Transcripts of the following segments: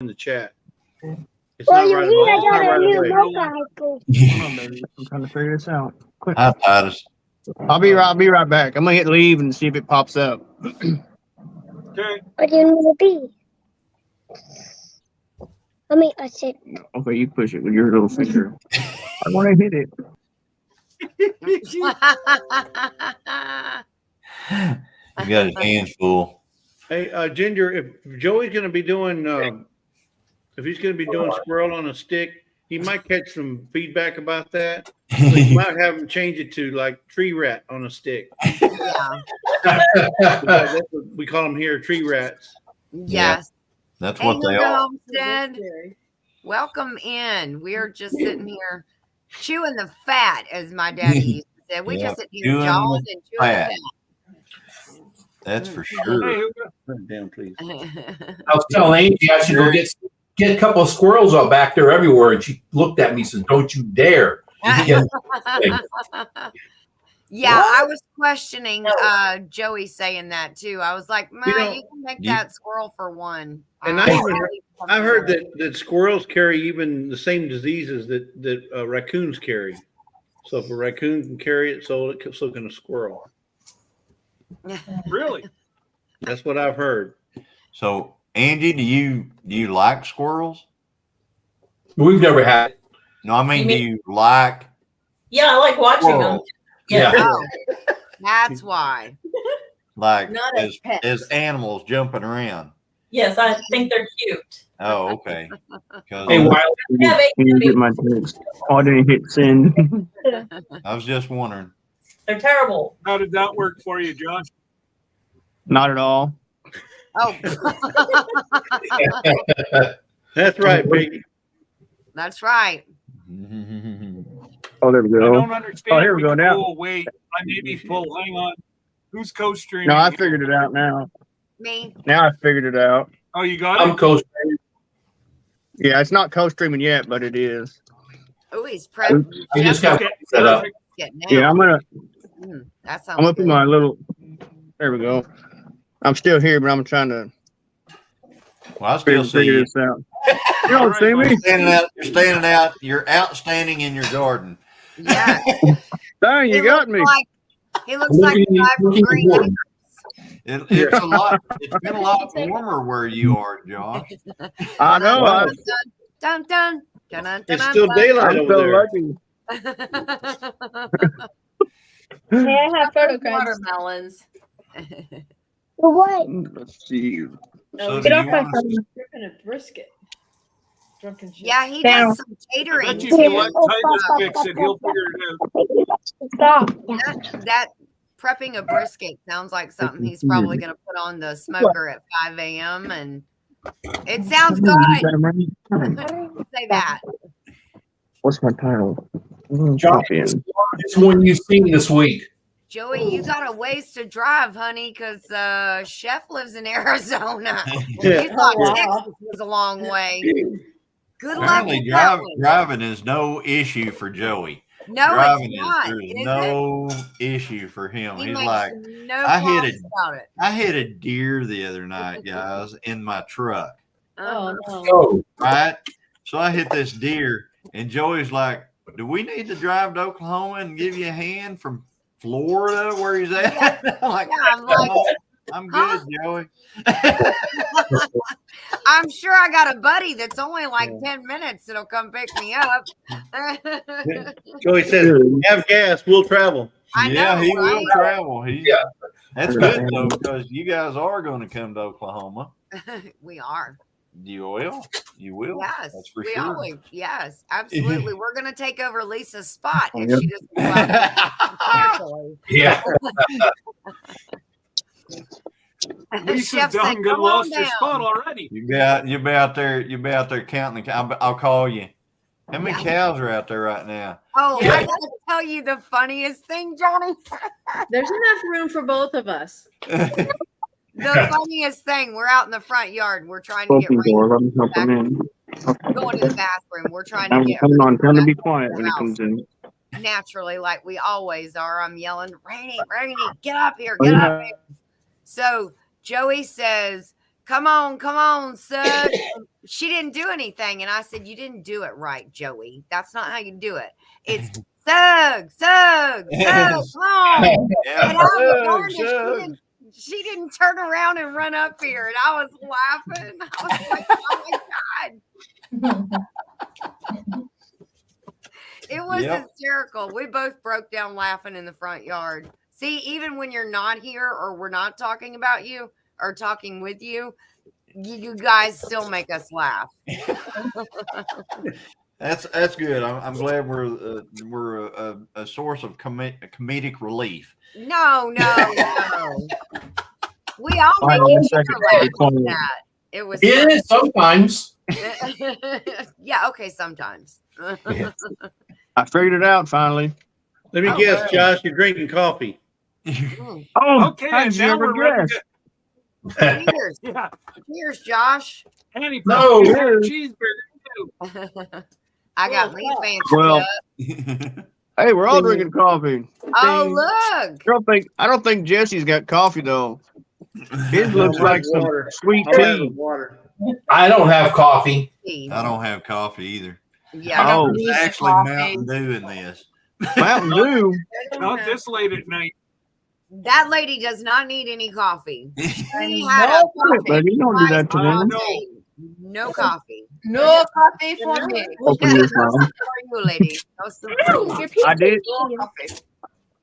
in the chat. It's Well, not you right. see, I It's not got a right new away. motorcycle. Hold on, baby. I'm trying to figure this out. Quick. Hi, Titus. I'll be right back. I'm gonna hit leave and see if it pops up. Okay. What do you need to be? I said, Okay, you push it with your little finger. I want to hit it. You got his hands full. Hey, Ginger, if Joey's going to be doing, if he's going to be doing squirrel on a stick, he might catch some feedback about that. So you might have him change it to like tree rat on a stick. Yeah. That's what we call them here, tree rats. Yes. That's Hey, what they Hilda are. Homestead, welcome in. We are just sitting here chewing the fat, as my daddy used to say. We Yeah, just sit here chewing jawing the and chewing fat. the That's for sure. Turn it down, please. fat. I was telling Angie I should go get a couple of squirrels out back there everywhere, and she looked at me and said, "Don't you dare!" Yeah, I was questioning Joey saying that too. I was like, man, you can make that squirrel for one. And I heard that squirrels carry even the same diseases that raccoons carry. So if a raccoon can carry it, so can a squirrel. Really? That's what I've heard. So, Angie, do you like squirrels? We've never had it. No, I mean, do you like? Yeah, I like watching them. squirrels? Yeah. Oh, that's why. Like Not as pets. as animals jumping around. Yes, I think they're cute. Oh, okay. 'Cause Hey, Wiley, Yeah, Can you get my text? Oh, I didn't hit send. I was just wondering. they're terrible. How did that work for you, Josh? Not at all. Oh, That's right, Piggy. that's right. Oh, there we I go. don't understand. Oh, here we go now. Oh, wait, I may be full. Hang on. Who's co-streaming? No, I figured it out now. Me. Now I figured it out. Oh, you got I'm it? coach. Yeah, it's not co-streaming yet, but it is. Oh, he's prepping. I just got Okay, set up. perfect. Yeah, I'm gonna That sounds I'm gonna put good. my little. There we go. I'm still here, but I'm trying to Well, I still see figure you. this out. You don't see me? You're standing out. You're outstanding in your garden. Yeah. Dang, you got me. He looks like a guy from Green Acres. It's a lot. It's been a lot warmer where you are, Josh. I know. Dun, dun, dun, dun, It's dun, still dun, daylight I'm over so there. lucky. dun. May I have photo cards? Watermelons. what? Let's see. So Get do off you my want phone. to, Dripping a brisket. Drunken shit. Yeah, he Down. does some I catering. bet you if you let Titus fix it, he'll figure it out. Stop. That prepping a brisket sounds like something he's probably going to put on the smoker at 5 a.m. and it sounds good. Say that. What's my title? Josh, it's one you've seen this week. Joey, you got a ways to drive, honey, because Chef lives in Arizona. Yeah. You thought Wow. Texas was a long way. Good luck apparently with that one. driving is no issue for Joey. No, Driving it's not. there's Is it? no issue for him. He He's makes like, no I hit qualms it. about it. I hit a deer the other night, guys, in my truck. Uh-huh. Oh, no. Oh, Right? So I hit this deer, and Joey's like, do we need to drive to Oklahoma and give you a hand from Florida where he's at? I'm like, Yeah, I'm like, "No, I'm good, huh? Joey. I'm sure I got a buddy that's only like 10 minutes that'll come pick me up. Joey says, have gas, we'll travel. I Yeah, know, he right? will travel. Yeah. That's good, though, because you guys are going to come to Oklahoma. We are. You will. You will. Yes. That's for we sure. always, yes, absolutely. We're going to take over Lisa's spot if she doesn't go out carefully. yeah. Lisa's Chef said, done good "Come on lost your down." spot already. You'll be out there counting. I'll call you. How many cows are out there right now? Oh, Yeah. I got to tell you the funniest thing, Johnny. There's enough room for both of us. The funniest thing, we're out in the front yard. We're trying to get Open door. Rainy Let me help him in. going to the bathroom. We're trying to I'm get coming on. Rainy Tell him to back be in quiet the when he house. comes in. Naturally, like we always are. I'm yelling, Rainy, get up here, Oh, get yeah. up here. So Joey says, come on, Sug. She didn't do anything. And I said, you didn't do it right, Joey. That's not how you do it. It's Sug, come on. Yeah. And I was darned Sug. if she didn't turn around and run up here. And I was laughing. I was like, oh my God. It was Yep. hysterical. We both broke down laughing in the front yard. See, even when you're not here or we're not talking about you or talking with you, you guys still make us laugh. That's good. I'm glad we're a source of comedic relief. No. We all make Fine, each other second. laugh with that. It was It is sometimes. yeah, okay, sometimes. I figured it out finally. Let me guess, Josh, you're drinking coffee. Oh, Okay, how and did you now ever we're ready guess? to, Cheers. yeah, Cheers, Josh. Annie, No. cheeseburger too. I got me fancy Well, up. Hey, we're all drinking coffee. Oh, look. I don't think Jesse's got coffee though. His looks How like much some water? sweet I'll have tea. water. I don't have coffee. I don't have coffee either. Yeah. Oh, There's actually Mountain Dew in this. Mountain Dew. Not this late at night. That lady does not need any coffee. I She mean, had no a coffee. Baby, you don't do that to I them. know. No coffee. No coffee for me. Open this No mouth. for you, lady. No soup. I did.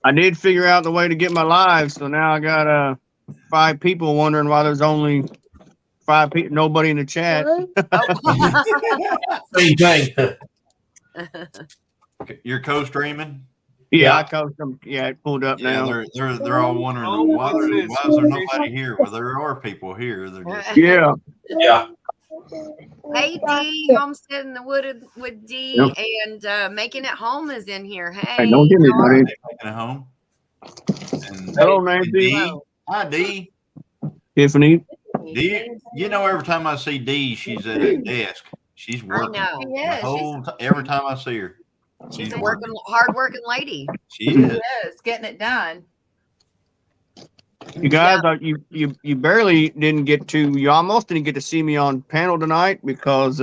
I did figure out the way to get my live, so now I got 5 people wondering why there's only 5 people, nobody in the chat. Same thing. You're co-streaming? Yeah, I coached them. Yeah, it pulled up Yeah, now. they're all wondering Oh, why there it is. is there nobody here? Well, there are people here. They're just Yeah, Yeah. Hey D, Homestead in the Wood with D, and Making It Home is in here. Hey, hey, don't get me, buddy. taking it home. And Hello, Nancy. D. Hi, D. Tiffany. D. You know, every time I see D, she's at a desk. She's I working know. the whole every time I see her. She's a hard-working lady. She is. Yes, getting it done. You guys, you barely didn't get to. You almost didn't get to see me on panel tonight because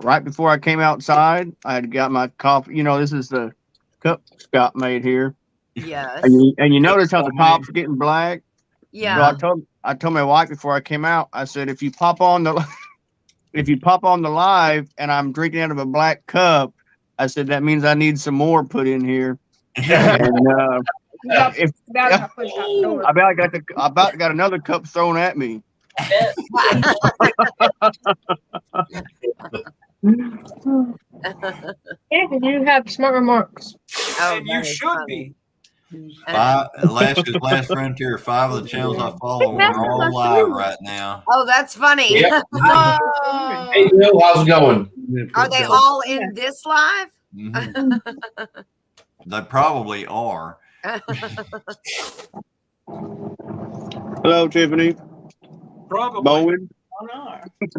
right before I came outside, I had got my coffee. You know, this is the cup Scott made here, Yes. and you notice how the top's getting black. Yeah. So I told my wife before I came out. I said, if you pop on the live and I'm drinking out of a black cup, I said that means I need some more put in here. And if I about got another cup thrown at me. Anthony, you have smart remarks. Oh, And you that is should funny. be. Alaska's Last Frontier. 5 of the channels I follow are all live right now. Oh, that's funny. Yep. Oh. Hey, Bill, how's it going? Are they all in this live? Mhm. They probably are. Hello, Tiffany. Probably. Bowen.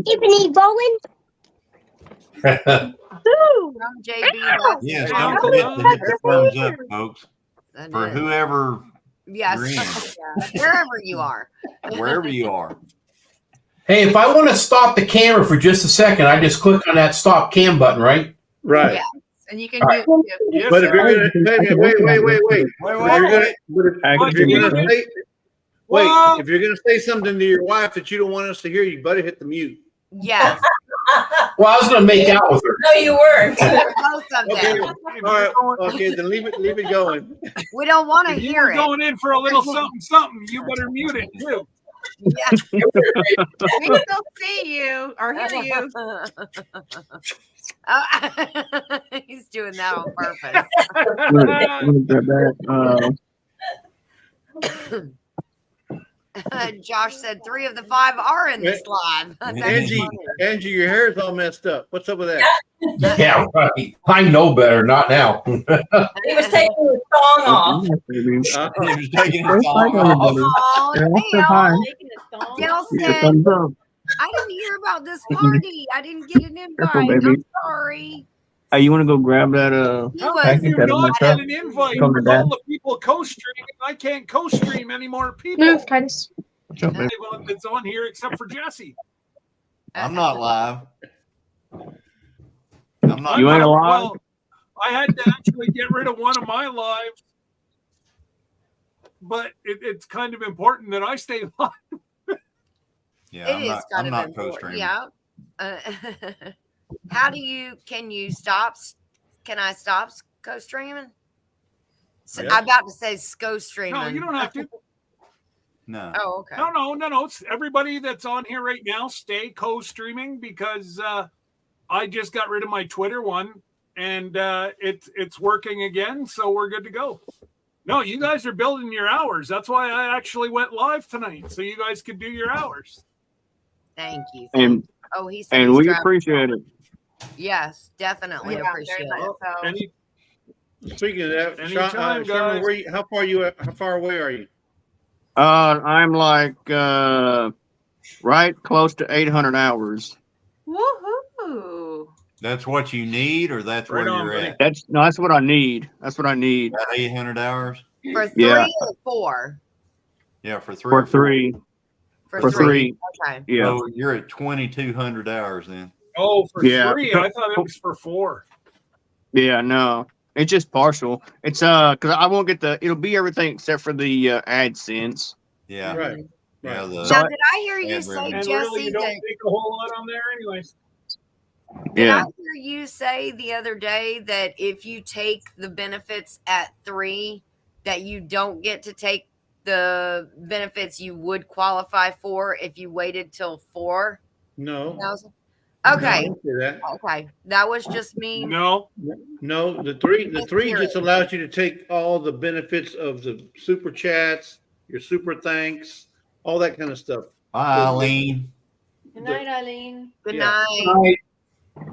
Tiffany Bowen. From JB. Yes, Wow. don't forget to hit the thumbs up, folks, That for is- whoever, Yes. you're in. Yeah, wherever you are. wherever you are. Hey, if I want to stop the camera for just a second, I just click on that stop cam button, right? Right. Yeah. And you can All right. do Yes, But if you're sir. gonna wait. Wait, If you're gonna, What, if you're you gonna mean? say, wait, What? if you're gonna say something to your wife that you don't want us to hear, you better hit the mute. Yes. Well, I was going to make out with her. No, you weren't. Both of Okay. them. If All right. you're going- Okay, then leave it going. We don't want to if you hear were it. going in for a little something, you better mute it too. Yeah. We still see you or hear you. He's doing that on purpose. Josh said 3 of the 5 are in this live. That's Angie, funny. Angie, your hair's all messed up. What's up with that? Yeah, right. I know better, not now. He was taking his song off. He was taking his First phone time, off. everybody. Oh, Yeah, hi. Dale said, Thumbs up. I didn't hear about this party. I didn't get an Careful, invite. baby. I'm sorry. Hey, you want to go grab that? He How was. I can think you that's not my get truck. an invite Come to with Dad. all the people co-streaming? I can't co-stream any more people. Move, Titus. What's up, baby? Well, that's on here except for Jesse. I'm not live. I'm not. You ain't alive? Well, I had to actually get rid of one of my lives, but it's kind of important that I stay live. Yeah, It is kind I'm of not important. co-streaming. Yeah. Can you stop? Can I stop co-streaming? So, Yes. I'm about to say co-streaming. No, you don't have to. No. Oh, okay. No. It's everybody that's on here right now, stay co-streaming because I just got rid of my Twitter one and it's working again, so we're good to go. No, you guys are building your hours. That's why I actually went live tonight, so you guys could do your hours. Thank you. And Oh, he said and he's we driving. appreciate it. Yes, definitely Yeah, appreciate very it. much so. Any, Speaking of that, Anytime, Sherman, guys. how far you at? How far away are you? I'm like right close to 800 hours. Woohoo! That's what you need, or that's Right where on, you're buddy. at? That's what I need. That's what I need About 800 hours? For 3 Yeah. or 4? Yeah, for 3 for or 4. three. For three. Okay. Yeah. So you're at 2,200 hours then. oh, for Yeah. 3, I thought it was for 4. Yeah. No, it's just partial. It's because I won't get it'll be everything except for the AdSense. Yeah. Right. Yeah. Right. The, So- Now, did I hear you Yeah, say, really. And really, Jesse, you don't that make a whole lot on there anyways. did I Yeah. hear you say the other day that if you take the benefits at 3, that you don't get to take the benefits you would qualify for if you waited till 4? No. Okay. I didn't say that. Okay. That was just me. No, No, the three just allows you to take all the benefits of the super chats, your super thanks, all that kind of stuff. bye, Eileen. Good night, Eileen. Good Yeah. night.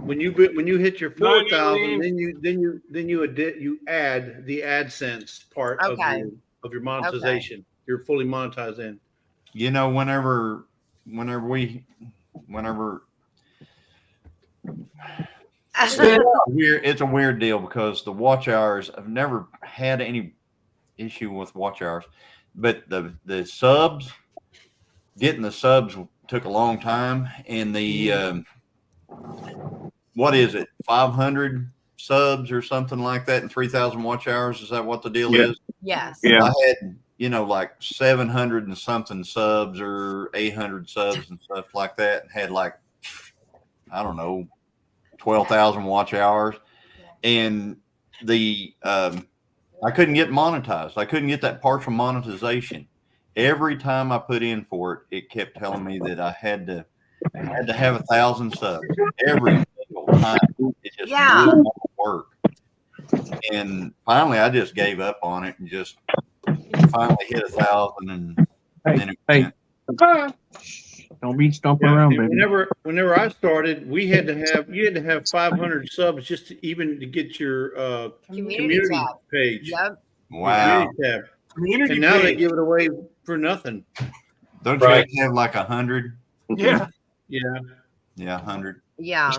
When you hit your No, 4,000, Eileen. then you add the AdSense part Okay. of your monetization. You're fully monetized in. You know, whenever it's a weird deal because the watch hours, I've never had any issue with watch hours, but the subs, getting the subs took a long time, and the what is it, 500 subs or something like that, and 3,000 watch hours? Is that what the deal Yeah. is? Yes. Yeah. I had, like 700 and something subs or 800 subs and stuff like that, and had like, I don't know, 12,000 watch hours. And I couldn't get monetized. I couldn't get that partial monetization. Every time I put in for it, it kept telling me that I had to have 1,000 subs every single time. It just Yeah. wouldn't work. And finally, I just gave up on it and just finally hit 1,000, and then it Hey. went. Don't be stomping Yeah, around, and baby. whenever I started, you had to have 500 subs just to get your community tab. page. Yep. Wow. Community tab. community And now they page. give it away for nothing. Don't you Right. have to have like 100? Yeah. Yeah. Yeah, 100. Yeah.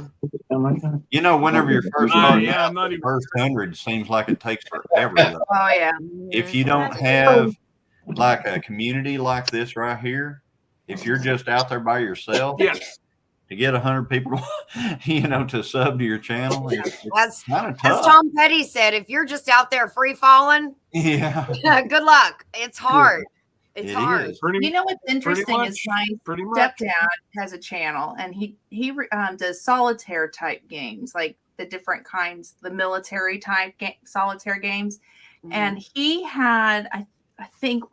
Whenever you're first Oh, starting yeah, out, I'm not the even. first 100 seems like it takes forever. though. Oh yeah. If you don't have like a community like this right here, if you're just out there by yourself, Yes. to get 100 people, to sub to your channel, it's As kind of as tough. Tom Petty said, if you're just out there free falling, Yeah, good luck. It's hard. It's it hard. is. Pretty, You know what's interesting is my pretty much. stepdad has a channel, and he does solitaire type games, like the different kinds, the military type solitaire games. And he had, I think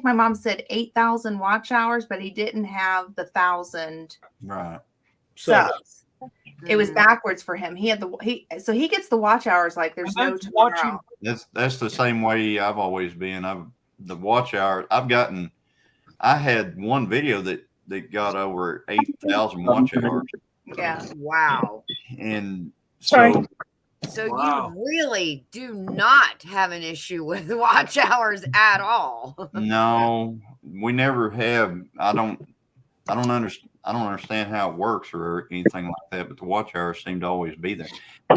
my mom said 8,000 watch hours, but he didn't have the 1,000 Right. subs. It was Mhm. backwards for him. He had so he gets the watch hours like there's no That's watching. tomorrow. That's the same way I've always been. The watch hour. I had one video that got over 8,000 watch hours, Yeah. Wow. and Sorry. So Wow. you really do not have an issue with watch hours at all. no, we never have. I don't understand how it works or anything like that, but the watch hours seem to always be there.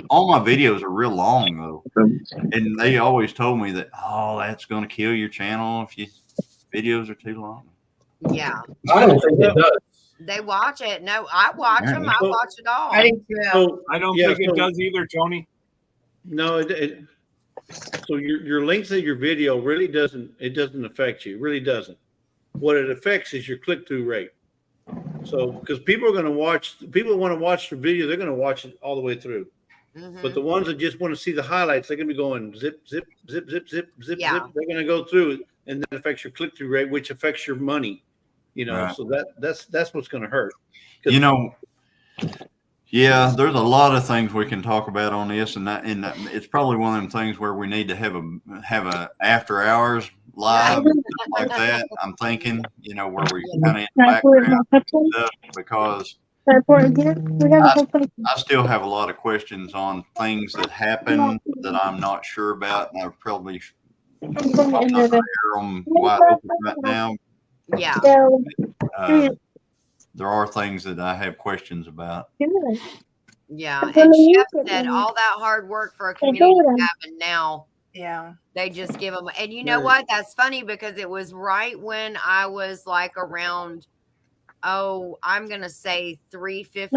All my videos are real long though, and they always told me that, oh, that's going to kill your channel if your videos are too long. Yeah. I don't think it does. They watch it. No, I watch them. I So- watch it all. I do too. So I don't Yeah, think it so- does either, Tony. no, so your length of your video really doesn't affect you. It really doesn't. What it affects is your click-through rate. So because people want to watch the video, they're going to watch it all the way through. Mhm. But the ones that just want to see the highlights, they're going to be going zip, zip, zip, zip, zip, zip, Yeah. zip. They're going to go through it, and that affects your click-through rate, which affects your money. Right. So that's what's going to hurt. Yeah, there's a lot of things we can talk about on this, and that it's probably one of them things where we need to have a after hours live like that. I'm thinking, where we kind of in the background stuff, because I still have a lot of questions on things that happen that I'm not sure about, and I probably not gonna hear them wide open right now. Yeah. There are things that I have questions about. Yeah. And Chef said all that hard work for a community tab, and now Yeah. they just give them. And you know what? That's funny because it was right when I was like around, I'm going to say 350,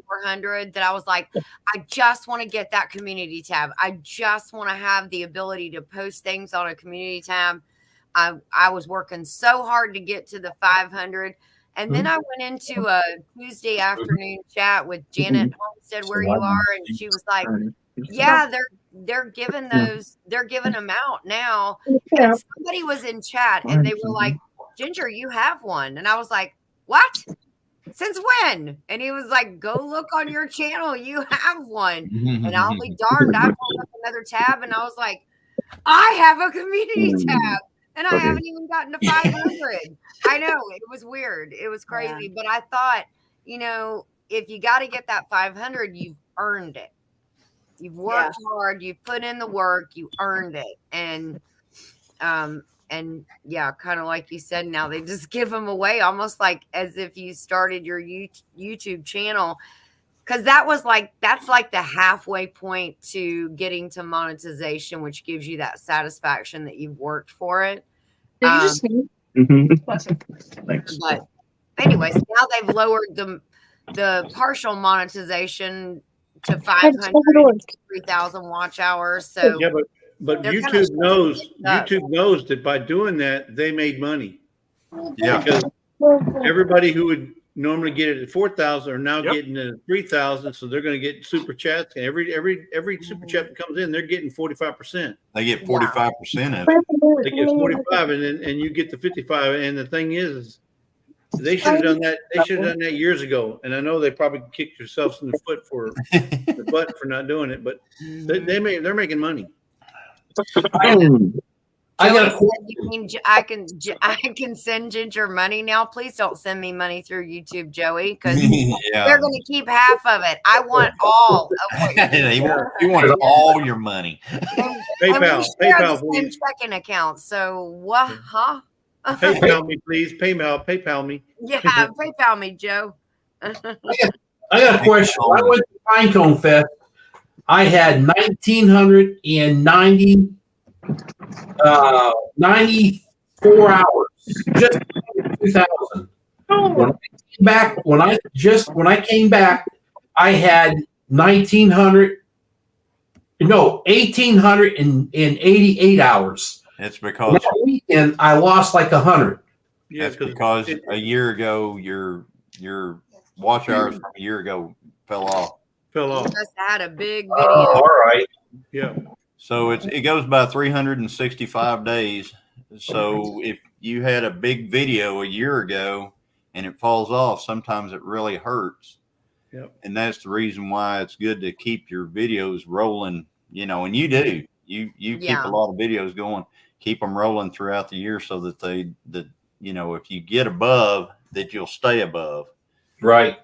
400, that I was like, I just want to get that community tab. I just want to have the ability to post things on a community tab. I was working so hard to get to the 500. And then I went into a Tuesday afternoon chat with Janet Homestead, where you are, and she was like, "Yeah, they're giving them out now." And somebody was in chat, and they were like, "Ginger, you have one," and I was like, "What? Since when?" And he was like, "Go look on your channel, you have one." And I'll be darned, I pulled up another tab, and I was like, "I have a community tab." And I haven't even gotten to 500. I know, it was weird. It was crazy. But I thought, if you got to get that 500, you've earned it. You've worked hard. You've put in the work. You earned it. And yeah, kind of like you said, now they just give them away almost like as if you started your YouTube channel. Because that's like the halfway point to getting to monetization, which gives you that satisfaction that you've worked for it. But anyways, now they've lowered the partial monetization to 500, 3,000 watch hours. So Yeah, but they're YouTube kinda knows that by doing that they made money. Yeah. Because everybody who would normally get it at 4,000 are now getting it at 3,000, so they're going to get super chats. And every super chat that comes in, they're getting 45%. They get 45% of it. They get 45, and you get the 55. And the thing is, they should have done that. They should have done that years ago. And I know they probably kicked themselves in the foot for the butt for not doing it, but they're making money. I got a Joey said, "You mean I can send Ginger money now? Please don't send me money through YouTube, Joey, because they're going to keep half of it. I want all of what He wants all your money. PayPal, PayPal, PayPal, please. checking account. So what? Huh? PayPal me, please. PayPal me. Yeah, PayPal me, Joe. I got a question. When I went to Pinecone Fest, I had 94 hours, just 2,000. When I came back, I had 1,888 hours. It's because That weekend I lost like 100. Yeah, that's because a year ago your watch hours from a year ago fell off. Fell You off. must have had a big video. Oh, all right. Yeah. So it goes by 365 days. So if you had a big video a year ago and it falls off, sometimes it really hurts. Yep. And that's the reason why it's good to keep your videos rolling, and you do. You keep Yeah. a lot of videos going, keep them rolling throughout the year so that if you get above, that you'll stay above. Right.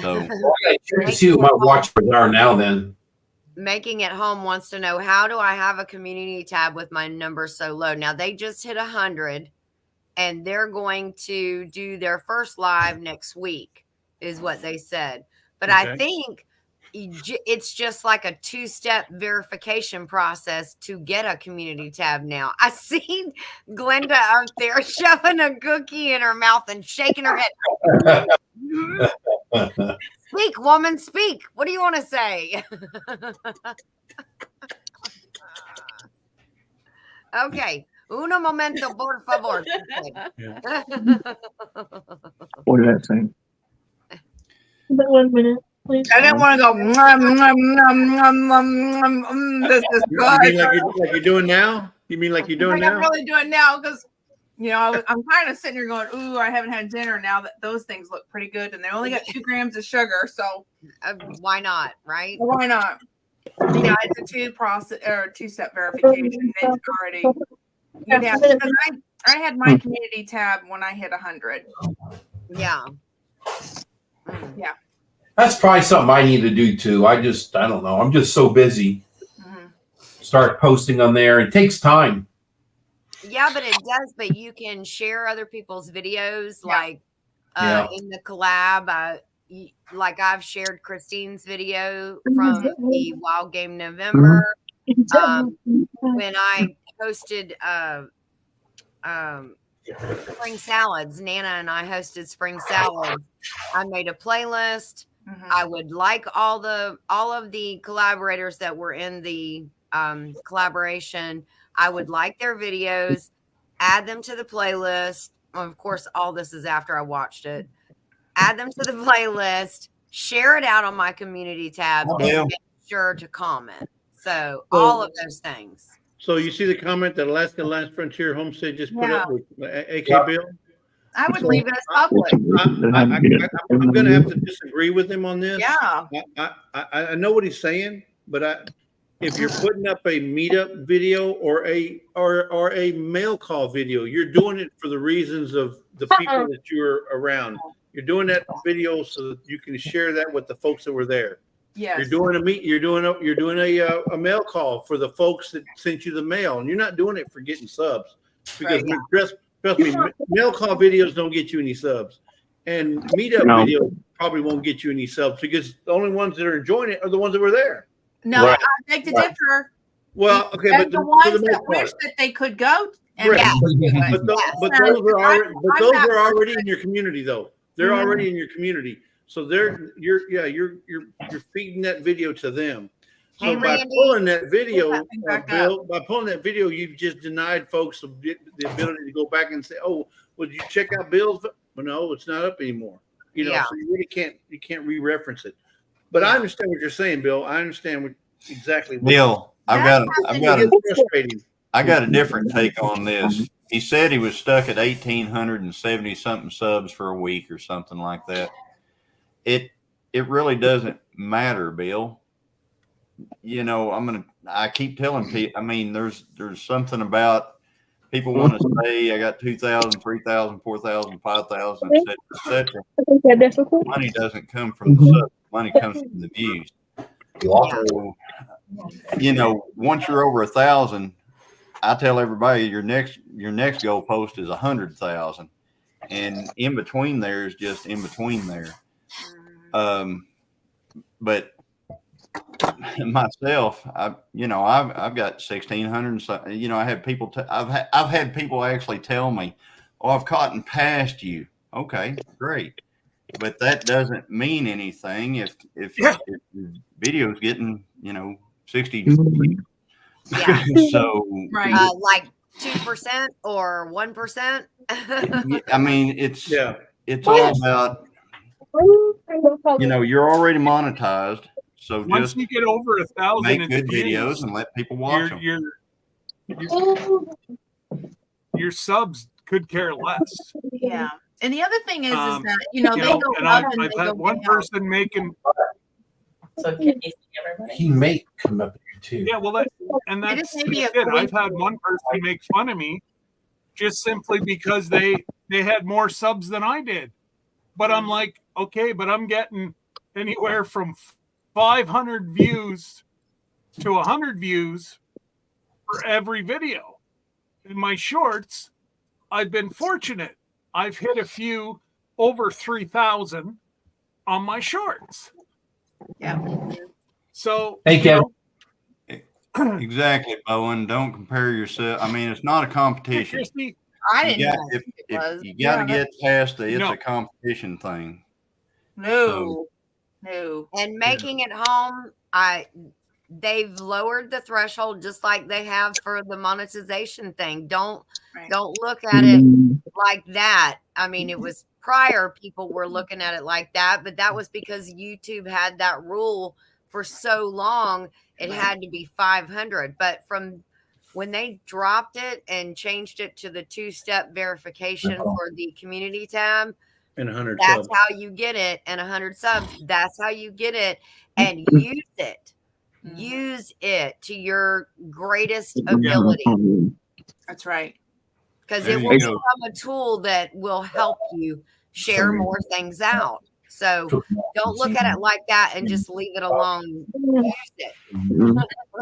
So Well, I gotta check to see what my watch hours are now then. Making It Home wants to know, how do I have a community tab with my number so low? Now they just hit 100 and they're going to do their first live next week is what they said. But I Okay. think it's just like a 2-step verification process to get a community tab now. I see Glenda up there shoving a cookie in her mouth and shaking her head. Speak, woman, speak. What do you want to say? Okay. Uno momento, por favor. What did that say? But 1 minute, please. I didn't want to go. This is You good. mean like you're doing now? You mean like you're doing I'm now? really doing now because, I'm kind of sitting here going, ooh, I haven't had dinner now that those things look pretty good and they only got 2 grams of sugar. So Why not? Right? why not? Yeah, it's a 2-step verification. It's already, because I had my community tab when I hit 100. Yeah. Yeah. That's probably something I need to do too. I don't know. I'm just so busy. Mhm. Start posting on there. It takes time. Yeah, but it does. But you can share other people's videos, Yeah. like Yeah. in the collab. Like I've shared Christine's video from the Wild Game November. When I hosted spring salads, Nana and I hosted spring salads. I made a playlist. Mhm. I would like all of the collaborators that were in the collaboration. I would like their videos, add them to the playlist. Of course, all this is after I watched it. Add them to the playlist, share it out on my community tab, Oh, and yeah. make sure to comment. So all of those things. So you see the comment that Alaska Last Frontier Homestead just put Yeah. up with AK Yeah. Bill? I would leave it as public. I'm going to have to disagree with him on this. Yeah. I know what he's saying, but if you're putting up a meetup video or a mail call video, you're doing it for the reasons of the people that you're around. You're doing that video so that you can share that with the folks that were there. Yes. You're doing a mail call for the folks that sent you the mail, and you're not doing it for getting subs because Right. trust me, mail call videos don't get you any subs, and meetup No. videos probably won't get you any subs because the only ones that are enjoying it are the ones that were there. No, Right. I beg to differ. Well, okay, And but the for ones the that most wish part. that they could go and Right. yeah. But those, Yes. but those are already, but I'm those that are already in your community, though. They're Mhm. already in your community, so you're feeding that video to them. So Hey, by Randy. pulling that video, Put that thing back Bill, by pulling that video, you've just denied folks the ability to go back and say, "Oh, well, did you check out Bill's?" Well, no, it's not up anymore. Yeah. So you really can't re-reference it. But I understand what you're saying, Bill. I understand exactly. Bill, I've got It's frustrating. a different take on this. He said he was stuck at 1,870 something subs for a week or something like that. It really doesn't matter, Bill. I keep telling people, I mean, there's something about people want to say I got 2,000, 3,000, 4,000, 5,000, et cetera. Is that difficult? Money doesn't come from the subs. Money comes from the views. So, once you're over 1,000, I tell everybody your next goal post is 100,000, and in between there is just in between there. But myself, I've got 1,600. So, I have people. I've had people actually tell me, "Oh, I've caught and passed you." Okay, great, but that doesn't mean anything if your video's getting 60. Yeah. So Right. Like 2% or 1%. I mean, it's all about Yeah. you're already monetized, so Once just you get over 1,000, make it's good views. videos and let people watch them. Your subs could care less. Yeah. And the other thing is Um, that, they go and up I've and they go had one down. person making, So can you see everybody? He may come up here too. yeah, well, It that's is maybe a it. I've coin- had one person make fun of me just simply because they had more subs than I did. But I'm like, okay, but I'm getting anywhere from 500 views to 100 views for every video. In my shorts, I've been fortunate. I've hit a few over 3,000 on my shorts. So Hey, you Kevin. Exactly, Bowen. Don't compare yourself. I mean, it's not a know, competition. Christy, I You didn't got, know if, it if was. you got to get past the it's No. a competition thing. No, no. And making it home, they've lowered the threshold just like they have for the monetization thing. Don't Right. look at it like that. I mean, it was prior people were looking at it like that, but that was because YouTube had that rule for so long. It had to be 500. But from when they dropped it and changed it to the 2-step verification for the community tab, And 100 that's subs. how you get it. And 100 subs, that's how you get it. And use it. Use it to your greatest ability, That's right. because There it you will go. become a tool that will help you share more things out. So don't look at it like that and just leave it alone. Use it.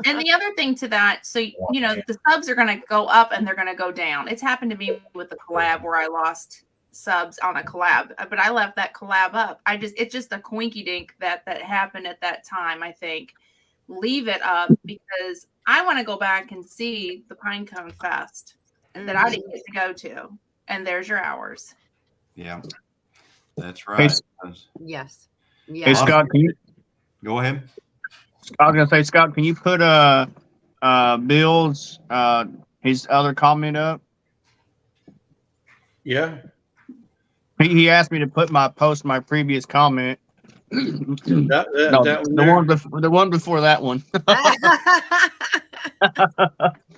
And the other thing to that, so you know, the subs are going to go up and they're going to go down. It's happened to me with the collab where I lost subs on a collab, but I left that collab up. It's just a coinky dink that happened at that time. I think leave it up because I want to go back and see the Pinecone Fest that I didn't get to go to, and there's your hours. Yeah, that's right. Yes. Hey, Yeah. Scott, can you, Go ahead. I was gonna say, Scott, can you put Bill's his other comment up? Yeah. He asked me to put my previous comment. That No, one the there? one before that one.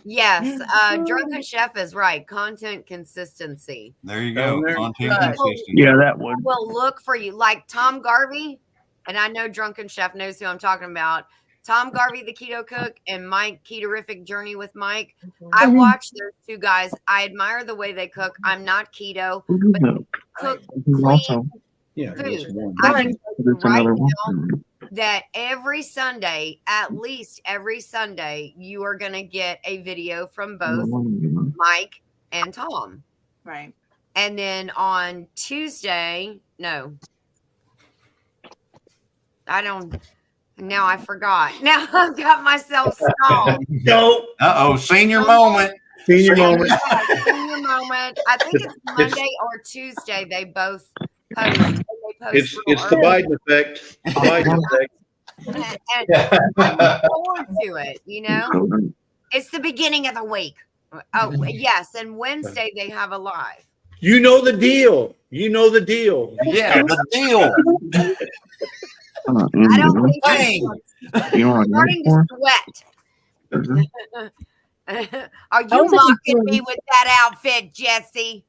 Yes. Drunken Chef is right. Content consistency. There you Down go. there? Content Good. consistency. Yeah, that one. Will look for you like Tom Garvey, and I know Drunken Chef knows who I'm talking about. Tom Garvey, the keto cook, and Mike Ketorific Journey with Mike. I watch those two guys. I admire the way they cook. I'm not keto, but they cook clean Yeah. food. one. I can tell you There's right another now one. that every Sunday, at least every Sunday, you are going to get a video from both Mike and Tom. Right. And then on Tuesday, no, I don't. Now I forgot. Now I've got myself stalled. No. Senior moment. Senior moment. Senior moment. I think it's Monday or Tuesday. They both post. And they post It's the Biden effect. The Biden effect. and I look forward to it. You know, it's the beginning of the week. Oh yes, and Wednesday they have a live. You know the deal. You know the deal. Yeah, the deal. I don't think Dang. I'm starting to sweat. Are you mocking me with that outfit, Jesse?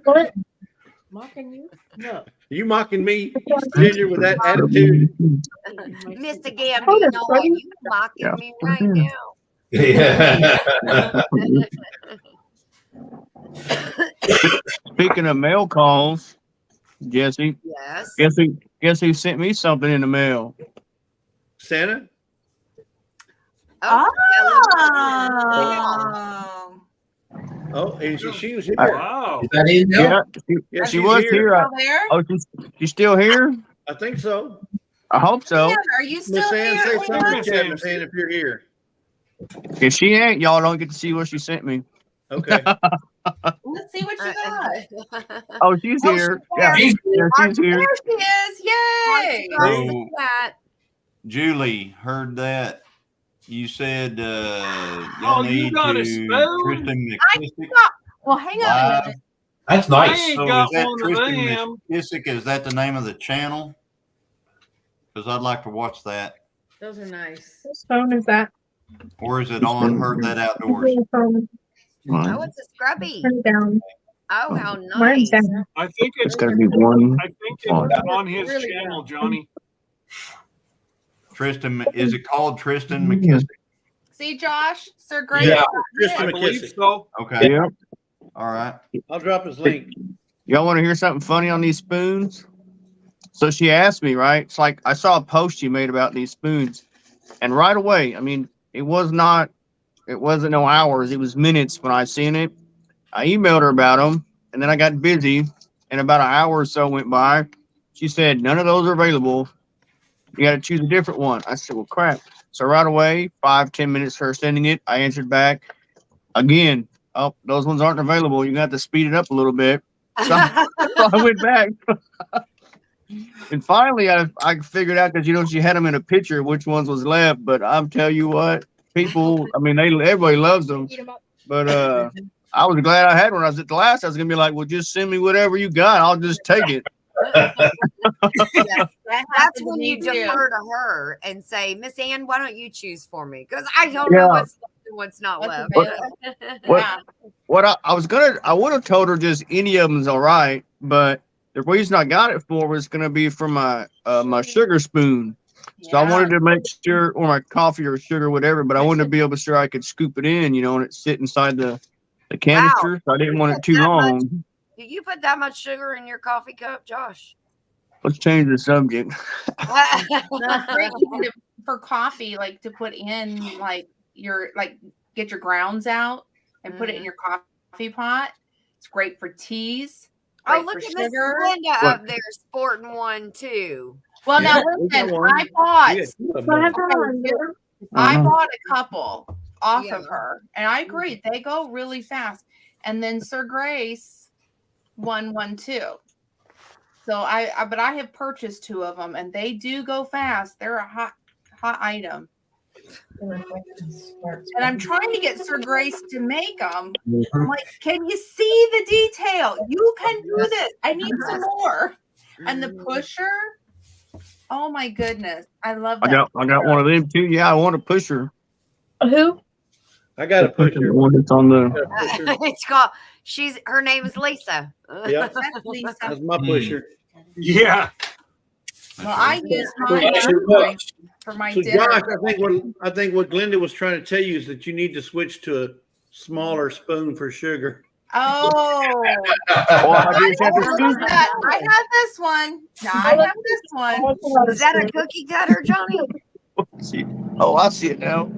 What? Mocking you? No. Are you mocking me, Ginger, with that attitude? Mr. Gambino, are you mocking me right now? Speaking of mail calls, Jesse, Yes. guess who sent me something in the mail? Santa? Oh, Oh. Oh, and she was here. wow. Is that in there? Yeah, Yeah, she she's was here. here. Still there? Oh, she's still here? I think so. I hope so. Ann, are you still Miss Ann, here? say something in the Miss chat, Ann. Miss Ann, if you're here. If she ain't, y'all don't get to see what she sent me. Okay. Let's see what you got. Oh, she's here. Yeah, She's yeah, she's here. There she is. Yay. So, That. Julie, heard that. You said Oh, y'all you need got to a spoon? Tristan I McKissick. Well, hang on a Live. minute. That's I nice. ain't So got is that one of Tristan them. McKissick? Is that the name of the channel? Because I'd like to watch that. Those are nice. Whose phone is that? Or is it on Heard That Outdoors? Phone. Oh, it's a scrubby. Turn it down. Oh, how Mine's nice. down. I think It's it's got to be one. I think it's on his Really channel, good. Johnny. Tristan, is it called Tristan McKissick? See, Josh, Sir Greg. Yeah. Tristan I believe McKissick. so. Okay. Yeah. All right. I'll drop his link. Y'all want to hear something funny on these spoons? So she asked me, right? It's like I saw a post she made about these spoons, and right away, I mean, it wasn't no hours, it was minutes when I seen it. I emailed her about them, and then I got busy, and about an hour or so went by, She said, none of those are available. You got to choose a different one. I said, well, crap. So right away, 5-10 minutes her sending it, I answered back again. Oh, those ones aren't available. You got to speed it up a little bit. So, so I went back. And finally, I figured out because, she had them in a picture, which ones was left. But I'll tell you what, people, I mean, everybody loves them. But I was glad I had one. I was at the last. I was going to be like, well, just send me whatever you got. I'll just take it. That's when you defer to her and say, Miss Ann, why don't you choose for me? Because I don't know what's left and what's not left. What I would have told her just any of them's all right, but the reason I got it for was going to be for my my sugar spoon. So I wanted to make sure, or my coffee or sugar, whatever, but I wanted to be able to sure I could scoop it in, and it sit inside the canister. So I didn't want it too long. Do you put that much sugar in your coffee cup, Josh? Let's change the subject. For coffee, like to put in get your grounds out and put it in your coffee pot. It's great for teas. Oh, look at Miss Linda up there sporting one too. Well, now listen, I bought a couple off of her, and I agree they go really fast. And then Sir Grace one too. So I have purchased 2 of them, and they do go fast. They're a hot item. And I'm trying to get Sir Grace to make them. I'm like, can you see the detail? You can do this. I need some more. And the pusher. Oh my goodness, I love that. I got one of them too. Yeah, I want a pusher. Who? I got a pusher. The one that's on the. It's called. Her name is Lisa. Yeah, That's Lisa. that's my pusher. Yeah. Well, I use mine for my So dinner. Josh, I think what Glenda was trying to tell you is that you need to switch to a smaller spoon for sugar. Oh, I I have this one. No, I have this one. Is that a cookie cutter, Johnny? Oh, I see it now. Is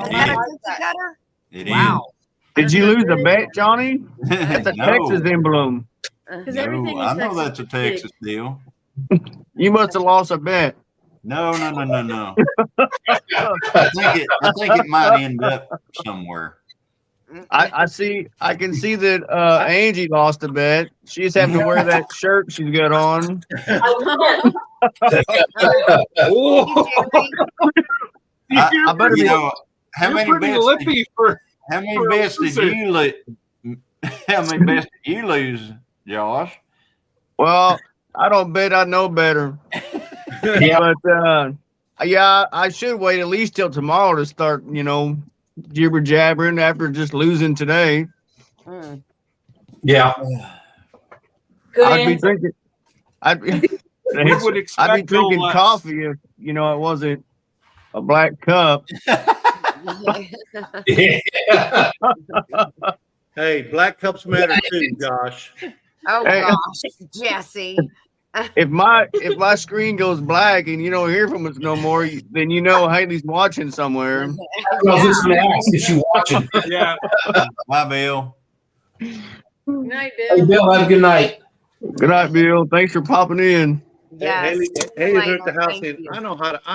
that a cookie cutter? It Wow. Did you lose a bet, Johnny? is. That's a No. Texas emblem. Because No, everything I is know that's a big. Texas deal. You must have lost a bet. No. I think it might end up somewhere. I can see that Angie lost a bet. She's having to wear that shirt she's got on. I better be. How You're many pretty bets? lippy for How many for a bets did loser. you lose? How many bets did you lose, Josh? Well, I don't bet I know better. Yeah. But yeah, I should wait at least till tomorrow to start, jibber jabbering after just losing today. Yeah. Good I'd be answer. drinking. I'd be expect I'd be no drinking less. coffee if it wasn't a black cup. Yeah. Hey, black cups matter too, Josh. Oh Hey. gosh, Jesse. If my screen goes black and you don't hear from us no more, then Haley's watching somewhere. I was just going to ask, is she watching? Yeah. Bye, Bill. Good night, Hey, Bill. Bill, have a good night. Good night, Bill. Thanks for popping in. Yes. Haley's at the house Thank saying, you. I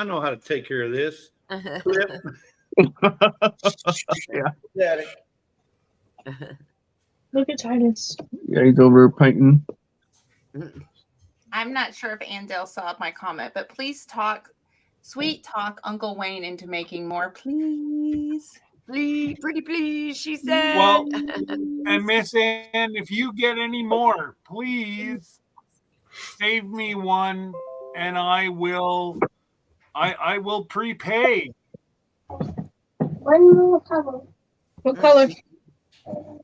know how to take care of this. Flip. Daddy. Look at Titus. Yeah, he's over there painting. I'm not sure if Andel saw my comment, but please sweet talk Uncle Wayne into making more, please. Please, pretty please, she said. Well, and Miss Ann, if you get any more, please save me one, and I will prepay. What color?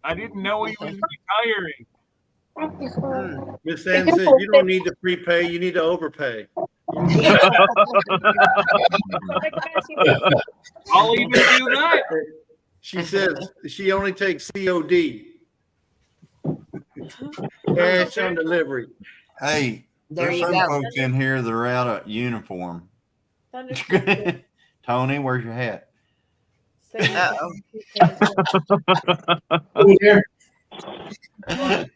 I didn't know he was retiring. Miss Ann said you don't need to prepay, you need to overpay. I'll even do that. She says she only takes COD. Cash on delivery. Hey, There there's you some go. folks in here that are out of uniform. Thunderstorm. Tony, where's your hat? Uh-oh. Over there. I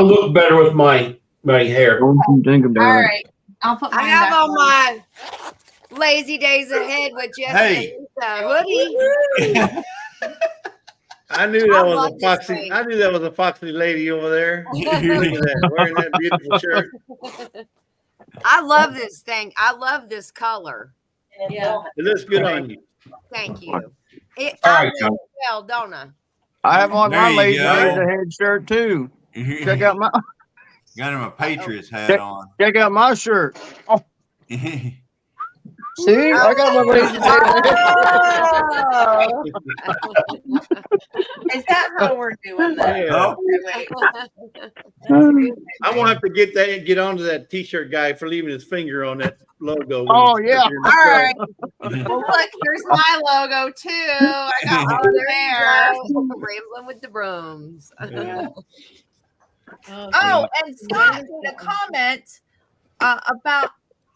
look better with my my hair. Don't you think about All it. right. I'll put mine I have back on my lazy days ahead with Jesse Hey. hoodie. I knew I that was love a this foxy. thing. I knew that was a foxy lady over there. Look at that, wearing that beautiful shirt. I love this thing. I love this color. Yeah. It looks good on you. Thank you. It, All I right, wear it well, don't I? I have on There my you lazy go. days ahead shirt too. Check out my Got him a Patriots hat on. check out my shirt. See, I got my lazy days ahead. Is that how we're doing that? Yeah. Oh, I won't have to get onto that T-shirt guy for leaving his finger on that logo. when Oh, he's yeah. putting it in the All truck. right. Well, look, here's my logo too. I got Oh, one there there. you go. Rambling with the brooms. Oh, and Scott made a comment about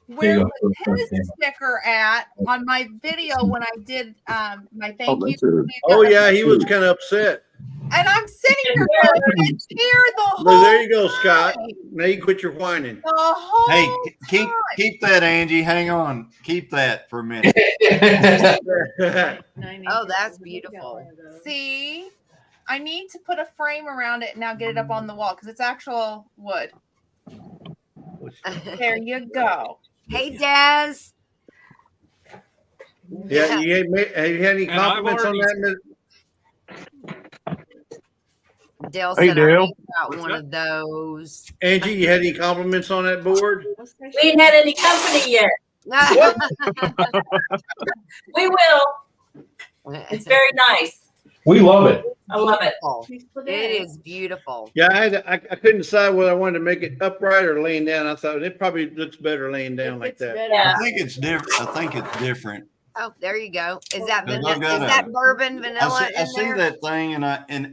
Here where you go. was his sticker at on my video when I did my thank you. that's it. Oh yeah, he was kind of upset. And I'm sitting here going, I cheer the whole Well, there you go, Scott. time. Now you quit your whining. The whole Hey, keep that, Angie. Hang on. Keep that for a minute. Oh, that's beautiful. See, I need to put a frame around it and now get it up on the wall because it's actual wood. There you go. Hey, Daz. Yeah, have you had any And I've compliments on already- that? Dale Hey, said I Dale. got What's one that? of those. Angie, you had any compliments on that board? We ain't had any company yet. We will. It's very nice. We love it. I love it. It is beautiful. Yeah, I couldn't decide whether I wanted to make it upright or laying down. I thought it probably looks better laying down like that. Yeah. I think it's different. Oh, there you go. Is that Look vanilla? at Is that bourbon vanilla I in see there? that thing, and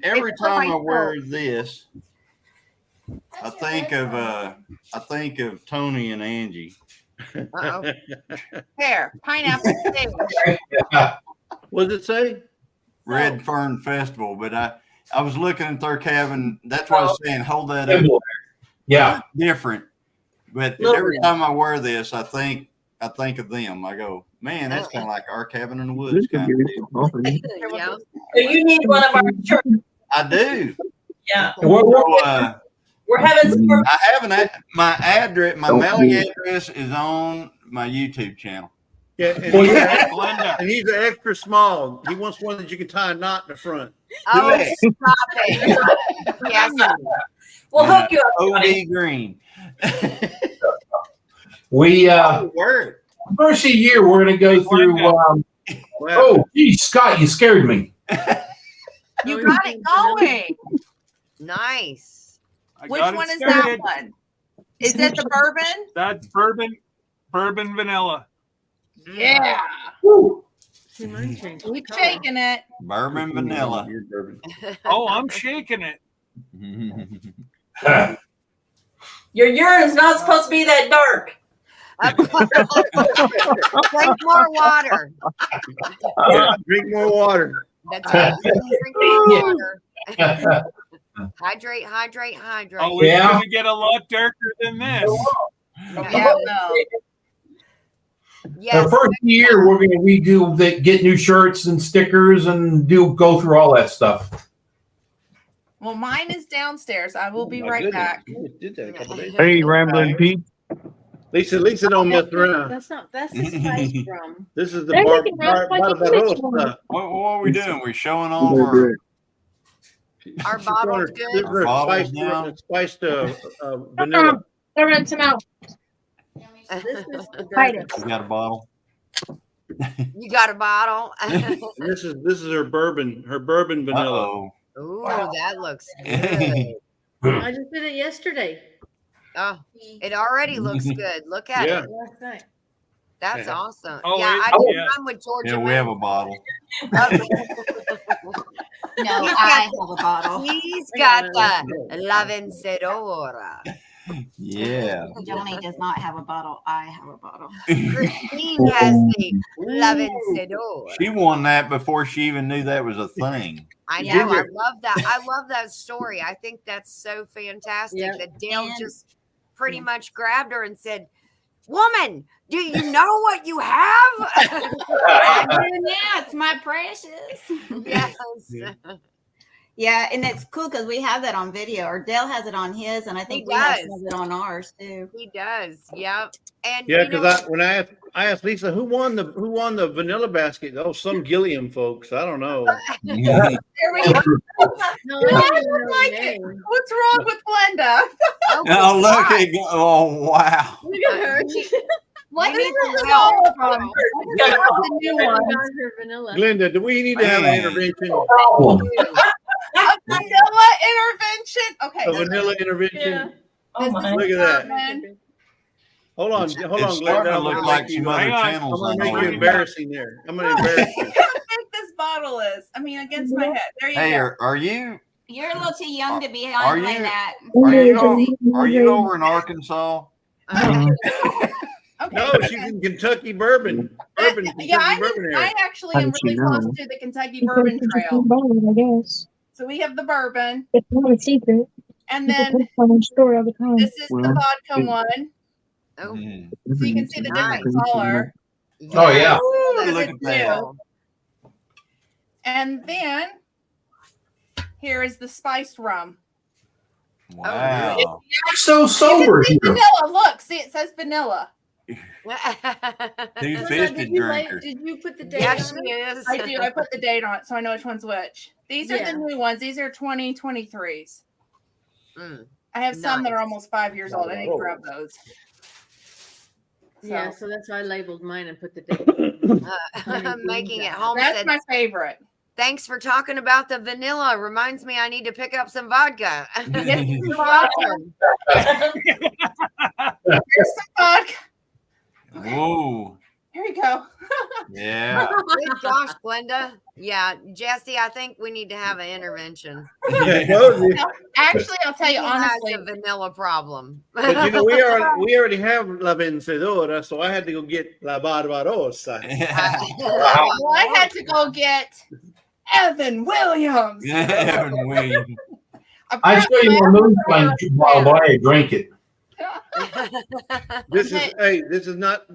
every It's for time I myself. wear this, I think of Tony and Angie. Uh-oh. There, pineapple steak. What does it say? Red Fern Festival, but I was looking at their cabin. That's why I was saying hold that up. Yeah. Different, but Little every bit. time I wear this, I think of them. I go, man, that's kind of like our cabin in the woods kind of deal. Yeah. So you need one of our shirts. I do. Yeah. So, We're having some more. I have my address, my mailing address is on my YouTube channel. Yeah, and, Well, he's, yeah. Glenda. and he's an extra small. He wants one that you can tie a knot in the front. Oh, Yeah. stop it. Yes. We'll hook you up, Johnny. OD Green. We Word. first of the year we're gonna go through Wow. oh geez, Scott, you scared me. You got it going. Nice. I Which got it one is started. that one? Is it the bourbon? That's bourbon vanilla. Yeah. Woo. Keep shaking it. Bourbon vanilla. Oh, I'm shaking it. Your urine's not supposed to be that dark. Drink more water. Yeah, drink more water. That's right. Drink more water. Hydrate, hydrate, hydrate. Oh, it's Yeah. gonna get a lot darker than this. Yeah, no. Yes. The first year we're gonna redo get new shirts and stickers and go through all that stuff. Well, mine is downstairs. I will be My right goodness, back. you just did that a couple days. Hey, Rambling Pete. Lisa don't mess around. That's the spice rum. This is the They're bar, making bar, Ralph like a Barbarossa rich one. stuff. What are we doing? We're showing all our. Our bottle's good. This is her Bottles spiced, now. spiced vanilla. Go rinse them out. This is the Hide bourbon. it. You got a bottle? You got a bottle. And this is her bourbon vanilla. Uh-oh. Ooh, that looks good. I just did it yesterday. Oh, it already looks good. Look at Yeah. it. Last night. That's Yeah. awesome. Oh, yeah, it- I did yeah. mine with Georgia. Yeah, we have a bottle. No, He's I got- have a bottle. He's got the La Vencedora. Yeah. Johnny does not have a bottle. I have a bottle. Christine has the La Vencedora. She won that before she even knew that was a thing. I know. Ginger. I love that. I love that story. I think that's so fantastic Yeah. that Dale And- just pretty much grabbed her and said, "Woman, do you know what you have?" I do now. It's my precious. Yes. Yeah, and it's cool because we have that on video. Or Dale has it on his, and I think He we have does. some of it on ours too. He does. Yep. And Yeah, you know, because when I asked Lisa who won the vanilla basket. Oh, some Gilliam folks. I don't know. There we go. No, I I don't don't like it. What's wrong with Glenda? Oh, look at oh wow. Look at her. What We is need this to all help. from? The new one. Her vanilla. Glenda, do we need to have an Man. intervention? Problem. A vanilla intervention. Okay. A vanilla intervention? Yeah. Oh my. Look at that. Bourbon. Hold on, It's Glenda. starting to I'm look gonna like make you- some other Hang on. I'm channels gonna on make you here. embarrassing there. I'm gonna embarrass you. Look how big this bottle is. I mean, against my head. There you Hey, go. are you You're a little too young to be are handling you- that. are you over in Arkansas? Okay. No, she's in Kentucky bourbon. Bourbon, Yeah, Kentucky bourbon I area. actually am really close to the Kentucky Bourbon Trail. I guess. So we have the bourbon, It's not a secret. and People then post on their story all the time. this is the Well, vodka it- one. Oh, Mm. So you can see the Nice. different color. Oh, yeah. Ooh, That's Look at that. cool. And then here is the spiced rum. Wow. You're so You sober can see here. vanilla. Look, see it says vanilla. Two-fisted drinker. Did you put the date Yeah, on she it? is. I do. I put the date on it so I know which one's which. These are Yeah. the new ones. These are 2023s. Mm. I have some that are Nice. almost 5 years old. I need to grab those. So, Yeah, so that's why I labeled mine and put the date. Making it home. that's Said, my favorite. thanks for talking about the vanilla. Reminds me I need to pick up some vodka. Yes, you're welcome. Here's some vodka. Whoa. Here you go. Yeah. Good gosh, Glenda. Yeah, Jesse, I think we need to have an intervention. Actually, I'll tell you He has honestly. a vanilla problem. But you know, we already have La Vencedora, so I had to go get La Barbarossa. Well, I had to go get Evan Williams. Evan Williams. I show you more moonshine while I drink it. This is not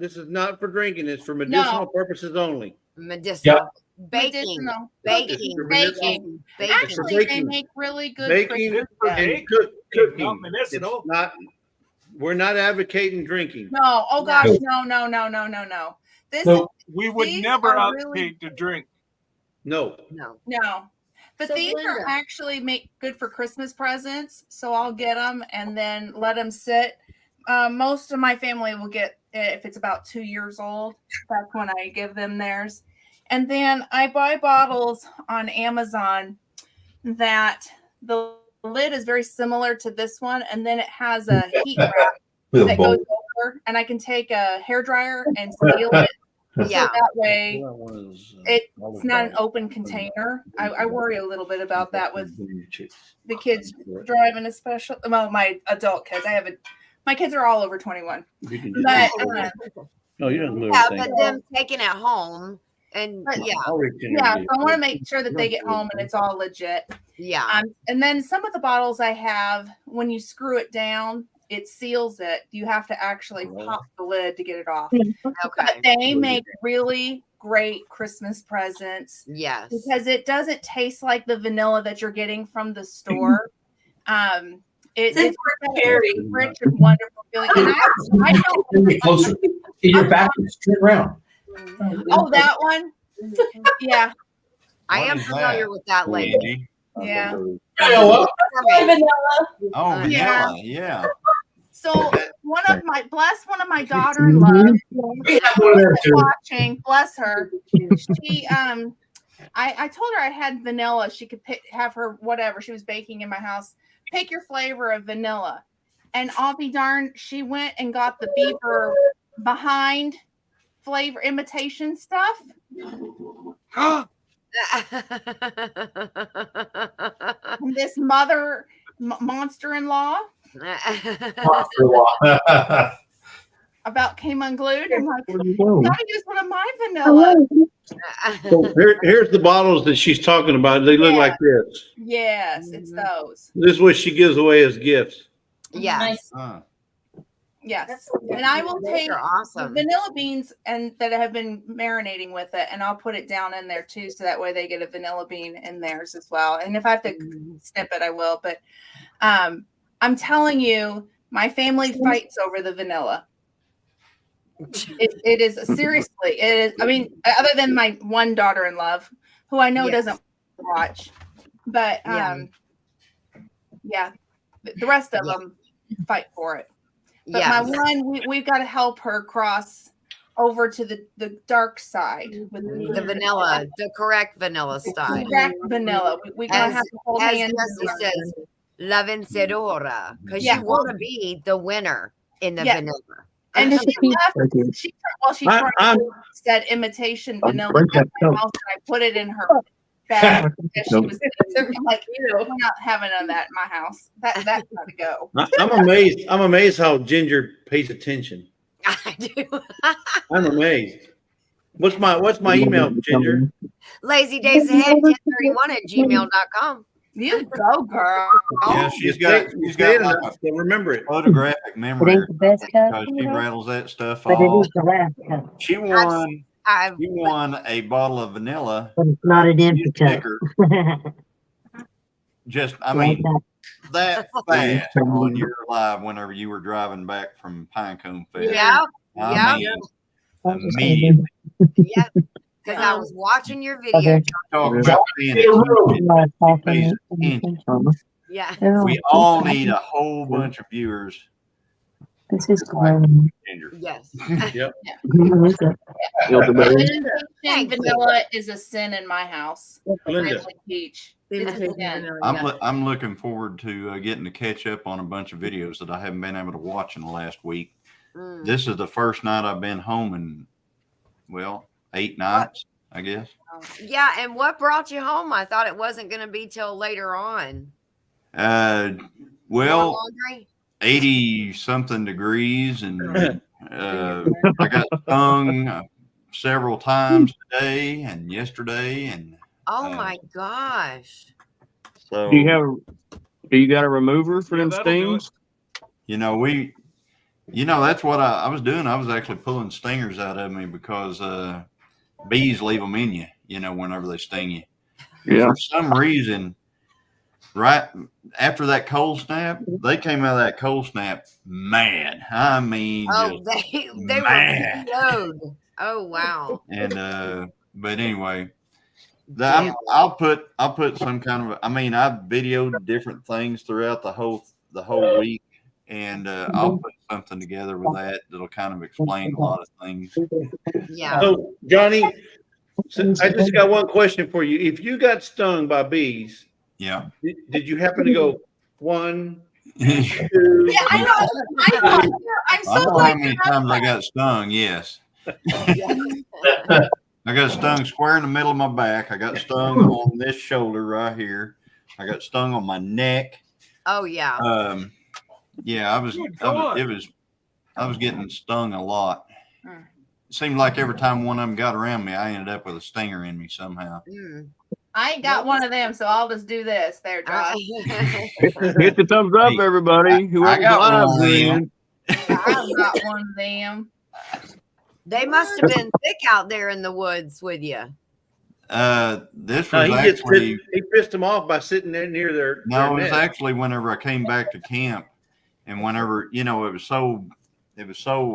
for drinking. It's for medicinal purposes only. Medicinal. Baking. Medicinal. Baking. Baking. Baking. Actually, they baking. make really good Baking Christmas for bread. and cooking. Not medicinal. It's not. We're not advocating drinking. No, oh gosh, No. no. This No. We would These never are advocate really- to drink. No. No. no. But So, these are Glenda. actually make good for Christmas presents. So I'll get them and then let them sit. Most of my family will get if it's about 2 years old. That's when I give them theirs. And then I buy bottles on Amazon that the lid is very similar to this one, and then it has a heat wrap With a that goes bowl. over, and I can take a hairdryer and seal it. Yeah. So that way it's not an open container. I worry a little bit about that with the kids driving, especially well, my adult kids. My kids are all over 21. But No, you don't Yeah, but them taking it home and But- yeah, yeah, so I want to make sure that they get home and it's all legit. yeah. And then some of the bottles I have, when you screw it down, it seals it. You have to actually pop the lid to get it off. But Okay. they make really great Christmas presents Yes. because it doesn't taste like the vanilla that you're getting from the store. It's very rich and wonderful feeling. And I don't. Get closer. In your back, turn around. Oh, that one. Yeah, I What am is familiar that? with that lady. Andy? yeah. Vanilla. Oh, Yeah. vanilla. Yeah. So one of my daughter-in-law We have one there too. watching, bless her. She I told her I had vanilla. She could have her whatever. She was baking in my house. Pick your flavor of vanilla. And I'll be darned, she went and got the Beaver behind flavor imitation stuff. And this monster-in-law about came unglued. I'm like, I use one of my vanilla. Here's the bottles that she's talking about. They look Yeah. like this. Yes, it's those. This is what she gives away as gifts. Yes. Huh. Yes, and I will Those take are awesome. the vanilla beans and that have been marinating with it, and I'll put it down in there too, so that way they get a vanilla bean in theirs as well. And if I have to snip it, I will. But I'm telling you, my family fights over the vanilla. It is seriously. It is. I mean, other than my one daughter-in-law, who I know Yes. doesn't watch, but Yeah. the rest of Yeah. them fight for it. But Yeah. my one, we've got to help her cross over to the dark side with The vanilla, the correct vanilla style. correct vanilla. We're gonna As- have to hold As hands. Jesse says, la vencedora, because Yeah. you want to be the winner in the Yeah. vanilla. And she left. She I'm- tried said imitation vanilla drink at that my Coke. house, and I put it in her bag. Because she was I'm like, we're not having none of that in my house. That's got to go. I'm amazed. I'm amazed how Ginger pays attention. I do. I'm amazed. What's my email, Ginger? Lazy Days Ahead 1031@gmail.com. You go, girl. Yeah, she's got Say it like enough, so remember it. a photographic It memory ain't the best cut, because she rattles that stuff but it off. is the last cut. She won. I've She won a bottle of vanilla But it's not an empty cup. sticker. Just, I mean, that fast on your live whenever you were driving back from Pinecone Fest. yeah, I yeah. mean, immediately. yeah. Because I was watching your video. Okay. Talk about being Yeah. we all need a whole bunch of viewers. This is going. Ginger. Yes. And vanilla is a sin in my house. Linda. I like peach. It's a Imitation sin. vanilla, I'm yeah. I'm looking forward to getting to catch up on a bunch of videos that I haven't been able to watch in the last week. Mm. This is the first night I've been home in, well, 8 nights, I guess. Yeah. And what brought you home? I thought it wasn't going to be till later on. More Well, laundry? 80 something degrees, and I got stung several times today and yesterday, and Oh my gosh. so Do you got a remover for them that'll do it. stings? that's what I was doing. I was actually pulling stingers out of me because bees leave them in you, whenever they sting you. Yeah. For some reason, right after that cold snap, they came out of that cold snap mad. I mean, Oh, just they mad. were PO'd. Oh wow. And but anyway, I'll put some kind of. I mean, I've videoed different things throughout the whole week, and I'll put something together with that'll kind of explain a lot of things. Yeah. So, Johnny, I just got one question for you. If you got stung by bees, Yeah. did you happen to go 1, 2? Yeah, I know. I'm I so know how glad many you have times I that. got stung. Yes. I got stung square in the middle of my back. I got stung on this shoulder right here. I got stung on my neck. Oh yeah. Yeah, I was getting stung a lot. Mm. It seemed like every time one of them got around me, I ended up with a stinger in me somehow. Mm. I ain't got one of them, so I'll just do this. There, Josh. Hit the thumbs up, Hey, everybody. Whoever's got live, one of them. I've got one of them. They must have been thick out there in the woods with you. This No, was he pissed them off by sitting there near their. No, it was nest. actually whenever I came back to camp, and whenever it was so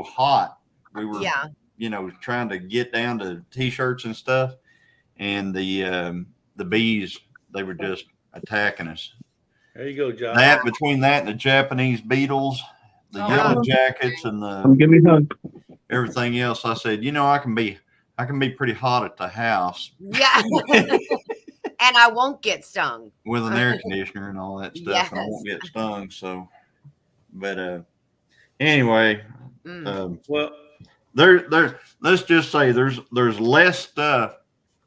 hot, we were Yeah. trying to get down to t-shirts and stuff, and the bees, they were just attacking us. There you go, Josh. That between that and the Japanese beetles, the Oh, yellow wow. jackets, and Give me a hug. everything else, I said, I can be pretty hot at the house Yeah. And I won't get stung. with an air conditioner and all that stuff, and I won't Yes. get stung. So, but anyway, Mm. Well, there. Let's just say there's less stuff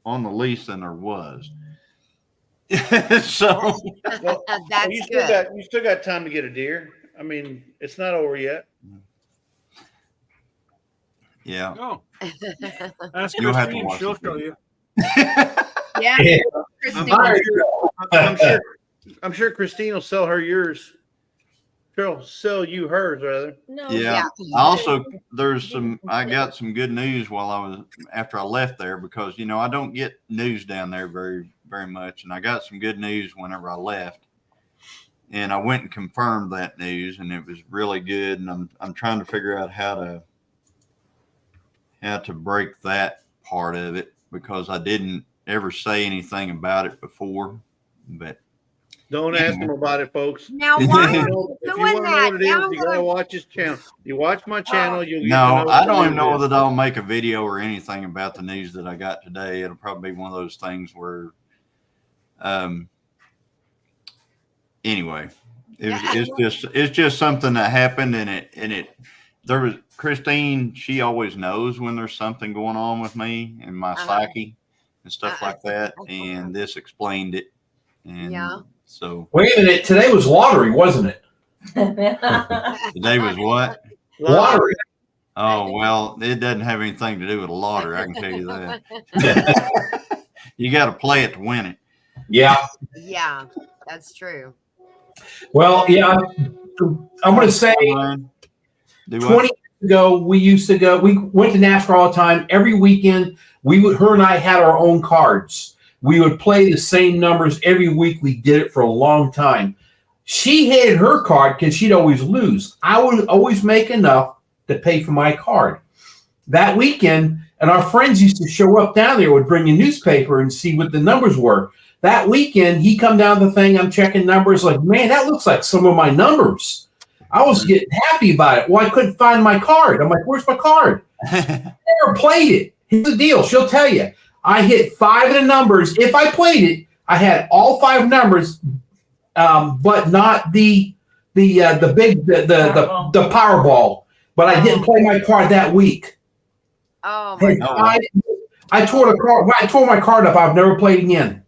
on the lease than there was. So That's you still good. got time to get a deer. I mean, it's not over yet. yeah, Oh, ask You'll have to Christine. watch She'll this show video. you. Yeah. Christine. I'm sure Christine will sell her yours. Cheryl sell you hers rather. No. Yeah. I also I got some good news after I left there, because I don't get news down there very, very much. And I got some good news whenever I left. And I went and confirmed that news, and it was really good. And I'm trying to figure out how to break that part of it, because I didn't ever say anything about it before. But Don't ask him about it, folks. Now, why are you If you doing want to know that? what it is, Now I'm you gotta gonna- watch his channel. You watch my channel, you'll get no, to know I what don't even it know is. whether I'll make a video or anything about the news that I got today. It'll probably be one of those things where, anyway, it's just something that happened, and there was Christine. She always knows when there's something going on with me and my psyche and stuff like that. And this explained it. And so Wait a minute. Today was lottery, wasn't it? today was what? Lottery. Oh, well, it doesn't have anything to do with a lottery. I can tell you that. You got to play it to win it. Yeah. Yeah, that's true. Well, yeah. I'm going to say 20 years ago, we went to NASCAR all the time. Every weekend, her and I had our own cards. We would play the same numbers every week. We did it for a long time. She hated her card because she'd always lose. I would always make enough to pay for my card. That weekend, and our friends used to show up down there, would bring a newspaper and see what the numbers were. That weekend, he come down the thing, I'm checking numbers, like, man, that looks like some of my numbers. I was getting happy about it. Well, I couldn't find my card. I'm like, where's my card? Never played it. Here's the deal. She'll tell you. I hit 5 of the numbers. If I played it, I had all 5 numbers, but not the Powerball. But I didn't play my card that week. Oh my God. I tore my card up. I've never played again.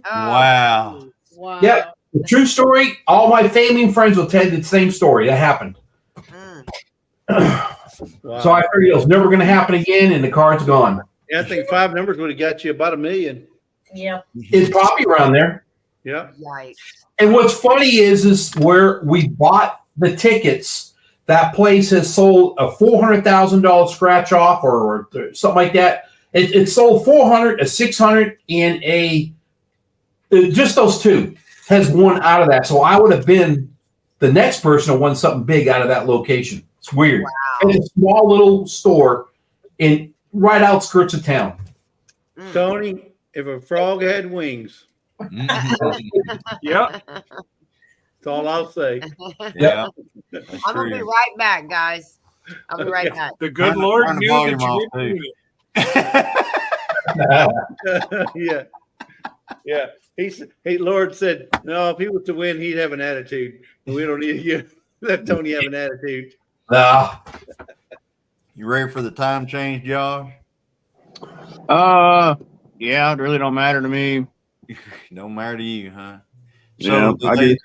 Wow. Wow. Yep. The true story. All my family and friends will tell you the same story. That happened. So I figured it was never going to happen again, and the card's gone. Yeah, I think 5 numbers would have got you about $1 million. Yeah. It's probably around there. Yeah. Yikes. And what's funny is where we bought the tickets, that place has sold a $400,000 scratch off or something like that. It sold 400, a 600, and just those 2 has won out of that. So I would have been the next person who won something big out of that location. It's weird. Wow. It's a small little store in right outskirts of town. Tony, if a frog had wings, Yeah. that's all I'll say. Yeah. I'm gonna be right back, guys. I'll be right back. The good Turn Lord the knew volume that you off, didn't too. do Yeah. Yeah. Hey, Lord said, no, if he was to win, he'd have an attitude. We don't need you. Let Tony have an attitude. Nah. You ready for the time change, Josh? Yeah, it really don't matter to me. Don't matter to you, huh? Yeah, So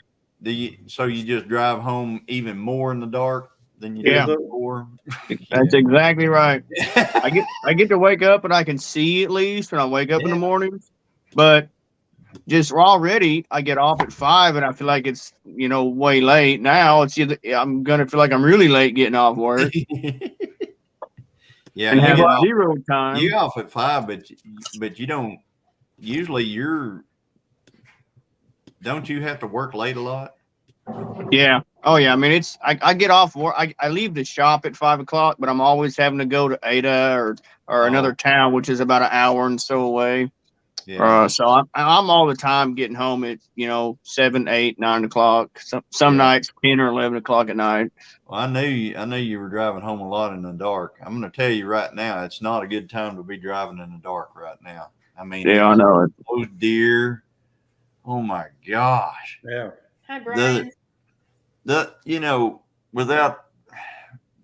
so you just drive home even more in the dark than you Yeah. did before? That's exactly right. I get to wake up and I can see at least when I wake up in the morning. But just already I get off at 5 and I feel like it's way late. Now it's either I'm gonna feel like I'm really late getting off work. Yeah, and you have get off, 0 time. you off at 5, but you don't. Usually, don't you have to work late a lot? Yeah. Oh yeah. I mean, I get off work. I leave the shop at 5 o'clock, but I'm always having to go to Ada or another town, which is about an hour and so away. Yeah. So I'm all the time getting home at 7, 8, 9 o'clock. Some nights 10 or 11 o'clock at night. Well, I knew you were driving home a lot in the dark. I'm going to tell you right now, it's not a good time to be driving in the dark right now. I mean, Yeah, I know it. those deer. Oh my gosh. Yeah. Hi, Brian. Without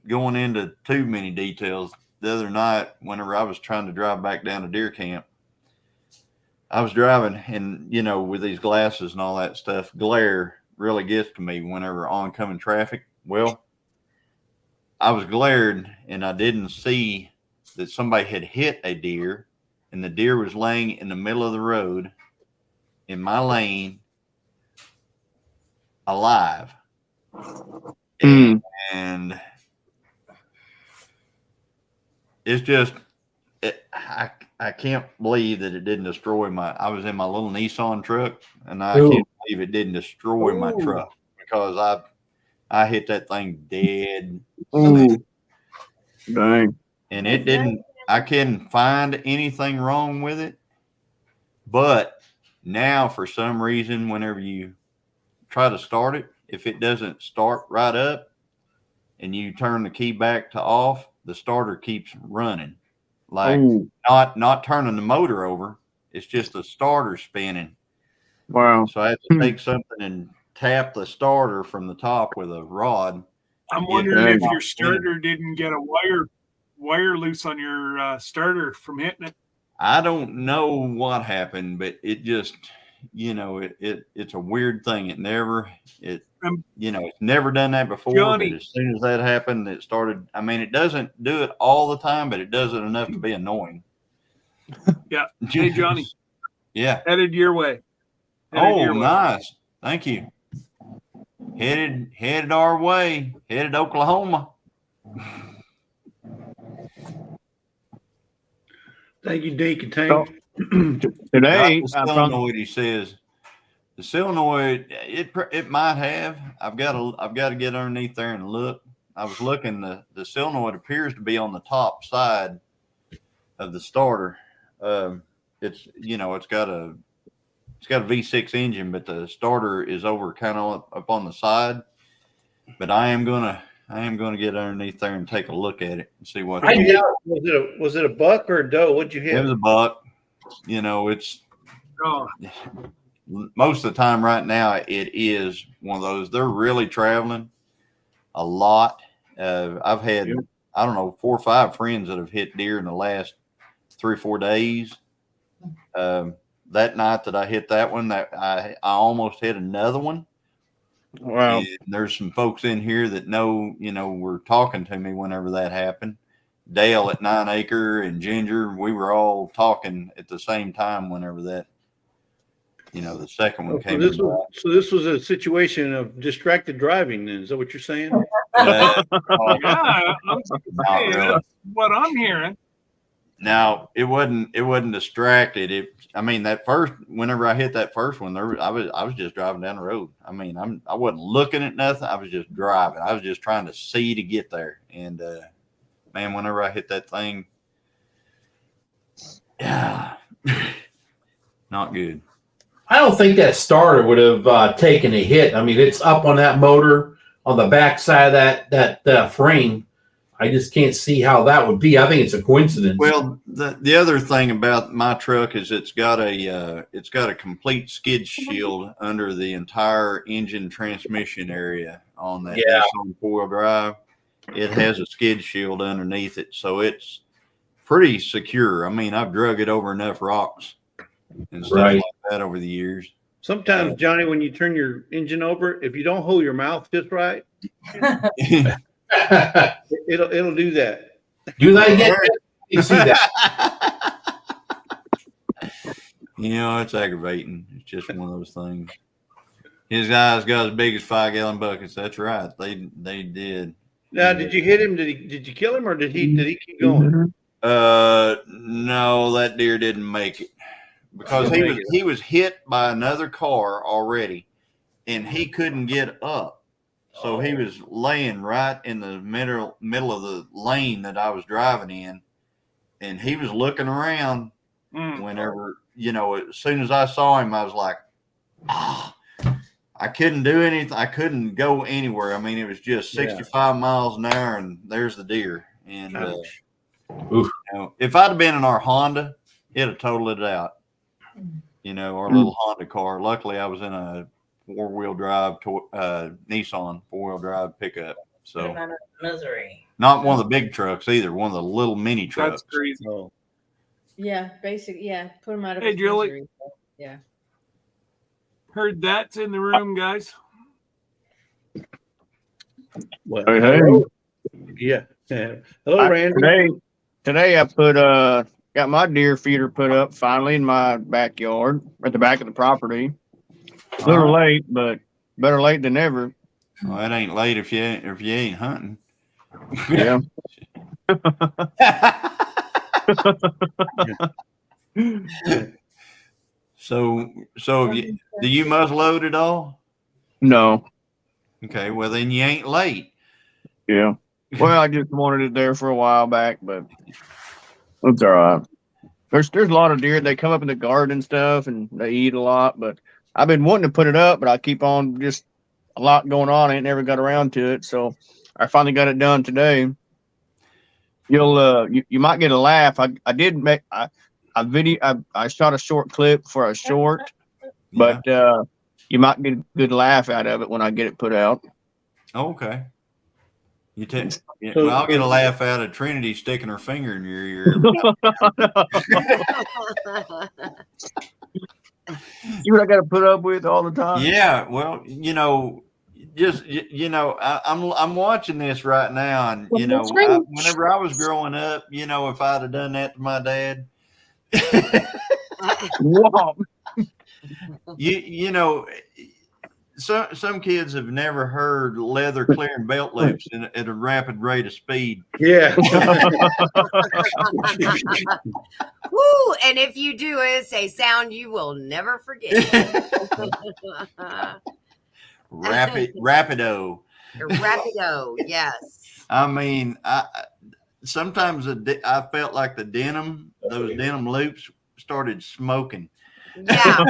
going into too many details, the other night, whenever I was trying to drive back down to deer camp, I was driving and, with these glasses and all that stuff, glare really gets to me whenever oncoming traffic. Well, I was glared and I didn't see that somebody had hit a deer, and the deer was laying in the middle of the road in my lane alive. Hmm. And it's just, I can't believe that it didn't destroy I was in my little Nissan truck, and I Ooh. can't believe it didn't destroy my Ooh. truck because I hit that thing dead. Ooh. Dang. And it didn't, I couldn't find anything wrong with it. But now, for some reason, whenever you try to start it, if it doesn't start right up and you turn the key back to off, the starter keeps running. Like Ooh. not turning the motor over. It's just the starter spinning. Wow. So I have to take something and tap the starter from the top with a rod. I'm Get wondering it if out. your starter didn't get a wire loose on your starter from hitting it. I don't know what happened, but it just, it's a weird thing. It's never done that before. Johnny. But as soon as that happened, it started. I mean, it doesn't do it all the time, but it does it enough to be annoying. Yeah. Hey, Johnny. Yeah. Headed your way. Oh, nice. Thank you. Headed our way. Headed Oklahoma. Thank you, Dink and Tank. Today, The solenoid, he says. The solenoid, it might have. I've got to get underneath there and look. I was looking. The solenoid appears to be on the top side of the starter. It's got a V6 engine, but the starter is over kind of up on the side. But I am gonna get underneath there and take a look at it and see what. Was it a buck or a doe? What'd you hit? It was a buck. It's most of the time right now it is one of those. They're really traveling a lot. I've had I don't know 4 or 5 friends that have hit deer in the last 3 or 4 days. That night that I hit that one, that I almost hit another one. Wow. And there's some folks in here that were talking to me whenever that happened. Dale at 9 Acre and Ginger, we were all talking at the same time whenever that, the second one came. So this was a situation of distracted driving then. Is that what you're saying? Yeah, that's what I'm hearing. Now it wasn't distracted. That first, whenever I hit that first one, I was just driving down the road. I wasn't looking at nothing. I was just driving. I was just trying to see to get there. And man, whenever I hit that thing, yeah, not good. I don't think that starter would have taken a hit. I mean, it's up on that motor on the back side of that frame. I just can't see how that would be. I think it's a coincidence. Well, the other thing about my truck is it's got a complete skid shield under the entire engine transmission area on that Nissan 4-wheel drive. It has a skid shield underneath it, so it's pretty secure. I've drug it over enough rocks and stuff like that over the years. Sometimes, Johnny, when you turn your engine over, if you don't hold your mouth just right, it'll do that. Do that again. You see that? It's aggravating. It's just one of those things. His guys got as big as 5-gallon buckets. That's right. They did. Now, did you hit him? Did you kill him, or did he keep going? No, that deer didn't make it because he was hit by another car already, and he couldn't get up. So he was laying right in the middle of the lane that I was driving in, and he was looking around. Whenever as soon as I saw him, I was like, I couldn't do anything. I couldn't go anywhere. It was just 65 miles an hour, and there's the deer. And if I'd have been in our Honda, it'd have totaled it out. Our little Honda car. Luckily, I was in a 4-wheel drive Nissan 4-wheel drive pickup. So Missouri. Not one of the big trucks either. One of the little mini trucks. That's crazy. Yeah, basically, yeah. Put him out of Hey, his Julie. misery. Yeah. Heard that's in the room, guys. Well, Hey. Yeah. Hello, Randy. Today I put got my deer feeder put up finally in my backyard at the back of the property. A little late, but better late than never. Well, it ain't late if you ain't hunting. Yeah. So do you muzzleload at all? No. Okay, well then you ain't late. Yeah. Well, I just wanted it there for a while back, but it's all right. There's a lot of deer. They come up in the garden and stuff, and they eat a lot. But I've been wanting to put it up, but I keep on just a lot going on. I ain't never got around to it, so I finally got it done today. You might get a laugh. I did make I shot a short clip for a short, but you might get a good laugh out of it when I get it put out. Okay. Well, I'll get a laugh out of Trinity sticking her finger in your ear. You what I got to put up with all the time. Yeah, well, I'm watching this right now, and whenever I was growing up, if I'd have done that to my dad, Wow. Some kids have never heard leather clearing belt loops at a rapid rate of speed. Yeah. Woo! And if you do, it's a sound you will never forget. Rapido. Rapido, yes. I mean, sometimes I felt like those denim loops started smoking. Yeah.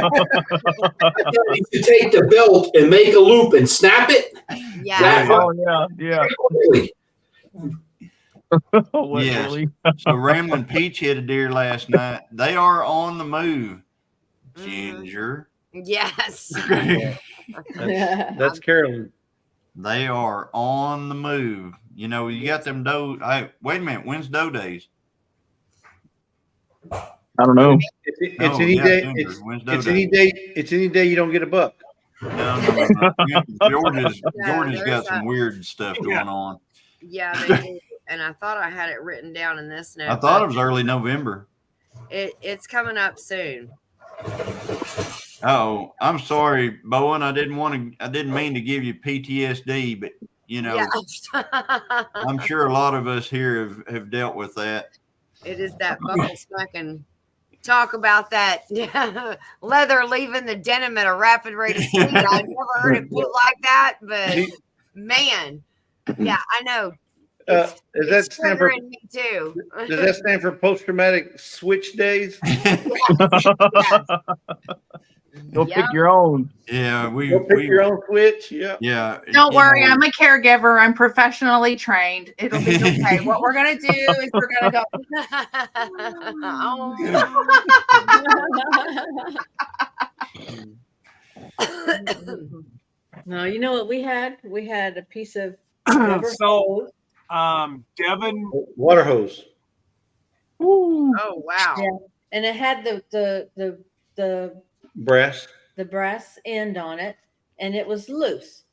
If you take the belt and make a loop and snap it. Yeah. Yeah. Yes. Really? So Ramblin' Peach hit a deer last night. They are on the move, Ginger. Yes. That's Carolyn. They are on the move. You got them doe. Hey, wait a minute. When's doe days? I don't know. It's any day. It's any day you don't get a buck. No. Georgia's got some weird stuff going on. Yeah, they do. And I thought I had it written down in this note. I thought it was early November. It's coming up soon. Oh, I'm sorry, Bowen. I didn't mean to give you PTSD, but I'm sure a lot of us here have dealt with that. It is that buckle smacking. Talk about that leather leaving the denim at a rapid rate of speed. I've never heard it put like that, but man, yeah, I know. Does that stand for me too? Does that stand for post-traumatic switch days? Go pick your own. Yeah, Go pick your own switch. Yeah. Yeah. Don't worry, I'm a caregiver. I'm professionally trained. It'll be okay. What we're gonna do is we're gonna go. No, you know what we had? We had a piece of so Devin water hose. Oh wow. Yeah. And it had the brass end on it, and it was loose.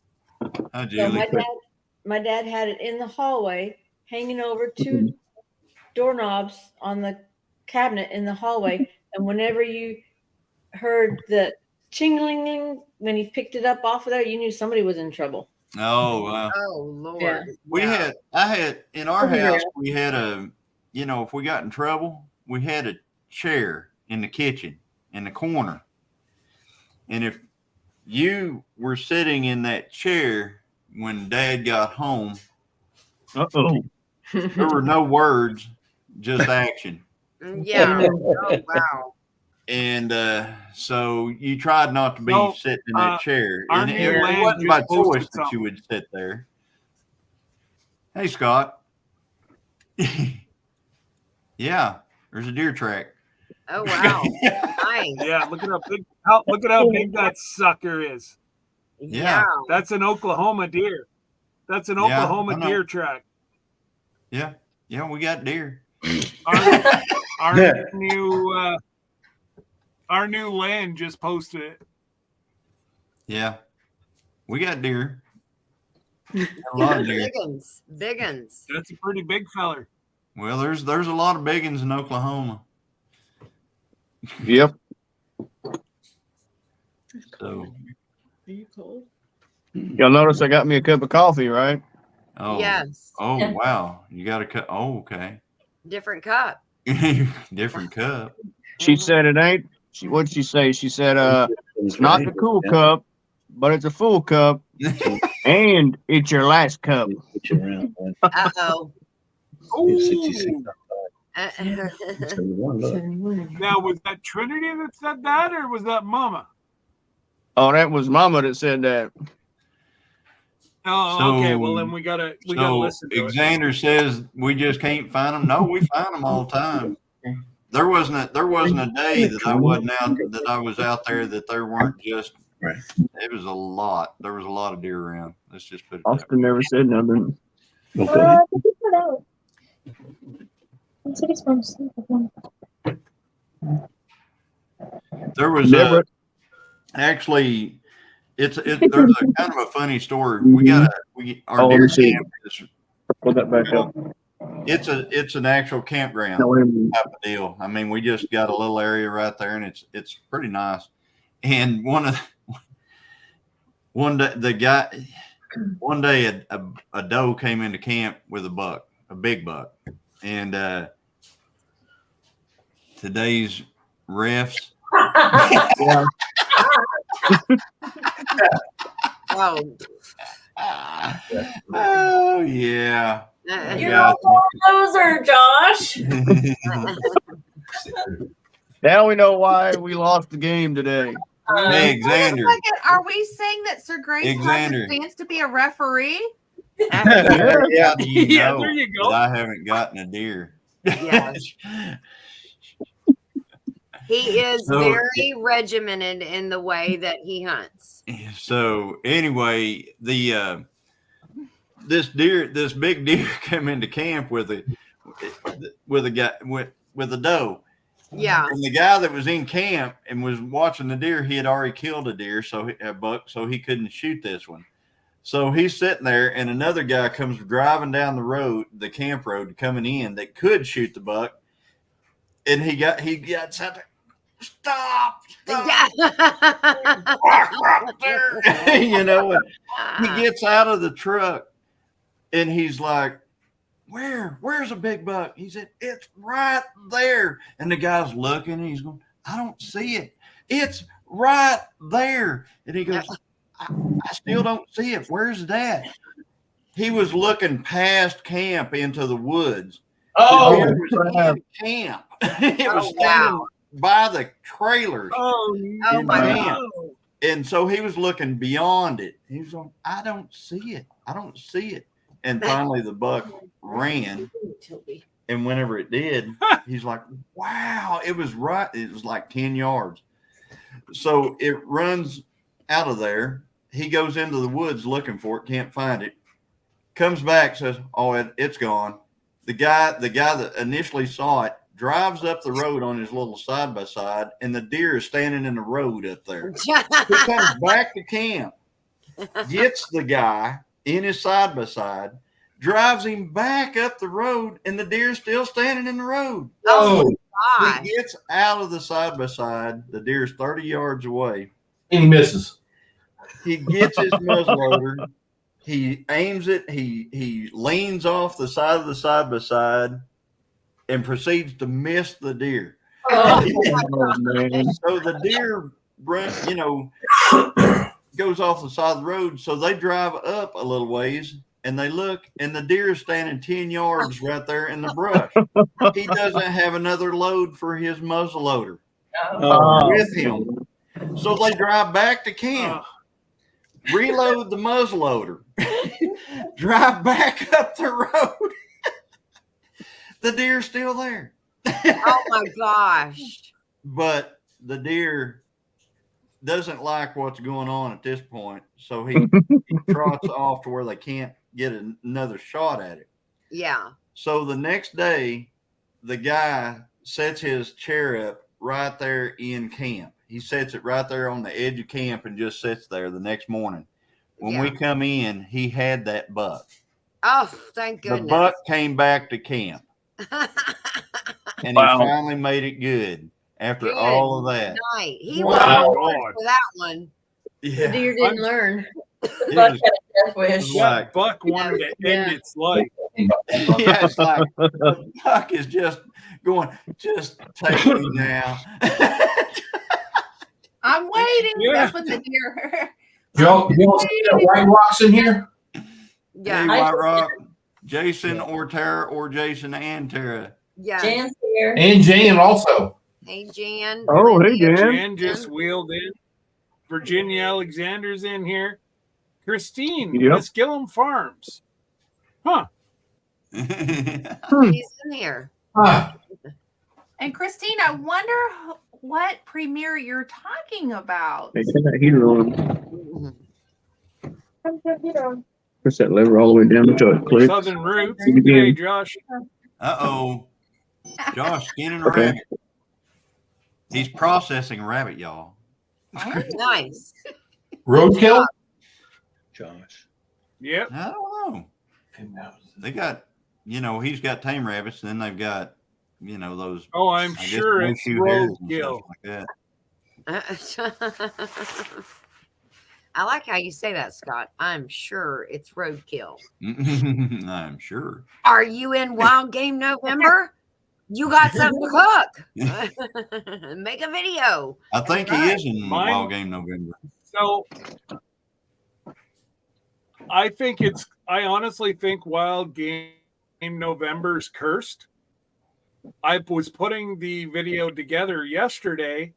Oh, so my dad had it in the hallway, hanging over two doorknobs on the cabinet in the hallway. And whenever you heard the chingling when he picked it up off of there, you knew somebody was in trouble. Oh, wow. Oh Lord. Yeah. I had in our house, we had if we got in trouble, we had a chair in the kitchen in the corner. And if you were sitting in that chair when Dad got home, there were no words, just action. Yeah. Oh wow. And so you tried not to be sitting in that chair. Our And new it land wasn't by just posted choice that you would sit there. Hey, Scott. Yeah, there's a deer track. Oh wow. Nice. Yeah, look at how big that sucker is. Yeah. That's an Oklahoma deer. That's an Oklahoma deer track. Yeah. Yeah, we got deer. Our new land just posted it. Yeah. We got deer. A lot of deer. Biggins. That's a pretty big feller. Well, there's a lot of big ones in Oklahoma. Yep. So Are you cold? You'll notice I got me a cup of coffee, right? Oh, Yes. oh Yeah. wow! You got a cup. Oh, okay. Different cup. Different cup. She said it ain't. What'd she say? She said, it's not the cool cup, but it's a full cup, and it's your last cup. Uh-oh. Ooh. Uh, Now, was that Trinity that said that, or was that Mama? Oh, that was Mama that said that. Oh, okay. Well, then we gotta listen to it. Xander says we just can't find them. No, we find them all the time. There wasn't a day that I was out there that there weren't just. Right. It was a lot. There was a lot of deer around. Let's just put it that way. Austin never said nothing. There was actually, there's a kind of a funny story. Our deer camp is. Put that back up. It's an actual campground type of deal. I mean, we just got a little area right there, and it's pretty nice. And one day a doe came into camp with a big buck, and today's refs. Yeah. oh. Oh yeah. You're a loser, Josh. Now we know why we lost the game today. Hey, Xander. Wait a second, are we saying that Sir Grace has Xander. a chance to be a referee? Yeah. Yeah, there you go. I haven't gotten a deer. Yes. He is So- very regimented in the way that he hunts. So anyway, this big deer came into camp with a doe. Yeah. And the guy that was in camp and was watching the deer, he had already killed a buck, so he couldn't shoot this one. So he's sitting there, and another guy comes driving down the road, the camp road, coming in that could shoot the buck, and he got out there. Stop! Yeah. You know, and he gets out of the truck, and he's like, Where's a big buck? He said, it's right there. And the guy's looking, and he's going, I don't see it. It's right there. And he goes, I still don't see it. Where's that? He was looking past camp into the woods. Oh, The deer was in camp. It was standing by the trailers. Oh my camp. And so he was looking beyond it. He was going, I don't see it. I don't see it. And finally the buck ran. And whenever it did, he's like, wow, it was right. It was like 10 yards. So it runs out of there. He goes into the woods looking for it, can't find it. Comes back, says, oh, it's gone. The guy that initially saw it drives up the road on his little side-by-side, and the deer is standing in the road up there. He comes back to camp, gets the guy in his side-by-side, drives him back up the road, and the deer's still standing in the road. Oh, God. He gets out of the side-by-side. The deer's 30 yards away. and he misses. He gets his muzzleloader. He aims it. He leans off the side of the side-by-side and proceeds to miss the deer. Oh, man. So the deer goes off the side of the road. So they drive up a little ways and they look, and the deer is standing 10 yards right there in the brush. He doesn't have another load for his muzzleloader with him. So they drive back to camp, reload the muzzleloader, drive back up the road. The deer's still there. Oh my gosh. But the deer doesn't like what's going on at this point. So he trots off to where they can't get another shot at it. Yeah. So the next day, the guy sets his chair up right there in camp. He sets it right there on the edge of camp and just sits there the next morning. When we come in, he had that buck. Oh, thank goodness. The buck came back to camp. And he finally made it good after all of that. Night. He Wow. was for that one. The Yeah. deer didn't learn. It Buck was- had a death wish. It's like- That buck wanted to Yeah. end its life. yeah, it's like the buck is just going, just take me now. I'm waiting. Yeah. That's what the deer. Y'all see that White Rocks in here? Hey, Yeah. White Rock, Jason or Tara, or Jason and Tara. Yeah. Jan's here. And Jan also. Hey, Jan. Oh, hey, Jan. Jan just wheeled in. Virginia Alexander's in here. Christine, Yep. Miss Gillum Farms. Huh. He's in here. Ah, And Christine, I wonder what premiere you're talking about. Hey, turn that heater on. Mhm. Push that lever all the way down until it clicks. Southern Roots. See you Hey, again. Josh. Uh-oh. Josh skinning a Okay. rabbit. He's processing rabbit, y'all. Nice. roadkill? Josh. Yep. I don't know. They got, he's got tame rabbits, and then they've got, those. Oh, I'm I guess sure it's snowshoe hares and roadkill. stuff like that. I like how you say that, Scott. I'm sure it's roadkill. I'm sure. Are you in Wild Game November? You got something to cook. Make a video. I think he is in Mine- Wild Game November. So I honestly think Wild Game November's cursed. I was putting the video together yesterday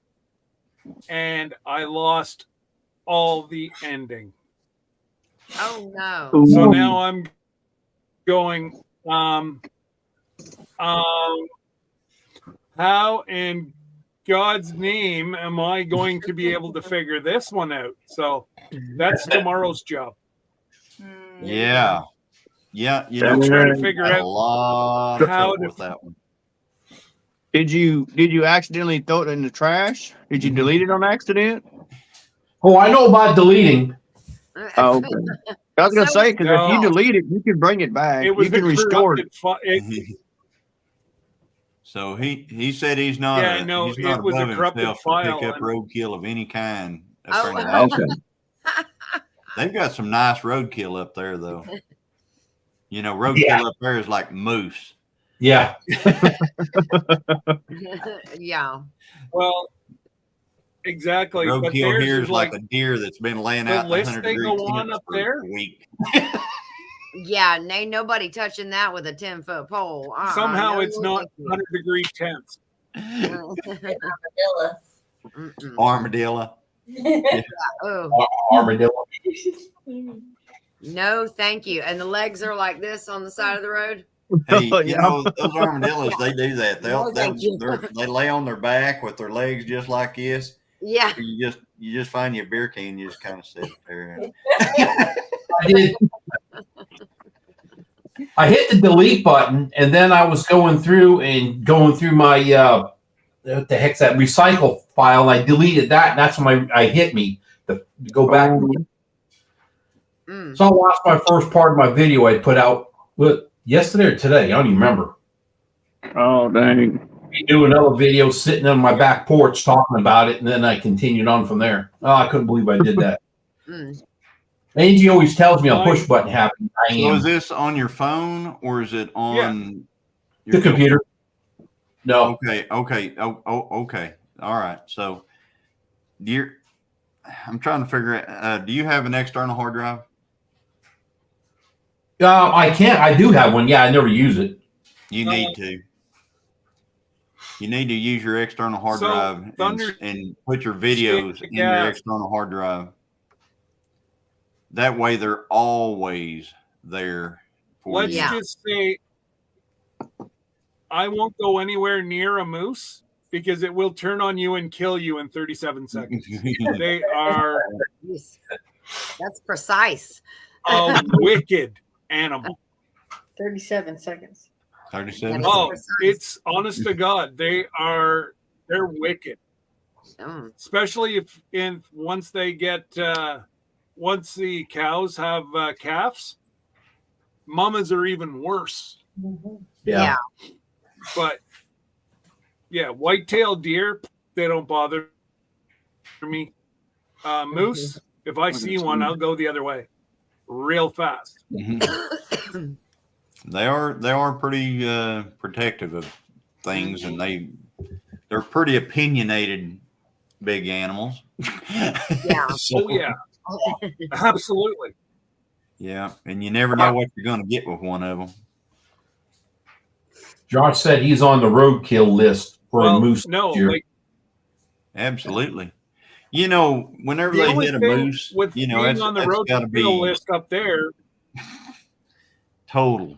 and I lost all the ending. Oh no. So now I'm going, how in God's name am I going to be able to figure this one out? So that's tomorrow's job. Yeah. Yeah. I'm trying to figure a out lot of how trouble to- with that one. Did you accidentally throw it in the trash? Did you delete it on accident? Oh, I know about deleting. Oh, okay. I was gonna So- say because if No. you delete it, you can bring it back. It was You can a restore it. corrupted fi- So he said he's not. Yeah, no, he's not it was a above corrupted himself to file, pick up and- roadkill of any kind. Oh. apparently. Okay. They've got some nice roadkill up there, though. Roadkill Yeah. up there is like moose. Yeah. Yeah. Well, exactly. But Roadkill theirs here is is like a deer that's been laying the out in list 100 they degree go on temps up for there? a week. Yeah, ain't nobody touching that with a 10-foot pole. somehow no, it's not thank you. 100-degree temps. Vanilla. Mm-mm. Armadillo. Oh, Armadillo. no, thank you. And the legs are like this on the side of the road. Hey, Yeah. those armadillos, they do that. No, thank you. They lay on their back with their legs just like this. Yeah. You just find your beer can, you just kind of sit there. I did. I hit the delete button, and then I was going through my what the heck's that recycle file, and I deleted that, and that's when I hit me to go back. Mm. So I watched my first part of my video I put out yesterday or today. I don't even remember. Oh dang. Do another video sitting on my back porch talking about it, and then I continued on from there. Oh, I couldn't believe I did that. Mm. Angie always tells me a push button happened. I So am is this on your phone or is it on the computer. No, Okay. Okay. All right. So I'm trying to figure out, do you have an external hard drive? I can't. I do have one. Yeah, I never use it. You need to. You need to use your external hard So, drive Thunder- and put your videos Stick in your gas. external hard drive. That way they're always there for Let's you. Yeah. just say I won't go anywhere near a moose because it will turn on you and kill you in 37 seconds. They are Jeez. That's precise. a wicked animal. 37 seconds. 37. That is Oh, precise. it's honest to God, they're wicked. Mm. Especially once they get once the cows have calves, mamas are even worse. Yeah. But yeah, white-tailed deer, they don't bother me. Moose, If I see one, I'll go the other way, real fast. Mhm. They are pretty protective of things, and they're pretty opinionated big animals. Yeah. Oh yeah, absolutely. Yeah, and you never know what you're going to get with one of them. Josh said he's on the roadkill list for a moose. No, this year. like Absolutely. You know, whenever the they only hit a thing moose, with you know, being on the that's road got to to be list up there, total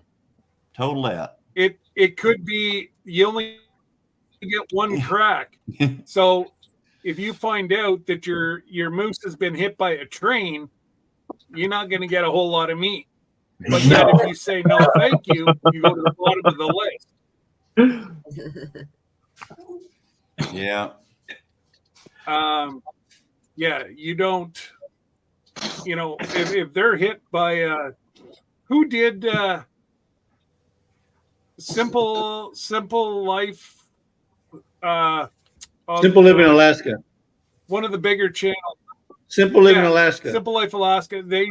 out. it could be you only get one crack. So if you find out that your moose has been hit by a train, you're not going to get a whole lot of meat. But yet, if you say no, thank you, you go to the bottom of the list. Yeah. Yeah, you don't. You know, if they're hit by who did simple life. Simple Living Alaska. One of the bigger channels. Simple Living Alaska. Simple Life Alaska. They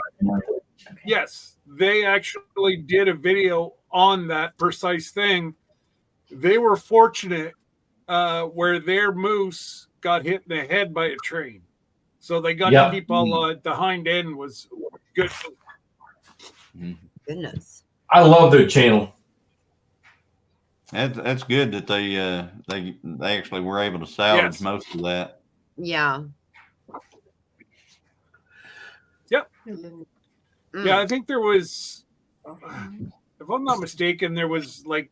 actually did a video on that precise thing. They were fortunate where their moose got hit in the head by a train, so they got to keep all the hind end was good. Goodness. I love their channel. That's good that they actually were able to salvage most of that. Yeah. Yep. Yeah, I think there was, if I'm not mistaken, there was like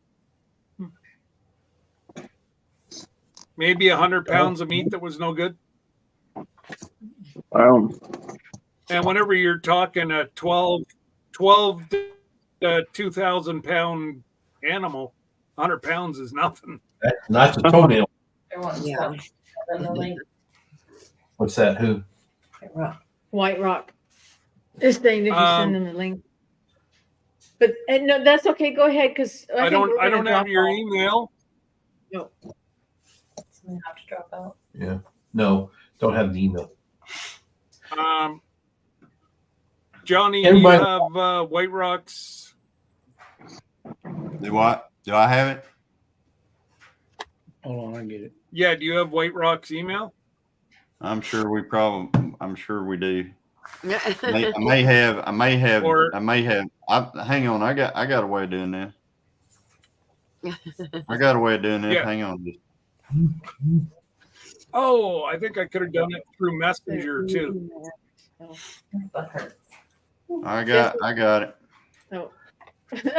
maybe 100 pounds of meat that was no good. And whenever you're talking a 12 to 2,000 pound animal, 100 pounds is nothing. That's a toenail. Yeah. What's that? Who? White Rock. This thing that you send them the link. But no, that's okay. Go ahead, because I don't have your email. No. I have to drop out. Yeah. No, don't have the email. Johnny, Everybody- you have White Rock's. Do what? Do I have it? Hold on, I get it. Yeah, do you have White Rock's email? I'm sure we do. I may have. Hang on. I got a way of doing this. Yeah. Hang on. Oh, I think I could have done it through Messenger too. I got it. Oh.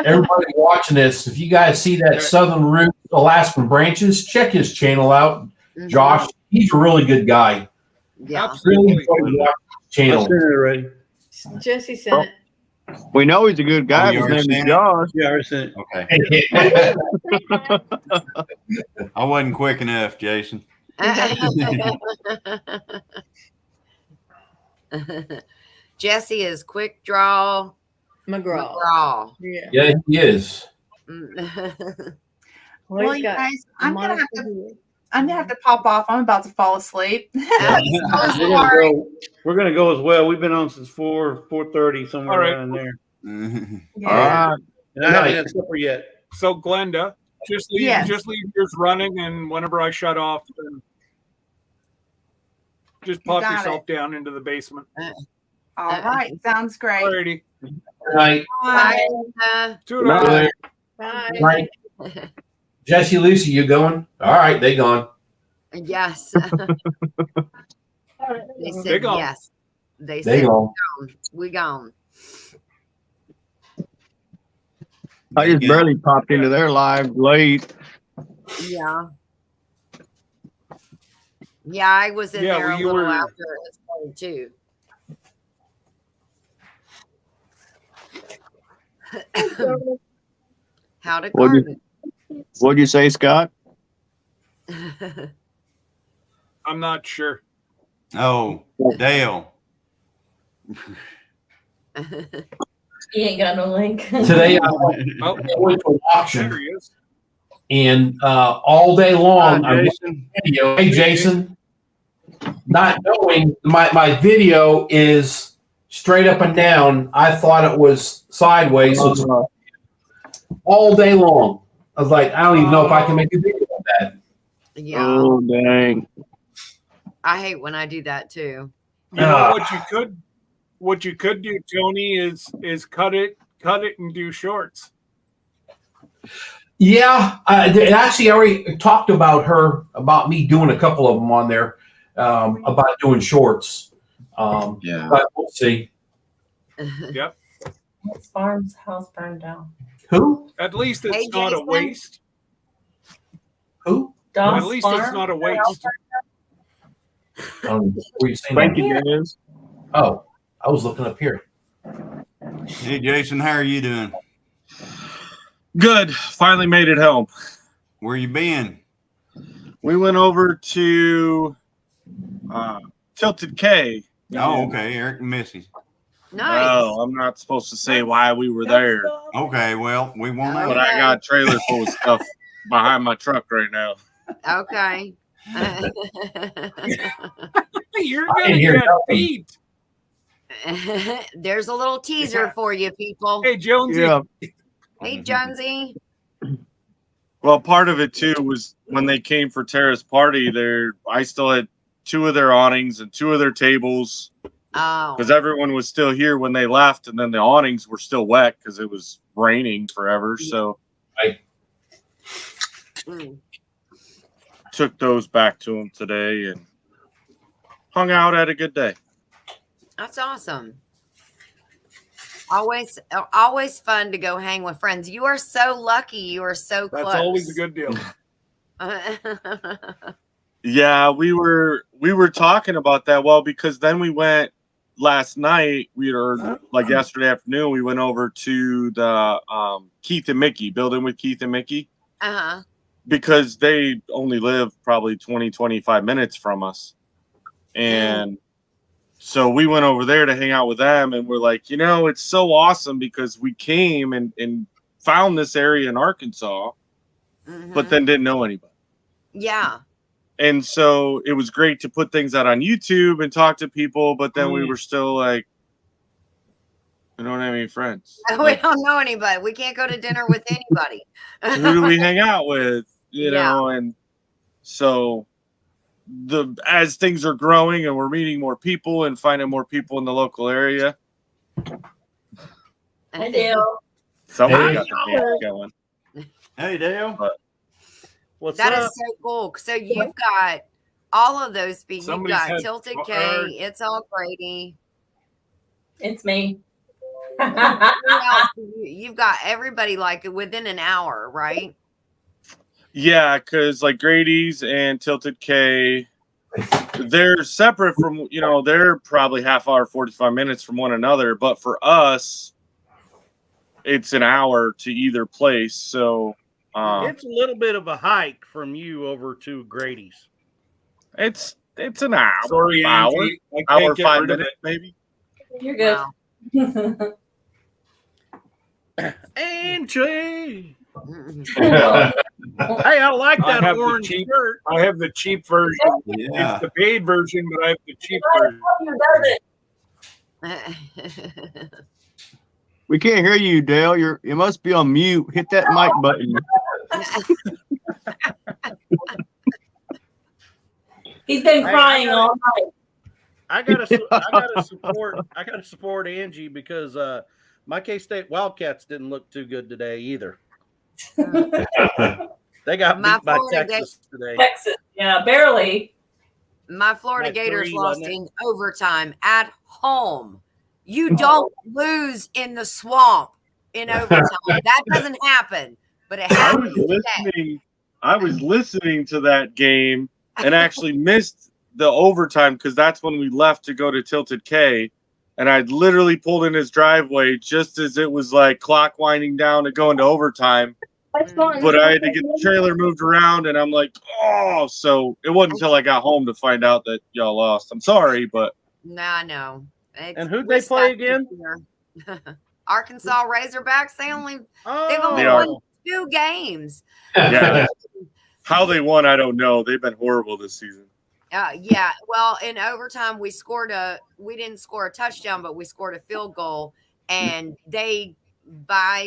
Everybody watching this, if you guys see that Southern Root Alaskan Branches, check his channel out. Josh, he's a really good guy. Yeah. Really enjoy watching his I channel. sent it already. Jesse sent it. We know he's a good guy. you His already name is seen it? Josh. Yeah, I already sent it. Okay. I wasn't quick enough, Jason. Jesse is quick draw. McGraw. Yeah. Yeah, he is. Well, you guys, I'm gonna have to pop off. I'm about to fall asleep. We're gonna go as well. We've been on since 4:30, somewhere All right. around there. Yeah. And I haven't had supper yet. So Glenda, just leave yours running, and whenever I shut off, then just pop Got yourself down into the basement. All right, sounds great. Alrighty. Right. Bye. Toodle. Bye. Right. Jesse, Lucy, you going? All right, they gone. Yes. They They said gone. yes. They They said gone. we gone. I just barely popped into their live late. Yeah. Yeah, I was in Yeah, there well, a you little were- after it started too. How'd it What'd you say, Scott? I'm not sure. Oh, Dale. He ain't got no link. Today I Oh, went to an there auction, he is. and all day long, Hi, I'm Jason. video. Hey, Jason. not knowing my video is straight up and down. I thought it was sideways, so it's all day long. I was like, I don't even know if I can make a video of that. Yeah. Oh dang! I hate when I do that too. You know what you could do, Tony, is cut it and do shorts. Yeah, actually, I already talked about me doing a couple of them on there, about doing shorts. Yeah. But we'll see. Yep. This farm's house burned down. Who? At least it's Hey, not a Jason. waste. Who? At least it's not a waste. Were you saying Thank that? you, guys. Oh, I was looking up here. Hey, Jason, how are you doing? Good. Finally made it home. Where you been? We went over to Tilted K. Oh, okay. Eric and Missy. Nice. Oh, I'm not supposed to say why we were there, Okay, well, we won't know. but I got a trailer full of stuff behind my truck right now. Okay. You're I gonna didn't hear get nothing. beat. There's a little teaser for you, people. Hey, Jonesy. Yeah, Hey, Jonesy. Well, part of it too was when they came for Tara's party. I still had 2 of their awnings and 2 of their tables Oh. because everyone was still here when they left, and then the awnings were still wet because it was raining forever. So Mm. took those back to them today and hung out, had a good day. That's awesome. Always fun to go hang with friends. You are so lucky. You are so close. That's always a good deal. Yeah, we were talking about that. Well, because then we went last night. We were like yesterday afternoon. We went over to the Keith and Mickey building with Keith and Mickey Uh-huh. because they only live probably 20-25 minutes from us, and so we went over there to hang out with them. And we're like, it's so awesome because we came and found this area in Arkansas, but then didn't know anybody. Yeah. And so it was great to put things out on YouTube and talk to people, but then we were still like, we don't have any friends. We don't know anybody. We can't go to dinner with anybody. Who do we hang out with? You know, and so as things are growing and we're meeting more people and finding more people in the local area. Hi, Dale. Somebody got the game going. Hey, Dale. What's That up? is so cool. So you've got all of those people. You've Somebody's got had- Tilted K. It's all Grady. It's me. Who else? You've got everybody like within an hour, right? Yeah, because like Grady's and Tilted K, they're separate from, they're probably half hour, 45 minutes from one another. But for us, it's an hour to either place. So It's a little bit of a hike from you over to Grady's. it's an hour. Sorry, hour, Angie. I can't hour, get 5 rid of minutes, maybe. You're good. Wow. Angie. Hey, I like I that have the orange cheap- shirt. I have the cheap version. Yeah. It's the paid version, but I have the cheap version. we can't hear you, Dale. You must be on mute. Hit that mic button. He's been Hey, crying I all night. I gotta support Angie because my K-State Wildcats didn't look too good today either. They got My beat by Florida Texas today. Texas. Yeah, barely. My Florida Like Gators 3, lost wasn't in overtime at home. You don't lose in the swamp in overtime. That doesn't happen, but it happens today. I was listening to that game and actually missed the overtime because that's when we left to go to Tilted K. And I literally pulled in his driveway just as it was like clock winding down to go into overtime. But I had to get the trailer moved around, and I'm like, oh. So it wasn't until I got home to find out that y'all lost. I'm sorry, but Nah, no. And who'd they play again? Arkansas Razorbacks. They've only They are. won 2 games. yeah. How they won, I don't know. They've been horrible this season. Yeah. Well, in overtime, we didn't score a touchdown, but we scored a field goal, and they by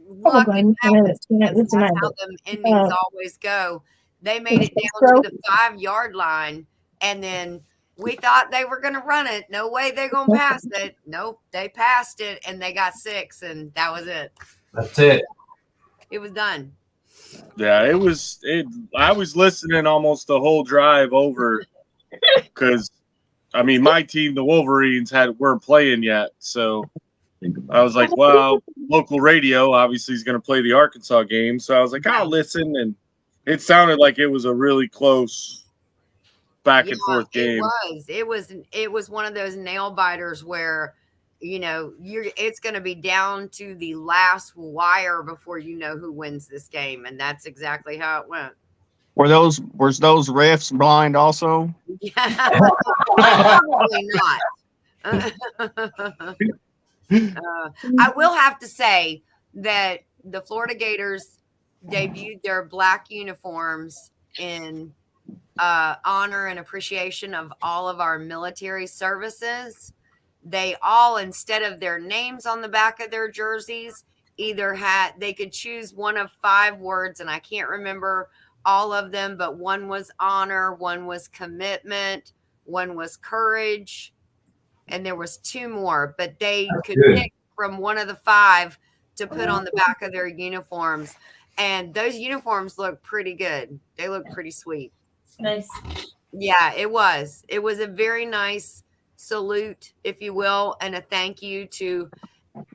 luck, that's how the endings always go. They made it down to the 5-yard line, and then we thought they were going to run it. No way they're going to pass it. Nope, they passed it, and they got 6, and that was it. That's it. It was done. Yeah, I was listening almost the whole drive over because, I mean, my team, the Wolverines, weren't playing yet. So I was like, well, local radio obviously is going to play the Arkansas game. So I was like, I'll listen. And it sounded like it was a really close back and forth game. It was one of those nail biters where, it's going to be down to the last wire before you know who wins this game. And that's exactly how it went. Was those refs blind also? Yeah, probably not. I will have to say that the Florida Gators debuted their black uniforms in honor and appreciation of all of our military services. They all, instead of their names on the back of their jerseys, they could choose one of 5 words, and I can't remember all of them, but one was honor, one was commitment, one was courage, and there was 2 more, but they could pick from one of the 5 to put on the back of their uniforms. And those uniforms look pretty good. They look pretty sweet. Nice. Yeah, it was. It was a very nice salute, if you will, and a thank you to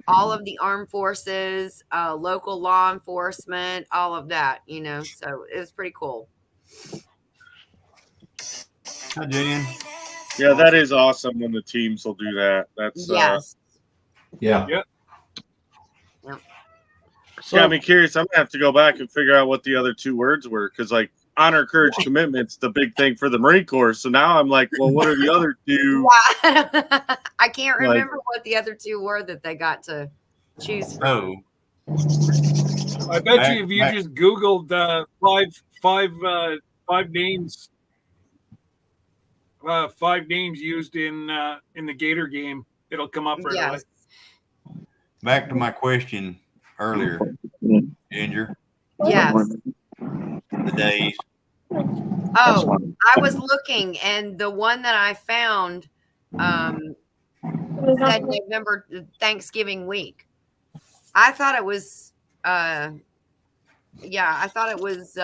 all of the armed forces, local law enforcement, all of that, so it was pretty cool. Hi, Jen. Yeah, that is awesome when the teams will do that. That's yes. Yeah. So, got me curious. I'm gonna have to go back and figure out what the other 2 words were, because like honor, courage, commitment's the big thing for the Marine Corps. So now I'm like, well, what are the other 2? I can't remember what the other 2 were that they got to choose from. I bet you if you just Googled five names, 5 names used in the Gator game, it'll come up right away. Back to my question earlier, Ginger. Yes. The days. Oh, I was looking, and the one that I found said November, Thanksgiving week. I thought it was, I thought it was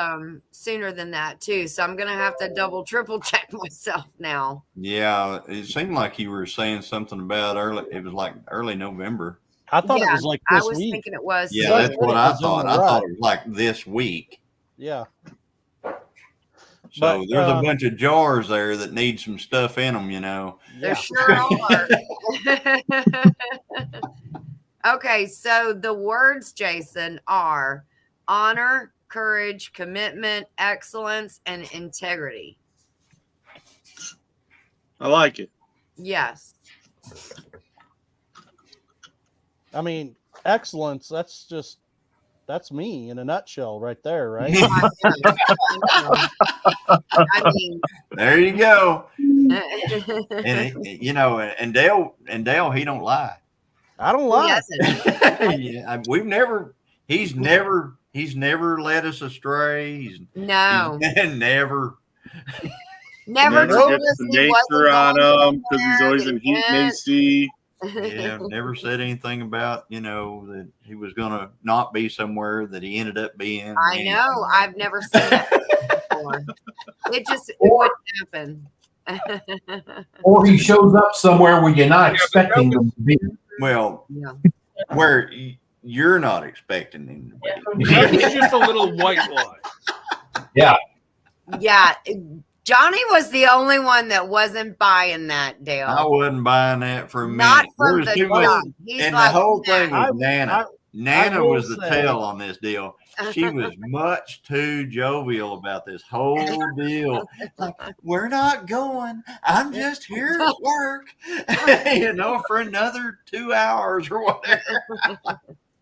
sooner than that too. So I'm gonna have to triple check myself now. Yeah, it seemed like you were saying something about early. It was like early November. I thought it was like this week. I was thinking it was. Yeah, that's what I thought. I thought it was like this week. Yeah. So there's a bunch of jars there that need some stuff in them, There sure are. Okay, so the words, Jason, are honor, courage, commitment, excellence, and integrity. I like it. Yes. I mean, excellence, that's me in a nutshell right there, right? I mean, there you go. And Dale, he don't lie. I don't lie. Yeah, he's never led us astray. No. Never told us the nature on him because he's always in heat and AC. Yeah, never said anything about, that he was going to not be somewhere that he ended up being. I know. I've never seen that before. It wouldn't happen. Or he shows up somewhere where you're not expecting him to be. Well, where you're not expecting him to be. It's just a little white lie. Yeah. Yeah. Johnny was the only one that wasn't buying that, Dale. I wasn't buying that for a minute. Not from the jump. And the whole thing was Nana. Nana was the tail on this deal. She was much too jovial about this whole deal. Like, we're not going. I'm just here to work, for another 2 hours or whatever.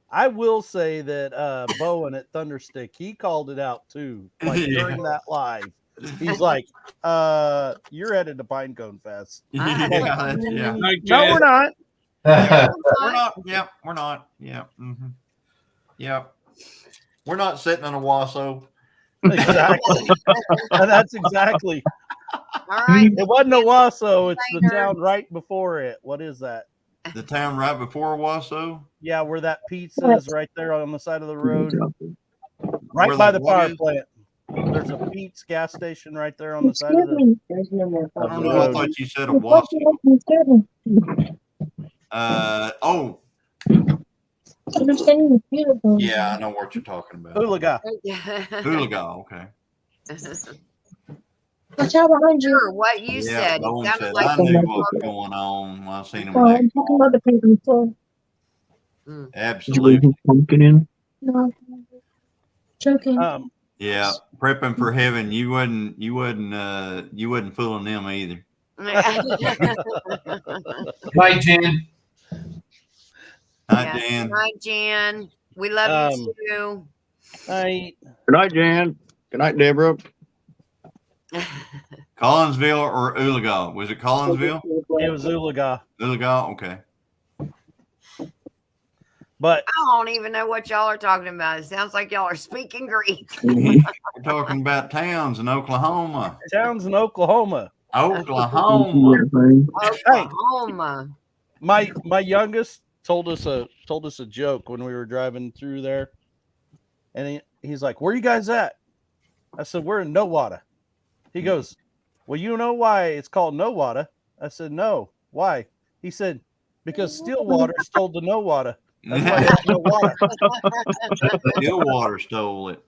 I will say that Bowen at Thunderstick, he called it out too, like during that live. He's like, you're headed to Pinecone Fest. Yeah, yeah. Night, No, Jen. we're not. We're not. Yep, we're not. Yep. Mm-hmm. Yep. We're not sitting in a Wasso. Exactly. And that's exactly. All right. It wasn't Owasso. It's the town right before it. What is that? The town right before Wasso. Yeah, where that pizza is right there on the side of the road, right Where by the the what power is? plant. There's a Pete's gas station right there on the side of Excuse the. me. There's no more I don't coffee. know. I thought you said a Wasso. Oh, Understanding is beautiful. yeah, I know what you're talking about. Hooliga. Hooligan. Okay. Watch out behind you. Sure, what you Yeah, said. It Bowen sounded said, like I knew what was going on when I seen him. Oh, in I'm that talking car. about the paper floor. Absolutely. Pumpkin in. No. Joking. Yeah, prepping for heaven. You wasn't fooling them either. Night, Jan. Hi, Jan. Hi, Jan. We love you too. Night. Good night, Jan. Good night, Deborah. Collinsville or Oologah? Was it Collinsville? It was Oologah. Oologah, okay. But I don't even know what y'all are talking about. It sounds like y'all are speaking Greek. We're talking about towns in Oklahoma. towns in Oklahoma. Oklahoma. Oklahoma. My youngest told us a joke when we were driving through there, and he's like, "Where you guys at?" I said, "We're in Nowata." He goes, "Well, you know why it's called Nowata?" I said, "No, why?" He said, "Because Stillwater stole the Nowata. That's why there's no water." Stillwater stole it.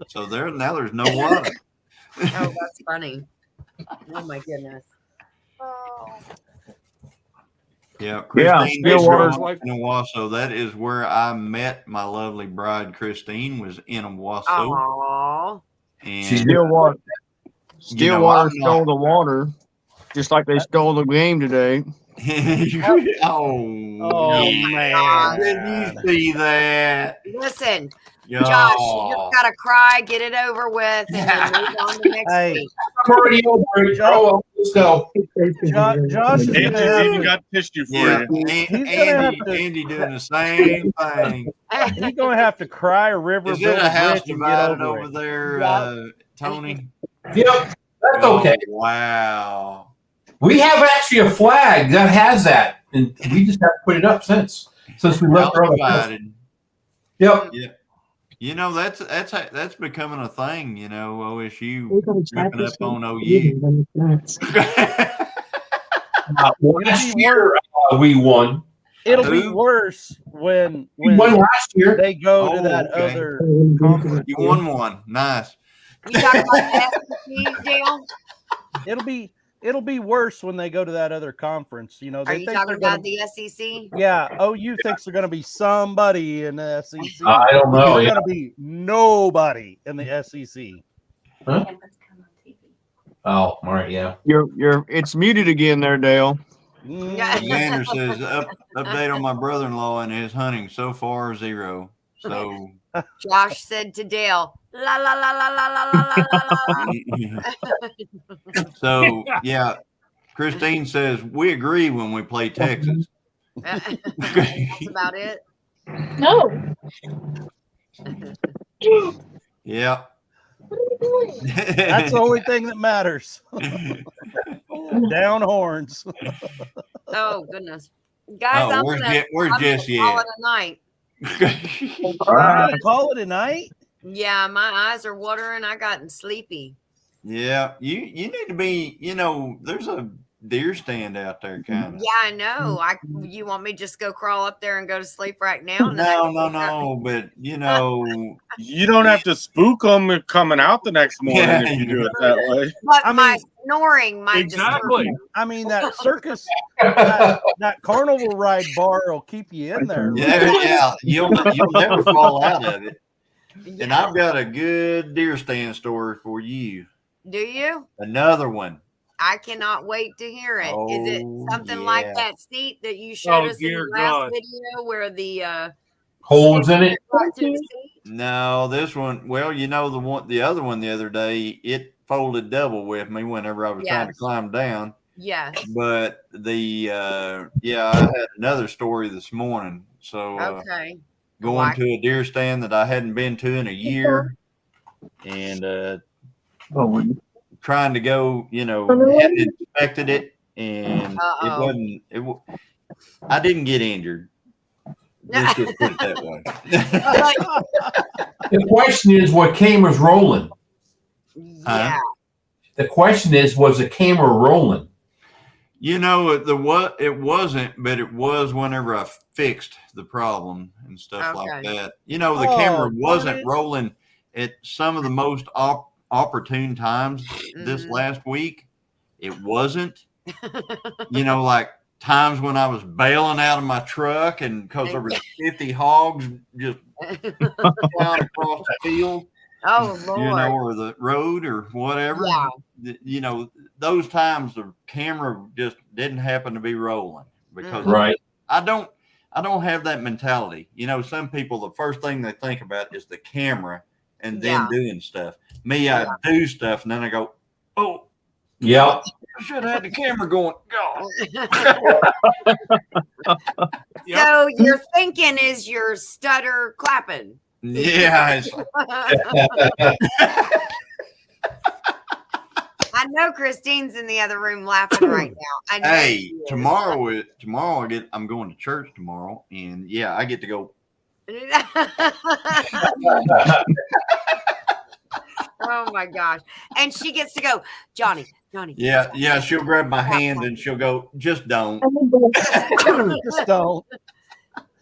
So now there's no water. Oh, that's funny. Oh my goodness. Yeah, Christine Stillwater. in Owasso. That is where I met my lovely bride, Christine, was in Owasso. Aww. And Stillwater. You know, Stillwater I'm stole not- the water, just like they stole the game today. oh man. Did you see that? Listen, Yeah. Josh, you just gotta cry, get it over with, and then move on to next Hey. week. I'm already over it, bro. Let's go. Josh is Andy gonna have even to, got tissue for Yeah, you. Andy doing the same thing. he's gonna have to cry a river, Is build it a a house bridge, and get divided over over it. there, Tony? Yep, that's okay. Oh, wow. We have actually a flag that has that, and we just haven't put it up since we left House our other. divided. Yep. Yeah. You know, that's becoming a thing, you know, OSU We're gonna try ripping this up on one. OU. Last year we won. It'll be Who? worse when We won last year. they go to Oh, that okay. other conference. You won one. Nice. You talking about SEC, Dale? It'll be worse when they go to that other conference. You know, Are they you think talking they're about gonna, the SEC? yeah, OU thinks they're going to be somebody in the SEC. I don't know. They're Yeah. going to be nobody in the SEC. Huh? Oh, all right. Yeah. It's muted again there, Dale. Xander says update on my brother-in-law and his hunting so far 0. So Josh said to Dale, la la la la la la la la la. so yeah, Christine says we agree when we play Texas. That's about it. No. Yeah. That's the only thing that matters. Down horns. Oh goodness, guys, Oh, I'm where's gonna, Je- where's I'm gonna Jesse call at? it a night. Call it a night. Yeah, my eyes are watering. I gotten sleepy. Yeah, you need to be. You know, there's a deer stand out there, kind of. Yeah, I know. You want me to just go crawl up there and go to sleep right now? And then I No, can no, wake up? no. But you know, You don't have to spook them coming out the next morning Yeah, if you do yeah. it that way. But I my mean- snoring might Exactly. disturb I mean, that circus, that carnival ride bar will keep you in there. yeah, you'll never fall out of it. And I've got a good deer stand story for you. Do you? Another one. I cannot wait to hear it. Is it Oh, something like yeah. that seat that you showed Oh, us in the dear last God. video where the Holes in it? Brought to the seat? No, this one. Well, the other one the other day, it folded double with me whenever I was trying to Yes. climb down. Yes. But I had another story this morning. So Okay. going to a deer stand that I hadn't been to in a year, and trying to go, hadn't expected it, and it wasn't. I didn't get injured. Let's just put it that way. The question is, what camera's rolling? Yeah. The question is, was the camera rolling? It wasn't, but it was whenever I fixed the problem and stuff like Okay. that. The camera wasn't rolling at some of the most opportune times this last week. It wasn't. Like times when I was bailing out of my truck and because there was 50 hogs just flying across the field. Oh Lord. Or the road or whatever. Yeah. Those times the camera just didn't happen to be rolling because I don't have that mentality. Some people, the first thing they think about is the camera and then doing stuff. Me, I do stuff and then I go, oh, yeah, I should have had the camera going. So your thinking is your stutter clapping. Yeah. I know Christine's in the other room laughing right now. I know Hey, she is. tomorrow I'm going to church tomorrow, and I get to go. Oh my gosh. And she gets to go, Johnny. Yeah, she'll grab my hand and she'll go, just don't. Just don't.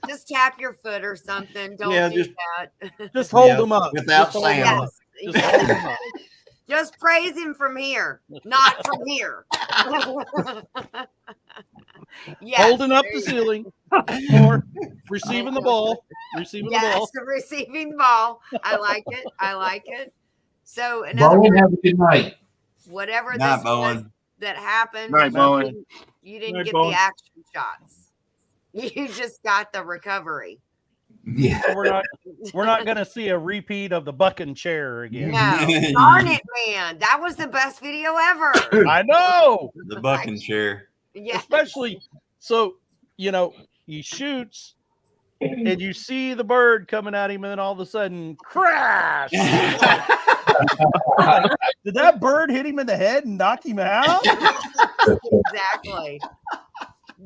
Just tap your foot or something. Don't Yeah, do just- that. Just hold them up. Without Just hold 'em sound. up. Just hold 'em up. Just praise him from here, not from here. Yes, Holding up there the you ceiling or receiving the ball. Receiving the Yes, ball. the receiving ball. I like it. I like it. So, in other Bowen, words, have a good night. whatever Night, this was Bowen. that happened, Night, Bowen. you didn't Night, get Bowen. the action shots. You just got the recovery. Yeah. So we're not going to see a repeat of the bucking chair again. No, darn it, man. That was the best video ever. I know. The bucking chair. Yeah. Especially so, he shoots and you see the bird coming at him, and then all of a sudden, crash. Did that bird hit him in the head and knock him out? Exactly.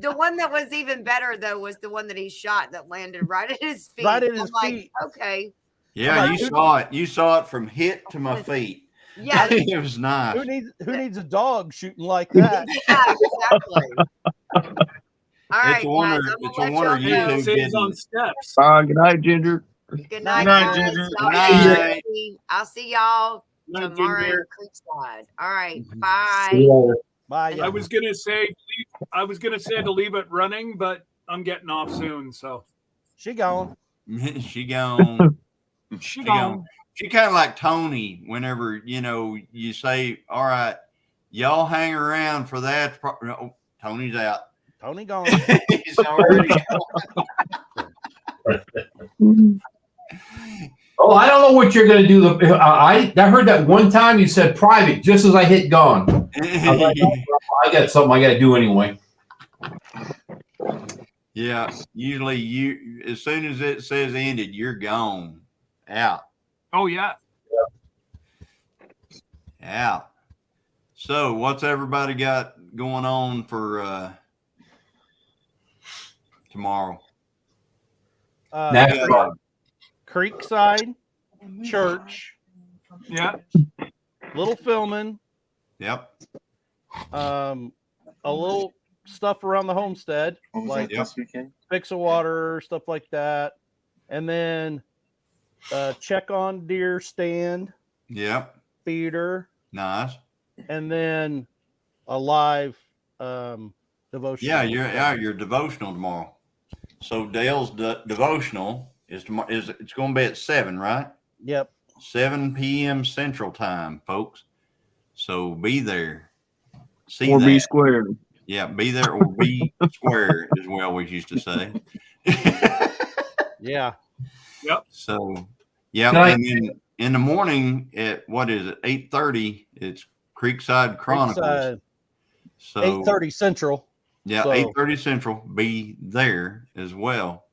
The one that was even better though was the one that he shot that landed right at his feet. Right at his I'm like, feet. okay. Yeah, you saw it. You saw it from hit to my feet. Yeah. It was nice. Who needs a dog shooting like that? Yeah, exactly. All right, It's a wonder. guys, I'm It's gonna a let wonder y'all go. YouTube Saves on didn't. steps. Good night, Ginger. Good night, Good night, guys. Ginger. Y'all Good be night. easy. I'll see y'all Night, tomorrow in Ginger. Creekside. All right, See bye. you later. Bye. I was gonna say to leave it running, but I'm getting off soon. So She gone. She gone. she She gone. gone. She kind of like Tony. Whenever you say, "All right, y'all hang around for that." No, Tony's out. Tony gone. He's already Oh, I don't know what you're going to do. I heard that one time you said private just as I hit gone. I was like, oh, I got something I got to do anyway. Yeah, usually you as soon as it says ended, you're gone. Out. Oh yeah. Out. So what's everybody got going on for tomorrow? NASCAR. Creekside Church, Yeah. little filming, Yep. a little stuff around the homestead, like this weekend? fix a water, stuff like that, and then check on deer stand, Yep. feeder, Nice. and then a live devotion. Yeah, you're devotional tomorrow. So Dale's devotional is tomorrow. It's going to be at 7, right? Yep. 7 p.m. Central Time, folks. So be there. See Or that. be square. Yeah, be there or be square, as we always used to say. Yeah. Yep. So, yeah, Can I- and then in the morning at what is it, 8:30? It's Creekside Chronicles. Creekside, So 8:30 Central. yeah, So- 8:30 Central. Be there as well.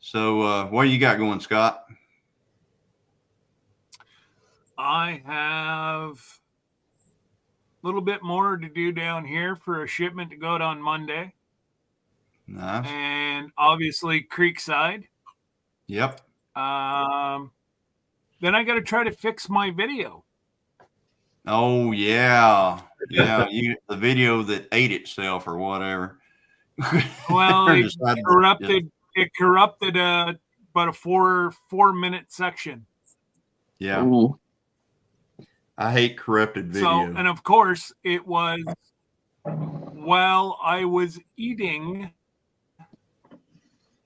So, what do you got going, Scott? I have a little bit more to do down here for a shipment to go out on Monday. Nice. And obviously Creekside. Yep. Then I got to try to fix my video. Oh yeah, yeah. The video that ate itself or whatever. Well, it Decided to corrupted. It corrupted about a four-minute section. Yeah. Ooh. I hate corrupted video. So, and of course, it was while I was eating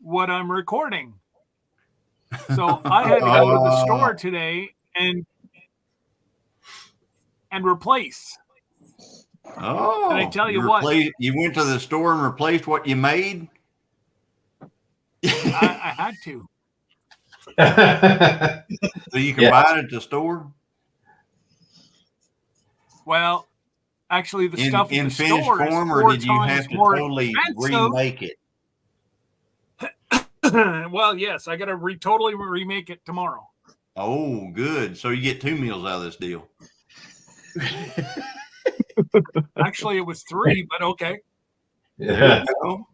what I'm recording. So I had to go to the store today and replace. Oh, And I tell you what, you went to the store and replaced what you made. I had to. So you can buy it at the store Well, actually, the in stuff in the finished store is form, 4 or did you times have to more totally expensive. remake it? Well, yes, I got to totally remake it tomorrow. Oh, good. So you get 2 meals out of this deal. Actually, it was 3, but okay. There you go.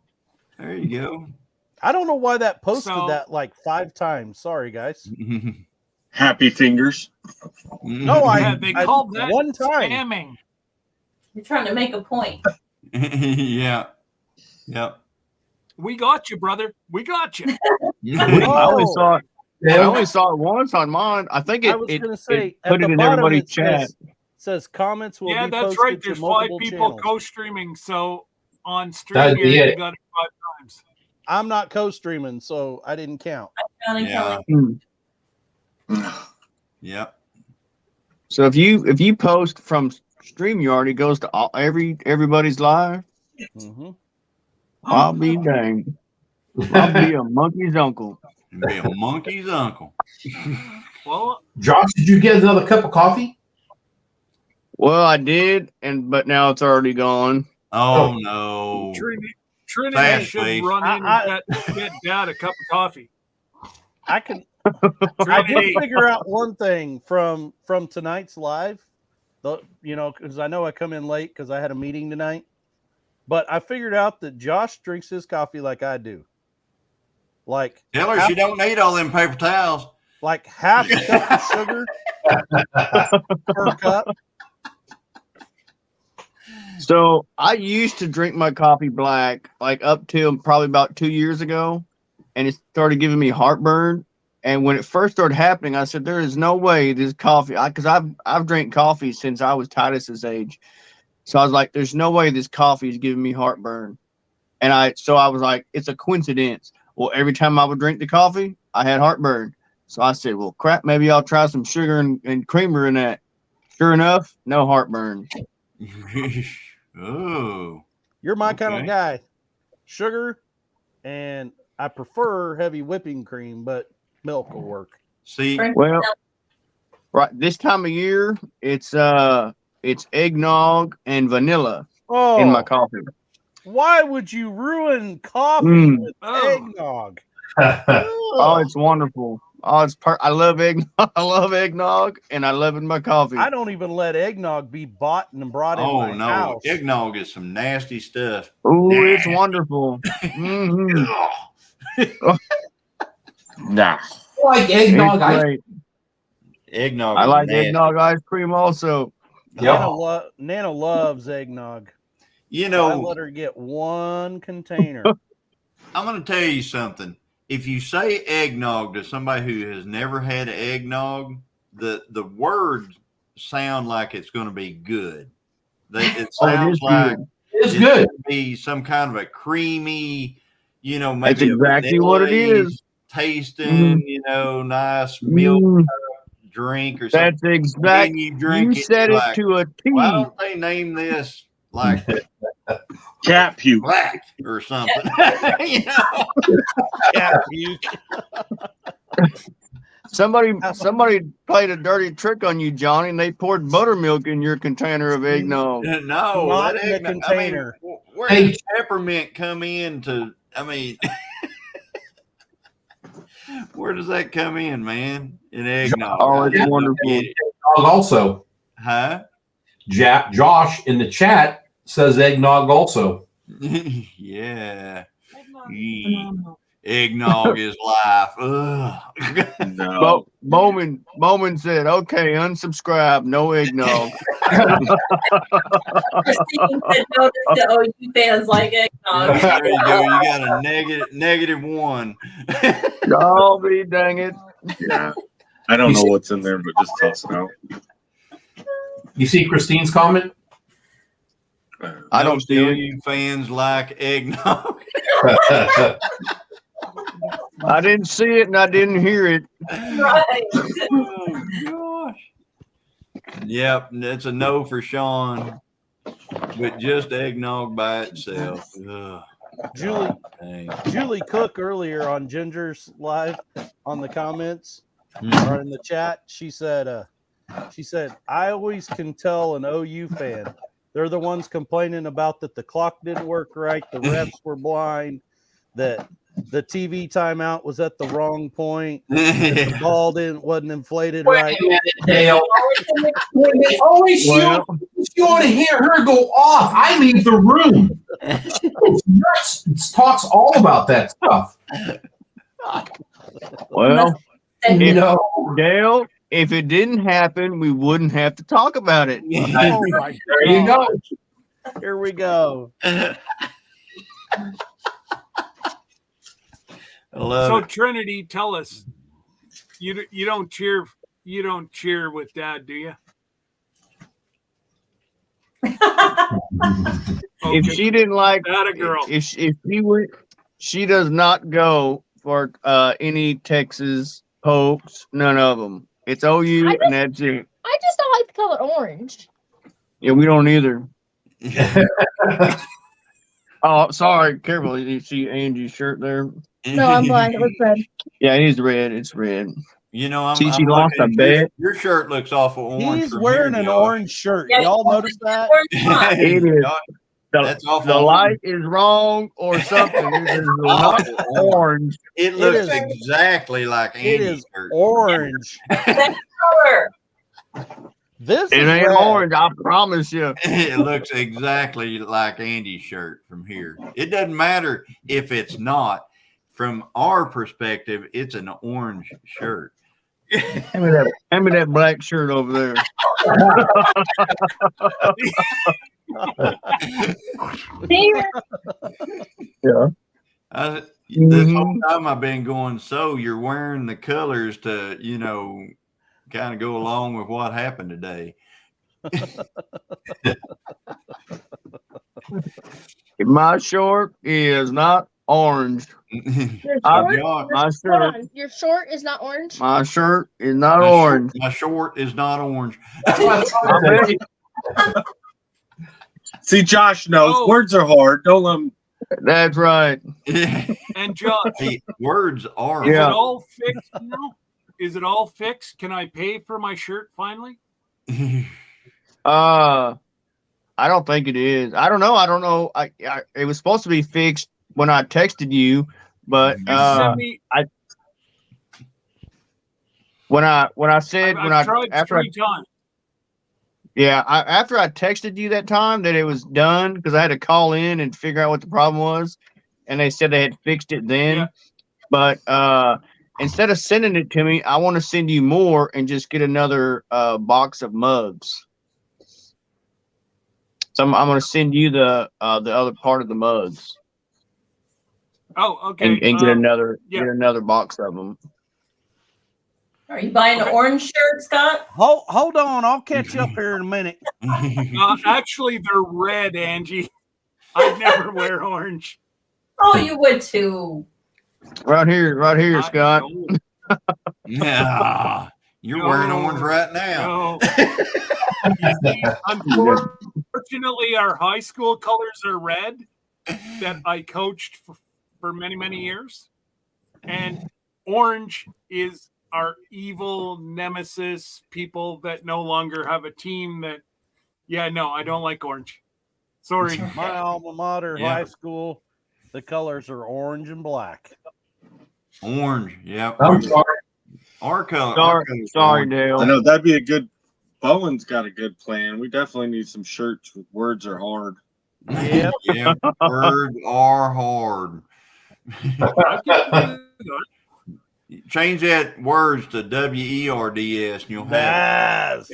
There you go. I don't know why that posted So- that like 5 times. Sorry, guys. Happy fingers. No, Yeah, they I called that one time. spamming. You're trying to make a point. Yeah. Yep. We got you, brother. We got you. I only Oh. saw it. I only saw it once on mine. I think I it, was it, gonna say it at put the it in bottom everybody's it chat. says comments will Yeah, be that's posted right. to There's 5 multiple people channels. co-streaming, so on That'd stream be here, it. you got it 5 times. I'm not co-streaming, so I didn't count. Counting, Yeah. counting. Yep. So if you post from StreamYard, it goes to everybody's live. Mm-hmm. I'll be dang. I'll be a monkey's uncle. And be a monkey's uncle. Well, Josh, did you get another cup of coffee? Well, I did, but now it's already gone. Oh no. Trinity Fast should face. run in and get Dad a cup of coffee. I can. I did Trinity, figure out one thing from tonight's live, because I know I come in late because I had a meeting tonight. But I figured out that Josh drinks his coffee like I do. Like Tell her she don't need all them paper towels. like half a cup of sugar per cup. So I used to drink my coffee black, like up till probably about 2 years ago, and it started giving me heartburn. And when it first started happening, I said, "There is no way this coffee," because I've drank coffee since I was Titus's age. So I was like, "There's no way this coffee is giving me heartburn." And I was like, "It's a coincidence." Well, every time I would drink the coffee, I had heartburn. So I said, "Well, crap, maybe I'll try some sugar and creamer in that." Sure enough, no heartburn. Oh. You're my kind Okay. of guy. Sugar, and I prefer heavy whipping cream, but milk will work. See, Well, right this time of year, it's eggnog and vanilla Oh, in my coffee. why would you ruin coffee Mm. with Oh. eggnog? Oh, it's wonderful. Oh, I love eggnog. I love eggnog, and I love it in my coffee. I don't even let eggnog be bought and brought in oh my no, house. eggnog is some nasty stuff. Oh, it's wonderful. Mhm. Nah. I like eggnog It's ice. great. Eggnog. I is like nasty. eggnog ice cream also. Nana loves eggnog. You I know, let her get one container. I'm going to tell you something. If you say eggnog to somebody who has never had eggnog, the words sound like it's going to be good. It Oh, it sounds is like good. It's good. gonna be some kind of a creamy, maybe That's exactly what it is. tasting, Mhm. nice milk Mm, drink or something. that's exact. Then you drink You it, said you're it like, to a T. why don't they name this like Cat puke. black or something. You know? Cat puke. Somebody played a dirty trick on you, Johnny, and they poured buttermilk in your container of eggnog. No, Not that in the eggnog- container. I mean, where Hey. did peppermint come in to? I mean, where does that come in, man? In eggnog? Oh, I it's don't wonderful. get it. Also, Huh? Josh in the chat says eggnog also. Yeah. Eggnog is life. Ugh. No. Bowman said, "Okay, unsubscribe. No eggnog." Christine said notice the OU fans like eggnog. There you go. You got a negative one. Oh, be dang it! Yeah. I don't know what's in there, but just toss it out. You see Christine's comment? I don't see it. You fans like eggnog. I didn't see it and I didn't hear it. Right. Oh gosh. Yep, that's a no for Sean. But just eggnog by itself. Ugh. Dang. Julie Cook earlier on Ginger's live on the comments or in the chat, she said, I always can tell an OU fan. They're the ones complaining about that the clock didn't work right, the refs were blind, that the TV timeout was at the wrong point, the ball wasn't inflated Wait right. a minute, Dale. When they always shoot, you want to hear her go off. I leave the room. It's nuts. It talks all about that stuff. Well, No. Dale, if it didn't happen, we wouldn't have to talk about it. Oh my There you go. Here we go. I love So it. Trinity, tell us, you don't cheer with Dad, do you? If she didn't like, That a girl. if she were, she does not go for any Texas Pokes, none of them. It's OU and that's it. I just don't like the color orange. Yeah, we don't either. Oh, sorry. Careful. You see Angie's shirt there? No, I'm blind. It was red. Yeah, it is red. It's red. You know, I'm, See, she I'm lost looking a at bet. your shirt looks awful orange. He's from wearing here, an Josh. orange shirt. Yeah, Y'all notice that? It is. Josh, The, That's awful the orange. light is wrong or something. It is not Awful orange. It looks is- exactly like It Andy's is shirt. orange. Color. This It is ain't red. orange, I promise you. It looks exactly like Andy's shirt from here. It doesn't matter if it's not. From our perspective, it's an orange shirt. Hand me that black shirt over there. Yeah. This whole time I've been going, so you're wearing the colors to, you know, kind of go along with what happened today. My shirt is not orange. Your I'll short, My hold shirt, on. Your short is not orange. my shirt is not My orange. My short is not orange. I bet you- See, Josh knows Oh. words are hard. Don't let him. That's right. And Josh, See, words are. is Yeah. it all fixed now? Is it all fixed? Can I pay for my shirt finally? I don't think it is. I don't know. I it was supposed to be fixed when I texted you, but You send me. when I said I've tried after I 3 times. after I texted you that time that it was done because I had to call in and figure out what the problem was, and they said they had fixed it then. Yeah. But instead of sending it to me, I want to send you more and just get another box of mugs. So I'm going to send you the other part of the mugs Oh, okay. and get yeah. another box of them. Are you buying an orange shirt, Scott? Hold on. I'll catch you up here in a minute. Actually, they're red, Angie. I'd never wear orange. Oh, you would too. Right here, Scott. No, Yeah, you're wearing orange right now. no. You see, unfortunately, Unfortunately, our high school colors are red that I coached for many, many years. And orange is our evil nemesis, people that no longer have a team that, yeah, no, I don't like orange. Sorry. My alma mater, Yeah. high school, the colors are orange and black. Orange. Yep. I'm sorry. Our color. Sorry, Dale. I know that'd be a good. Bowen's got a good plan. We definitely need some shirts with words are hard. Yep. Yeah. Words are hard. Change that words to WERDS and you'll have Baz.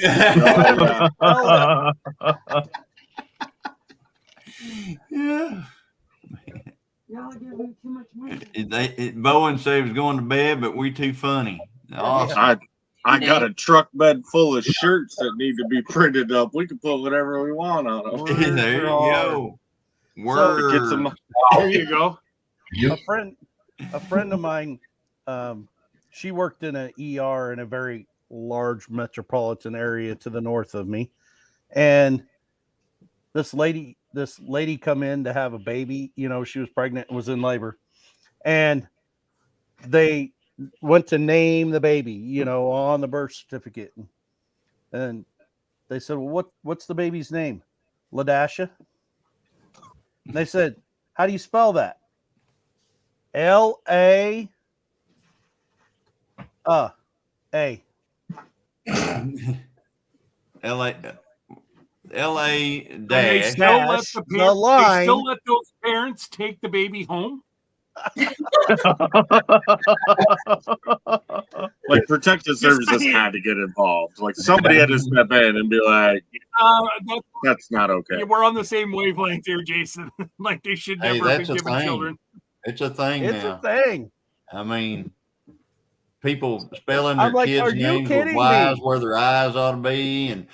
yeah. Y'all give me too much money. Bowen said he was going to bed, but we too funny. Awesome. I got a truck bed full of shirts that need to be printed up. We can put whatever we want on them. There you go. Word. Get some. There you go. A friend of mine, she worked in an ER in a very large metropolitan area to the north of me, and this lady come in to have a baby. You know, she was pregnant, was in labor, and they went to name the baby, you know, on the birth certificate, and they said, "Well, what's the baby's name?" Ladasha. And they said, "How do you spell that?" L-A A. L.A. They dash. still let those parents take the baby home. Like protective services had to get involved. Like somebody had to step in and be like, "That's not okay." Yeah, we're on the same wavelength here, Jason. Like they should Hey, never that's be a given thing. children. It's a thing It's now. a thing. I mean, people spelling I'm their like, kids' are you names with kidding Y's me? where their eyes ought to be, and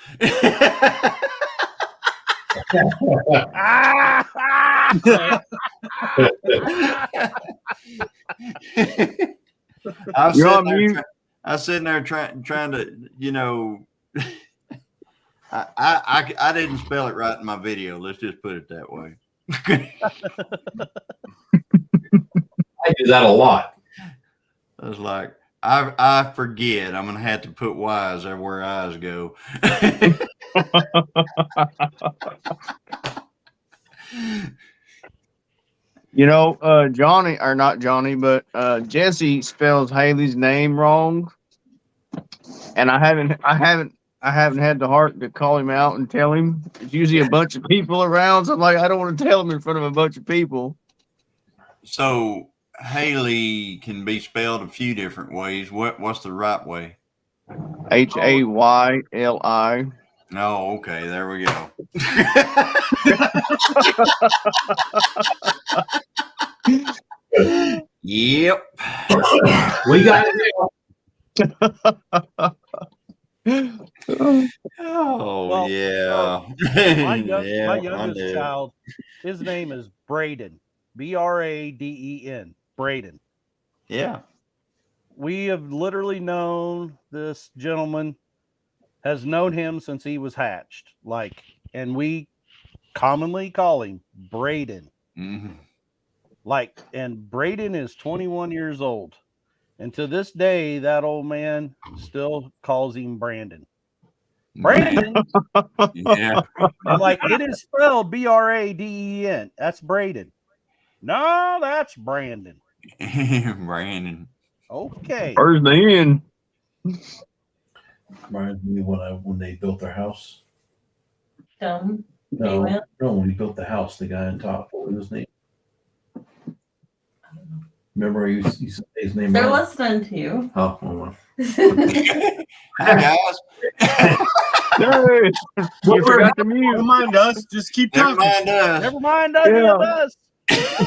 I was sitting there trying to, you know, I didn't spell it right in my video. Let's just put it that way. I do that a lot. I was like, I forget. I'm gonna have to put Y's there where eyes go. You know, Johnny, or not Johnny, but Jesse spells Haley's name wrong, and I haven't had the heart to call him out and tell him. It's usually a bunch of people around, so I'm like, I don't want to tell him in front of a bunch of people. So Haley can be spelled a few different ways. What's the right way? Hayli. Oh, okay. There we go. Yep. We got it. Oh, Well, yeah. My Yeah, I youngest do. child, his name is Braden. Braden. Braden. Yeah. We have literally known this gentleman, has known him since he was hatched. Like, and we commonly call him Braden. Mm-hmm. Like, and Braden is 21 years old. And to this day, that old man still calls him Brandon. Brandon. Yeah. I'm like, it is spelled Braden. That's Braden. No, that's Brandon. Brandon. Okay. Where's the end? Reminds me when they built their house. Dumb. No, when he built the house, the guy on top, what was his name? Remember, he said his name. They're wrong? listening to you. Oh, hold on. Hi, guys. Hey, you forgot to mute. Never mind us. Just keep Never talking. mind us. Never mind us.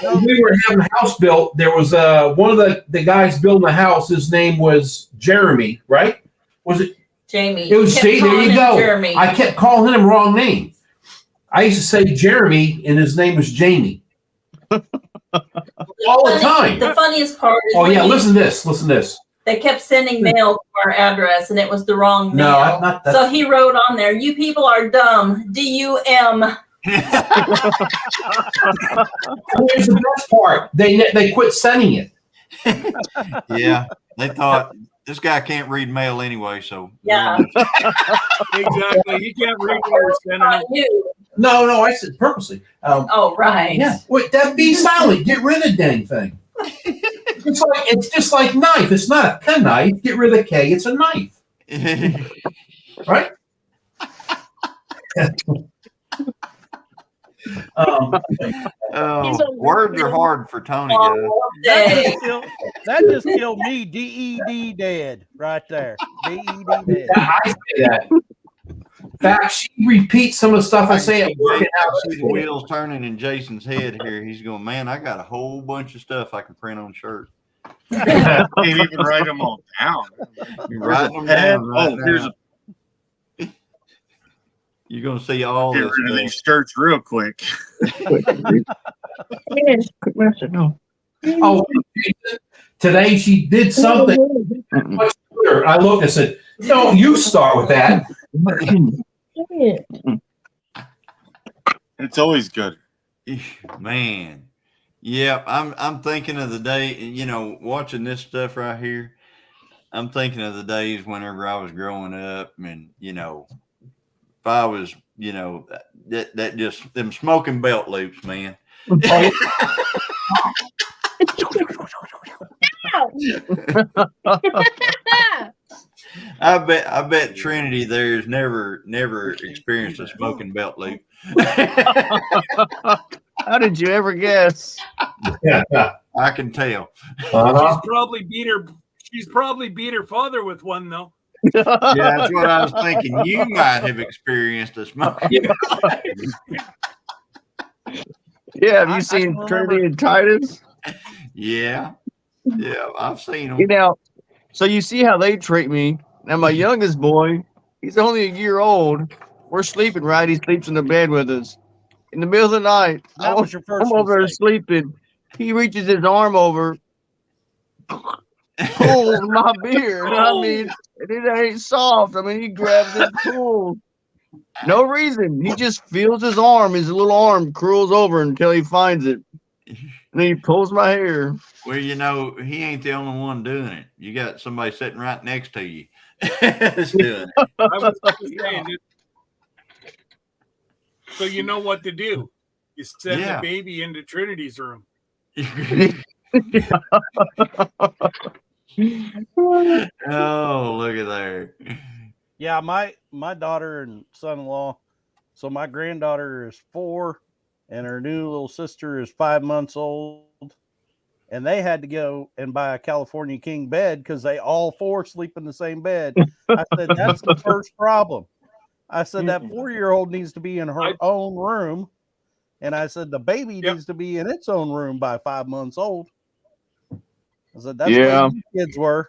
When we were having a house built, there was one of the guys building the house. His name was Jeremy, right? Was it Jamie. It was. Kept See, there calling you him go. Jeremy. I kept calling him wrong name. I used to say Jeremy, and his name was Jamie. All the time. The funniest part is Oh when yeah, he- listen to this. Listen to this. They kept sending mail to our address, and it was the wrong No, mail. I'm not that. So he wrote on there, "You people are dumb. DUM." Here's the best part. They quit sending it. Yeah, they thought this guy can't read mail anyway, so Yeah. Exactly. He can't read what we're sending him. You. No, I said purposely. Oh, right. Yeah. Wait, that be silent. Get rid of the dang thing. It's just like knife. It's not a penknife. Get rid of the K. It's a knife. Right? Words are hard for Tony. That just killed me. DED dead right there. DED dead. I say that. In fact, she repeats some of the stuff I say at work. See the wheels turning in Jason's head here. He's going, man, I got a whole bunch of stuff I can print on shirts. Can't even write them all down. You're writing them down right now. You're going to see all Get this rid of stuff. these shirts real quick. Oh, today she did something. I looked and said, "No, you start with that." It's always good. Man. Yeah, I'm thinking of the day, you know, watching this stuff right here. I'm thinking of the days whenever I was growing up, and you know, if I was, you know, that just them smoking belt loops, man. I bet Trinity there's never experienced a smoking belt loop. How did you ever guess? I can tell. She's probably beat her father with one though. Yeah, that's what I was thinking. You might have experienced a smoking belt loop. Yeah, have you seen Trinity and Titus? Yeah, I've seen them. You know, so you see how they treat me. Now, my youngest boy, he's only a year old. We're sleeping, right? He sleeps in the bed with us. In the middle of the night, That was your first I'm over there mistake. sleeping. He reaches his arm over, pulls my beard. I mean, it ain't soft. I mean, he grabs it, pulls. No reason. He just feels his arm. His little arm curls over until he finds it. And then he pulls my hair. Well, you know, he ain't the only one doing it. You got somebody sitting right next to you that's doing it. I was just saying it. So you know what to do. You send Yeah. the baby into Trinity's room. Oh, look at there. Yeah, my daughter and son-in-law. So my granddaughter is 4, and her new little sister is 5 months old. And they had to go and buy a California King bed because they all 4 sleep in the same bed. I said, that's the first problem. I said, that 4-year-old needs to be in her own room. And I said, the baby needs to be in its own room by 5 months old. I said, that's what the kids were.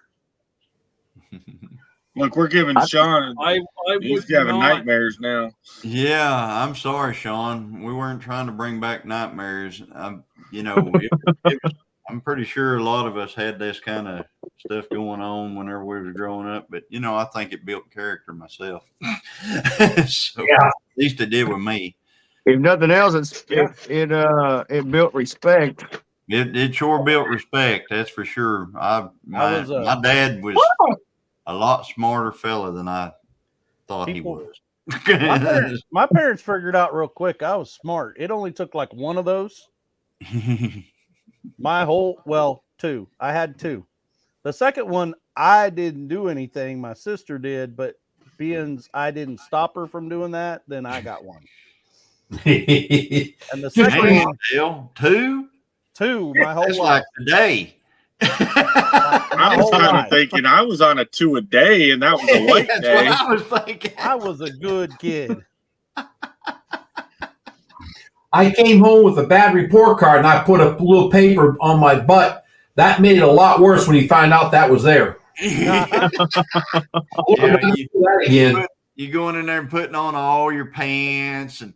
Look, we're giving Sean. He's having nightmares now. Yeah, I'm sorry, Sean. We weren't trying to bring back nightmares. You know, I'm pretty sure a lot of us had this kind of stuff going on whenever we were growing up. But you know, I think it built character myself. So, at least it did with me. If nothing else, it built respect. It sure built respect. That's for sure. My dad was a lot smarter fella than I thought he was. My parents figured out real quick I was smart. It only took like one of those. Two. I had 2. The second one, I didn't do anything. My sister did, but being I didn't stop her from doing that, then I got one. And the second one, 2? 2, my whole That's life. like today. I was kind of thinking I was on a 2 a day, and that was a light That's day. what I was thinking. I was a good kid. I came home with a bad report card and I put a little paper on my butt. That made it a lot worse when he found out that was there. You going in there and putting on all your pants and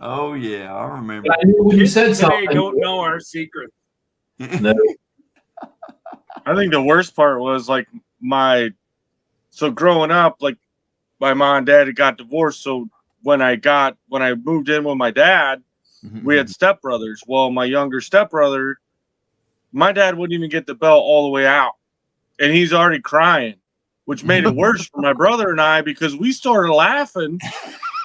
Oh yeah, I remember. I knew when you said Kids today something. don't know our secret. No. I think the worst part was like so growing up, like my mom and dad had got divorced. So when I moved in with my dad, we had stepbrothers. Well, my younger stepbrother, my dad wouldn't even get the belt all the way out, and he's already crying, which made it worse for my brother and I because we started laughing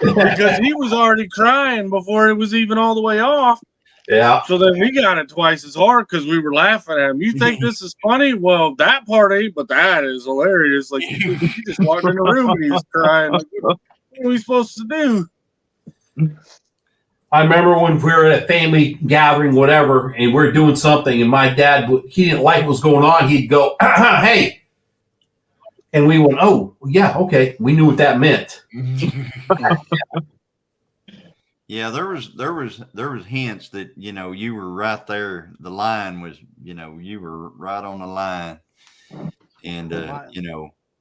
because he was already crying before it was even all the way off. Yeah. So then we got it twice as hard because we were laughing at him. You think this is funny? Well, that part ain't, but that is hilarious. Like he just walked in the room and he was crying. Like, what are we supposed to do? I remember when we were at a family gathering, whatever, and we are doing something, and my dad, he didn't like what was going on. He'd go, "Hey," and we went, "Oh, yeah, okay." We knew what that meant. Yeah, there was hints that you were right there. The line was you were right on the line, and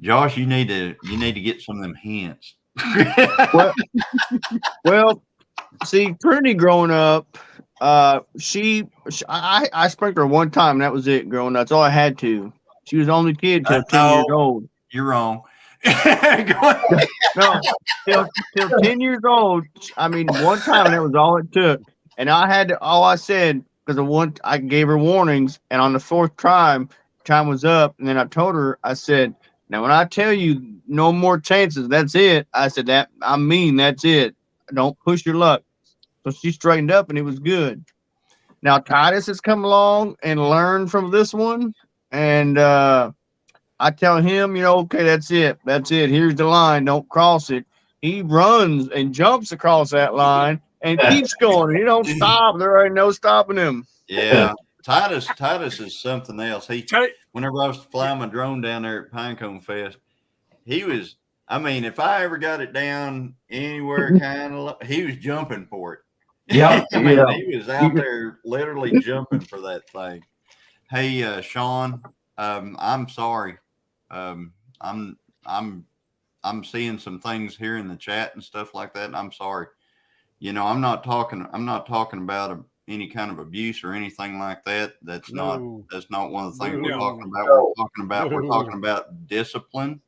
Josh, you need to get some of them hints. Well, see, Trinity growing up, I spanked her one time, and that was it. Growing up, that's all I had to. She was the only kid till 10 years old. You're wrong. No, till 10 years old. I mean, one time, and that was all it took. And all I said, because I gave her warnings, and on the fourth time was up, and then I told her, I said, now when I tell you no more chances, that's it. I said that that's it. Don't push your luck. So she straightened up, and it was good. Now Titus has come along and learned from this one, and I tell him, okay, that's it. Here's the line. Don't cross it. He runs and jumps across that line and keeps going. He don't stop. There ain't no stopping him. Yeah, Titus is something else. Whenever I was flying my drone down there at Pinecone Fest, he was. I mean, if I ever got it down anywhere, he was jumping for it. Yeah, he was out there literally jumping for that thing. Hey, Sean, I'm sorry. I'm seeing some things here in the chat and stuff like that, and I'm sorry. I'm not talking about any kind of abuse or anything like that. That's not one of the things we're talking about. We're talking about discipline.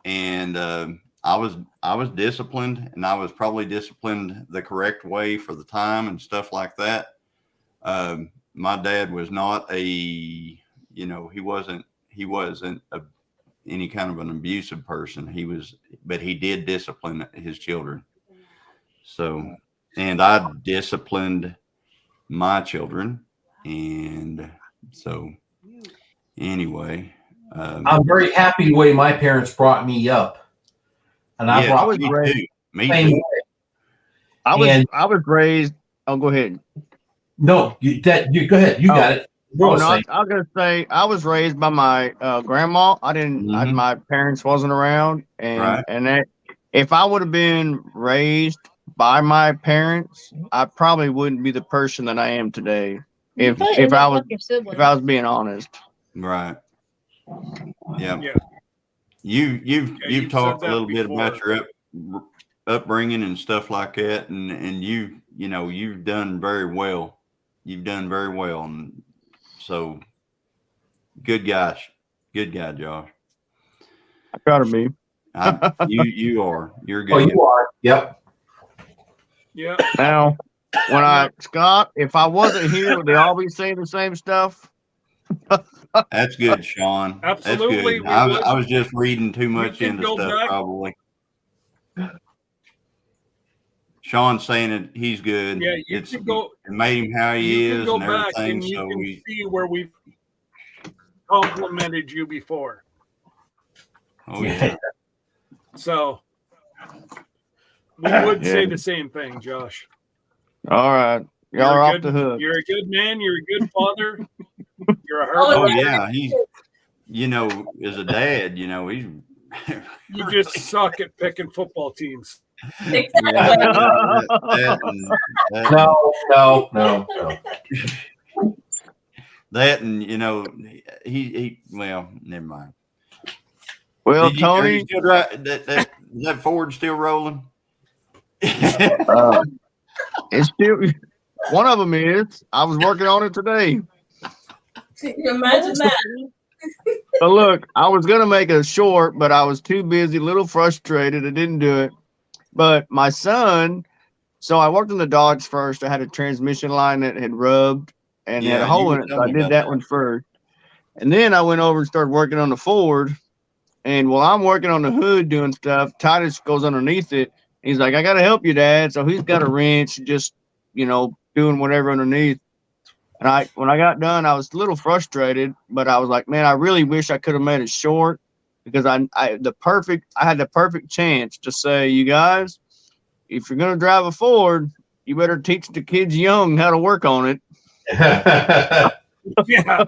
And I was disciplined, and I was probably disciplined the correct way for the time and stuff like that. My dad was not he wasn't any kind of an abusive person. But he did discipline his children. So, and I disciplined my children. And so anyway, I'm very happy the way my parents brought me up. And I was raised me too. I was raised. Oh, go ahead. No, you go ahead. You got it. I was gonna say I was raised by my grandma. I didn't. My parents wasn't around, and that if I would have been raised by my parents, I probably wouldn't be the person that I am today. If I was being honest. Right. Yeah. You've talked a little bit about your upbringing and stuff like that, and you've done very well. You've done very well, and so good guy, Josh. I gotta be. You are. You're good. Oh, you are. Yep. Yeah. Now, Scott, if I wasn't here, would they all be saying the same stuff? That's good, Sean. Absolutely. That's good. I was just reading too much into stuff, probably. Sean's saying that he's good. Yeah, it made him how he is go and back everything. and you So can see where we've complimented you before. Oh yeah. So we would say the same thing, Josh. All right. Y'all are off the hook. You're a good man. You're a good father. You're a hard Oh worker. yeah, he's as a dad, he's You just suck at picking football teams. No. That and he well, never mind. Well, Tony, Tony, is that Ford still rolling? It's still one of them is. I was working on it today. Imagine that. But look, I was gonna make a short, but I was too busy, a little frustrated. I didn't do it. But my son, so I worked on the Dodge first. I had a transmission line that had rubbed and had Yeah, a hole you in it. So told I me did about that that. one first. And then I went over and started working on the Ford. And while I'm working on the hood doing stuff, Titus goes underneath it. He's like, I gotta help you, Dad. So he's got a wrench, just doing whatever underneath. And when I got done, I was a little frustrated, but I was like, man, I really wish I could have made it short because I had the perfect chance to say, you guys, if you're gonna drive a Ford, you better teach the kids young how to work on it. Yeah.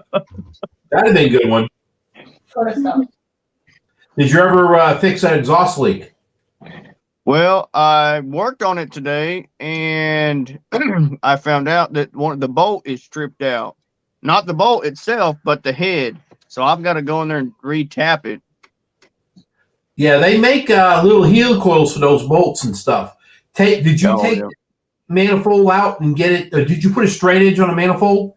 That'd have been a good one. Did you ever fix that exhaust leak? Well, I worked on it today, and I found out that the bolt is stripped out. Not the bolt itself, but the head. So I've got to go in there and re-tap it. Yeah, they make little heel coils for those bolts and stuff. Did you take the manifold out and get it? Did you put a straight edge on a manifold?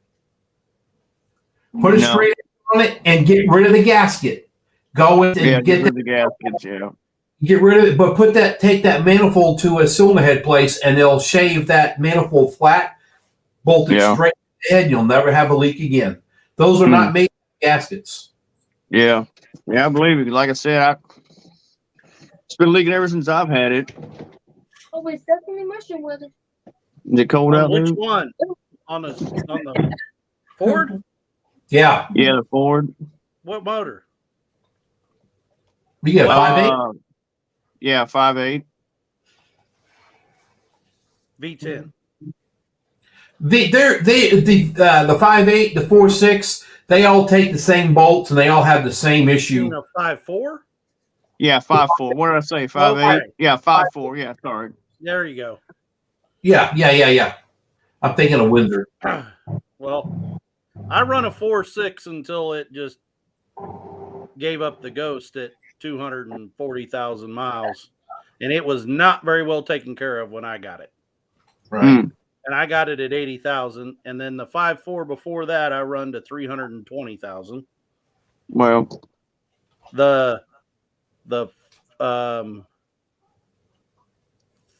Put a straight edge on it and get rid of the gasket. Go in and get rid of the gaskets. Yeah. Get rid of it, but take that manifold to a cylinder head place, and they'll shave that manifold flat, bolt it straight to the head. You'll never have a leak again. Those are not made gaskets. Yeah, I believe it. Like I said, it's been leaking ever since I've had it. Oh, it's definitely mushroom weather. Is it cold out there? Which one? On the Ford? Yeah. Yeah, the Ford. What motor? You got 5.8? Yeah, 5.8. V10. The 5.8, the 4.6, they all take the same bolts and they all have the same issue. 5.4? Yeah, 5.4. What did I say? 5.8? Yeah, 5.4. Yeah, sorry. There you go. Yeah. I'm thinking of Windsor. Well, I run a 4.6 until it just gave up the ghost at 240,000 miles, and it was not very well taken care of when I got it. Right. And I got it at 80,000, and then the 5.4 before that I run to 320,000. Well, the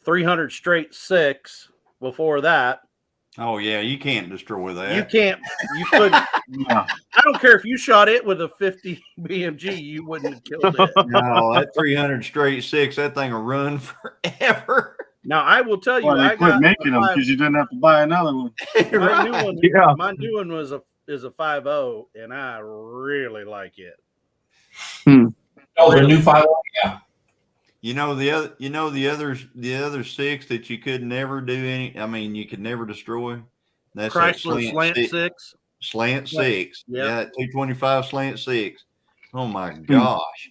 300 straight 6 before that. Oh yeah, you can't destroy that. You couldn't. I don't care if you shot it with a 50 BMG, you wouldn't have killed it. No, that 300 straight 6, that thing will run forever. Now I will tell you, Well, I they quit got making them because you didn't have to buy another one. My new one is a 5.0, and I really like it. Oh, the new 5.0, yeah. The other 6 that you could never do you could never destroy. That's Chrysler slant 6. Slant 6. Yep. Yeah, 225 slant 6. Oh my gosh.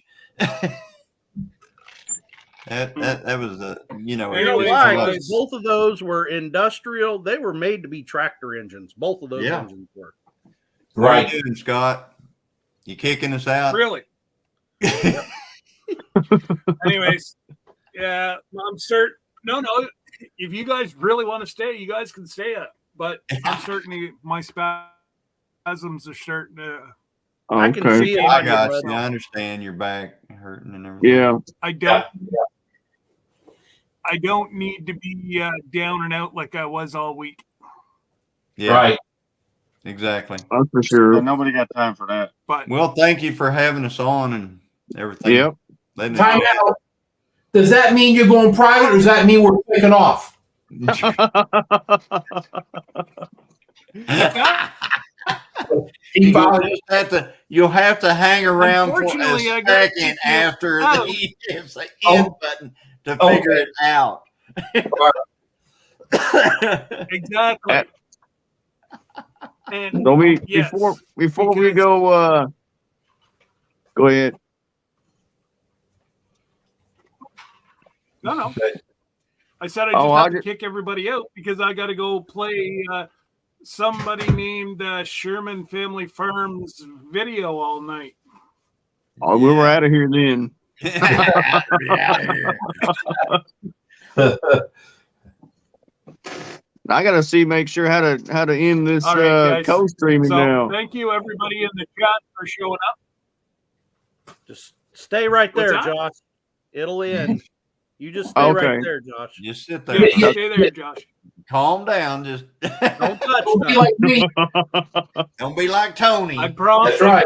That was You know why? 'Cause both of those were industrial. They were made to be tractor engines. Both of those engines were. What are you doing, Scott? You kicking us out? Really? Anyways, yeah, I'm certain. No. If you guys really want to stay, you guys can stay up. But I'm certainly my spasms are starting to. I can see it. I got you. I understand your back hurting and everything. Yeah. I don't need to be down and out like I was all week. Yeah. Right. Exactly. That's for sure. Well, nobody got time for that. But well, thank you for having us on and everything. Yep. Time out. Does that mean you're going private, or does that mean we're taking off? You'll have to hang around for a Unfortunately, I got second to after out. the end button to figure it out. Exactly. And So yes, before we go, go ahead. No. I said I just have to kick everybody out because I got to go play somebody named Sherman Family Farms video all night. Oh, we were out of here then. I gotta make sure how to end this All right, guys. co-streaming So now. thank you everybody in the chat for showing up. Just stay right What's there, that? Josh. It'll end. You just stay Okay. right there, Josh. Just sit there. Yeah, stay there, Josh. Calm down. Just Don't touch Don't be nothing. like me. don't be like Tony. I promise. That's right.